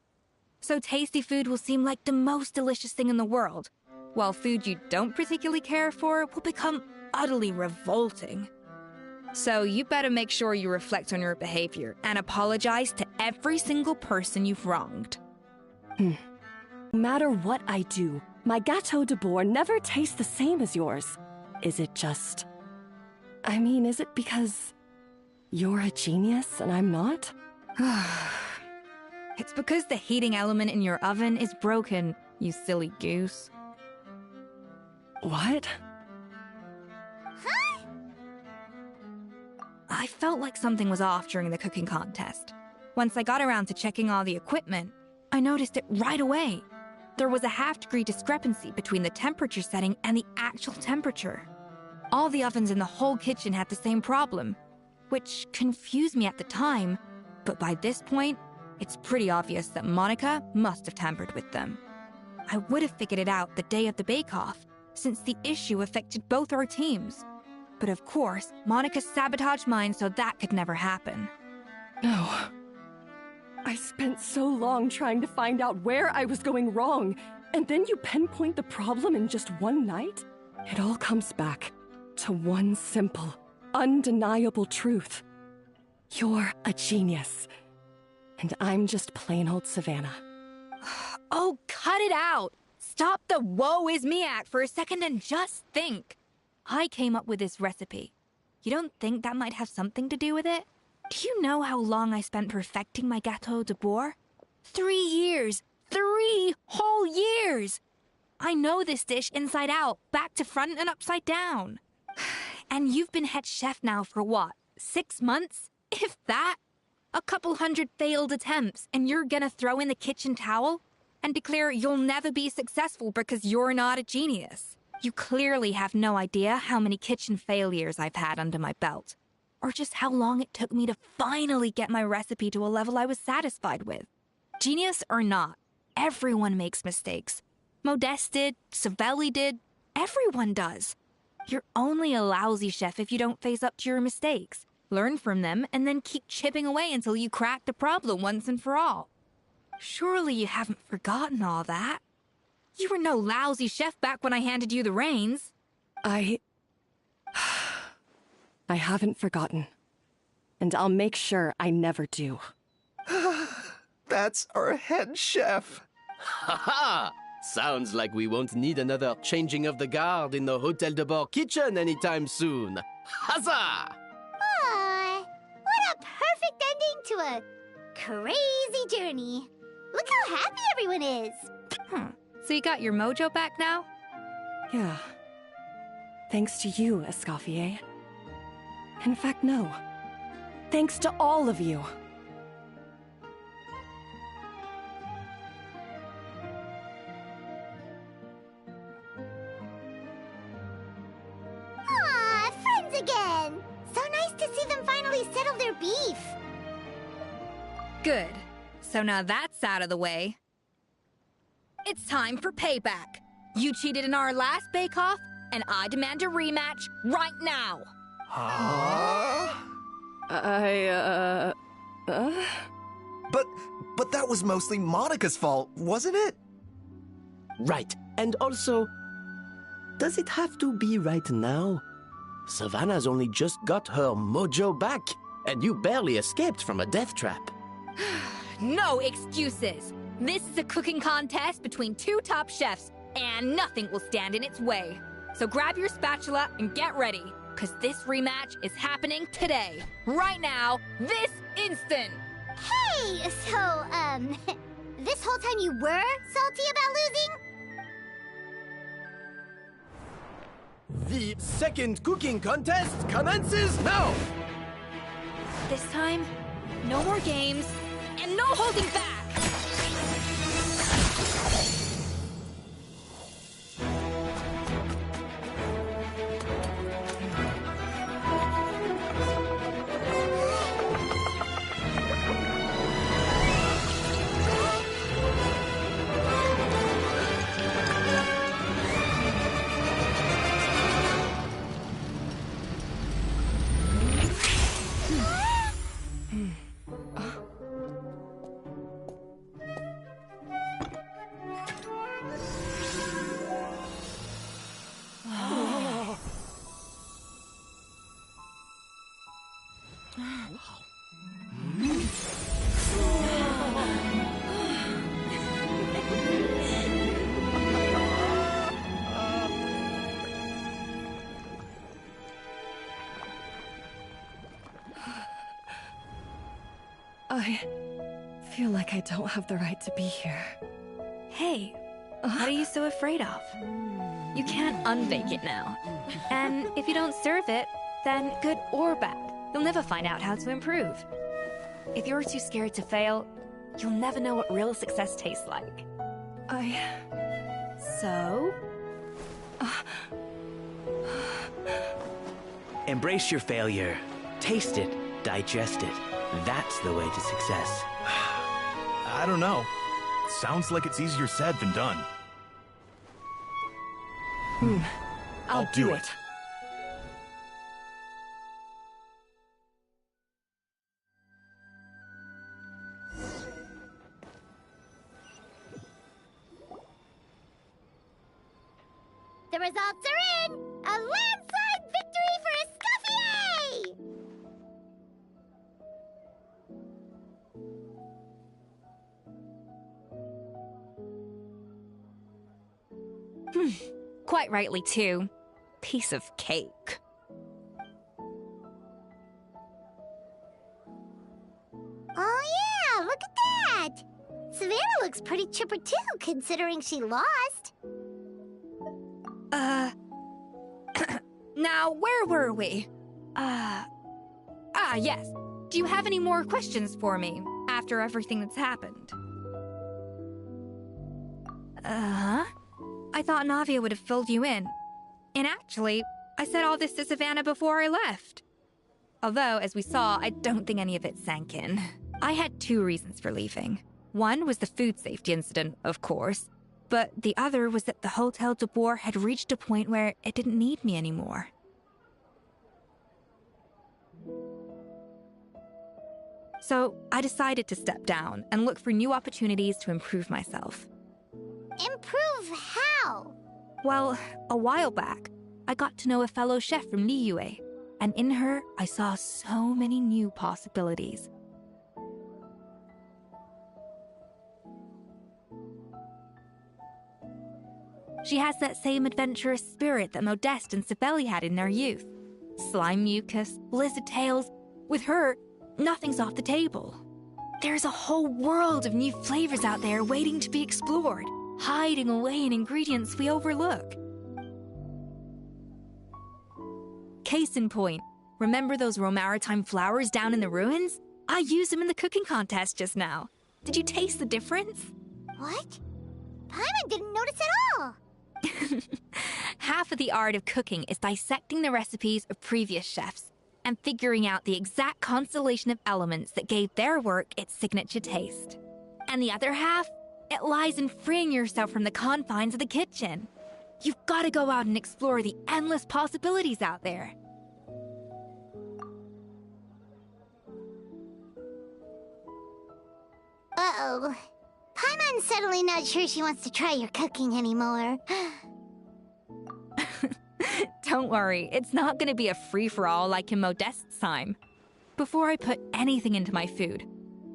So tasty food will seem like the most delicious thing in the world, while food you don't particularly care for will become utterly revolting. So you better make sure you reflect on your behavior and apologize to every single person you've wronged. No matter what I do, my Gâteau de Bourg never tastes the same as yours. Is it just... I mean, is it because you're a genius and I'm not? It's because the heating element in your oven is broken, you silly goose. What? Huh? I felt like something was off during the cooking contest. Once I got around to checking all the equipment, I noticed it right away. There was a half-degree discrepancy between the temperature setting and the actual temperature. All the ovens in the whole kitchen had the same problem, which confused me at the time, but by this point, it's pretty obvious that Monica must have tampered with them. I would have figured it out the day of the bake-off, since the issue affected both our teams. But of course, Monica sabotaged mine so that could never happen. No. I spent so long trying to find out where I was going wrong, and then you pinpoint the problem in just one night? It all comes back to one simple, undeniable truth. You're a genius, and I'm just plain old Savannah. Oh, cut it out! Stop the woe is me act for a second and just think. I came up with this recipe. You don't think that might have something to do with it? Do you know how long I spent perfecting my Gâteau de Bourg? 3 years! 3 whole years! I know this dish inside out, back to front and upside down. And you've been head chef now for what, 6 months? If that? A couple hundred failed attempts, and you're gonna throw in the kitchen towel? And declare you'll never be successful because you're not a genius? You clearly have no idea how many kitchen failures I've had under my belt. Or just how long it took me to finally get my recipe to a level I was satisfied with. Genius or not, everyone makes mistakes. Modeste did, Savelli did, everyone does. You're only a lousy chef if you don't face up to your mistakes, learn from them, and then keep chipping away until you crack the problem once and for all. Surely you haven't forgotten all that. You were no lousy chef back when I handed you the reins. I haven't forgotten. And I'll make sure I never do. That's our head chef. Ha ha! Sounds like we won't need another changing of the guard in the Hôtel de Bord kitchen anytime soon. Huzzah! Aw, what a perfect ending to a crazy journey. Look how happy everyone is. So you got your mojo back now? Yeah. Thanks to you, Escoffier. In fact, no. Thanks to all of you. Aw, friends again. So nice to see them finally settle their beef. Good. So now that's out of the way. It's time for payback. You cheated in our last bake-off, and I demand a rematch right now. But that was mostly Monica's fault, wasn't it? Right. And also, does it have to be right now? Savannah's only just got her mojo back, and you barely escaped from a death trap. No excuses. This is a cooking contest between 2 top chefs, and nothing will stand in its way. So grab your spatula and get ready, because this rematch is happening today. Right now, this instant. Hey, so, this whole time you were salty about losing? The second cooking contest commences now! This time, no more games, and no holding back! I feel like I don't have the right to be here. Hey, what are you so afraid of? You can't unbake it now. And if you don't serve it, then good or bad, you'll never find out how to improve. If you're too scared to fail, you'll never know what real success tastes like. So? Embrace your failure. Taste it. Digest it. That's the way to success. I don't know. Sounds like it's easier said than done. I'll do it. The results are in! A landslide victory for Escoffier! Quite rightly, too. Piece of cake. Oh yeah, look at that! Savannah looks pretty chipper too, considering she lost. Now, where were we? Yes. Do you have any more questions for me after everything that's happened? I thought Navia would have filled you in. And actually, I said all this to Savannah before I left. Although, as we saw, I don't think any of it sank in. I had 2 reasons for leaving. One was the food safety incident, of course. But the other was that the Hotel de Boer had reached a point where it didn't need me anymore. So I decided to step down and look for new opportunities to improve myself. Improve how? Well, a while back, I got to know a fellow chef from Liyue, and in her, I saw so many new possibilities. She has that same adventurous spirit that Modeste and Sibeli had in their youth. Slime mucus, blizzard tails. With her, nothing's off the table. There's a whole world of new flavors out there waiting to be explored, hiding away in ingredients we overlook. Case in point, remember those Romaritime flowers down in the ruins? I used them in the cooking contest just now. Did you taste the difference? What? Paimon didn't notice at all! Half of the art of cooking is dissecting the recipes of previous chefs and figuring out the exact constellation of elements that gave their work its signature taste. And the other half, it lies in freeing yourself from the confines of the kitchen. You've got to go out and explore the endless possibilities out there. Uh-oh. Paimon's suddenly not sure she wants to try your cooking anymore. Don't worry, it's not going to be a free-for-all like in Modeste's time. Before I put anything into my food,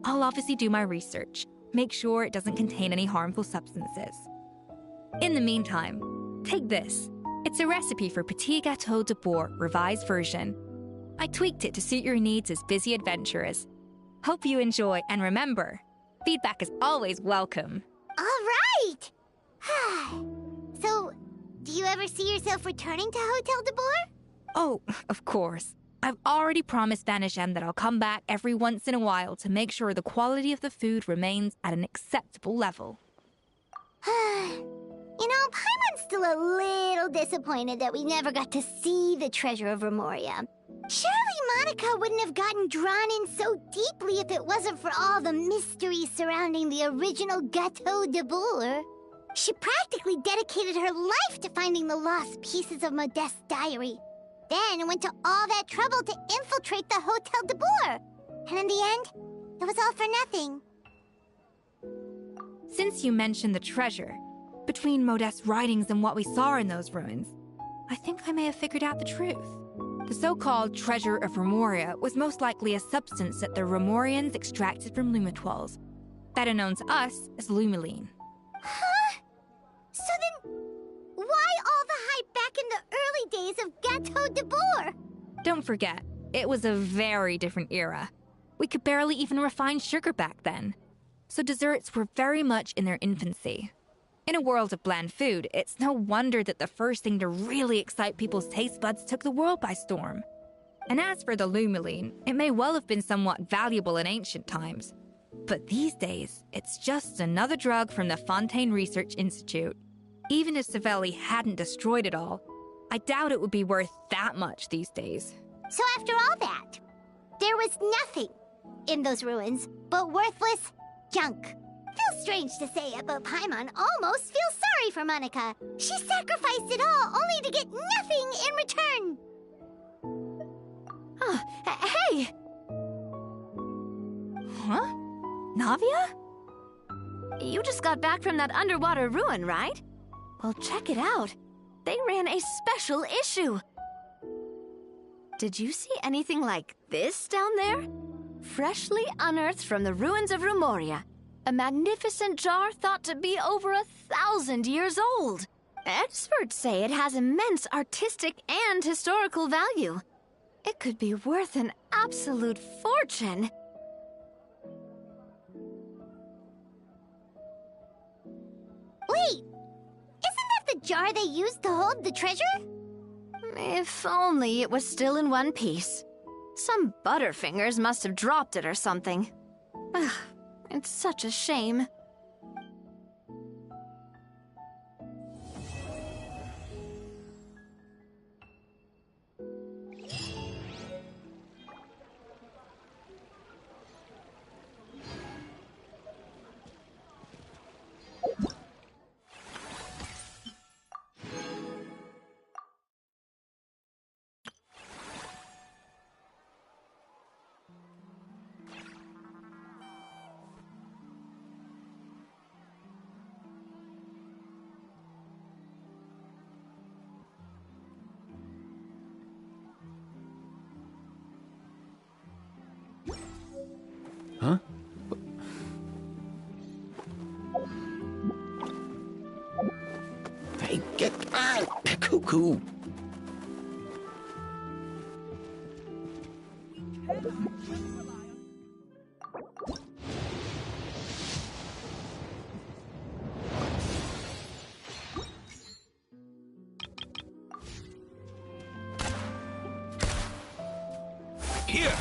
I'll obviously do my research, make sure it doesn't contain any harmful substances. In the meantime, take this. It's a recipe for Petit Gâteau de Boer revised version. I tweaked it to suit your needs as busy adventurers. Hope you enjoy, and remember, feedback is always welcome. All right! So, do you ever see yourself returning to Hotel de Boer? Oh, of course. I've already promised Vanisham that I'll come back every once in a while to make sure the quality of the food remains at an acceptable level. You know, Paimon's still a little disappointed that we never got to see the treasure of Remoria. Surely Monica wouldn't have gotten drawn in so deeply if it wasn't for all the mystery surrounding the original Gâteau de Boer. She practically dedicated her life to finding the lost pieces of Modeste's diary. Then went to all that trouble to infiltrate the Hotel de Boer. And in the end, it was all for nothing. Since you mentioned the treasure, between Modeste's writings and what we saw in those ruins, I think I may have figured out the truth. The so-called treasure of Remoria was most likely a substance that the Remorians extracted from lumitoiles, better known to us as lumiline. Huh? So then, why all the hype back in the early days of Gâteau de Boer? Don't forget, it was a very different era. We could barely even refine sugar back then. So desserts were very much in their infancy. In a world of bland food, it's no wonder that the first thing to really excite people's taste buds took the world by storm. And as for the Lumeline, it may well have been somewhat valuable in ancient times. But these days, it's just another drug from the Fontaine Research Institute. Even if Savelli hadn't destroyed it all, I doubt it would be worth that much these days. So after all that, there was nothing in those ruins but worthless junk. Feels strange to say it, but Paimon almost feels sorry for Monica. She sacrificed it all only to get nothing in return. Hey! Huh? Navia? You just got back from that underwater ruin, right? Well, check it out. They ran a special issue. Did you see anything like this down there? Freshly unearthed from the ruins of Rumoria. A magnificent jar thought to be over 1,000 years old. Experts say it has immense artistic and historical value. It could be worth an absolute fortune. Wait! Isn't that the jar they used to hold the treasure? If only it was still in one piece. Some butterfingers must have dropped it or something. It's such a shame. Huh? Hey, get out! Cuckoo! Here!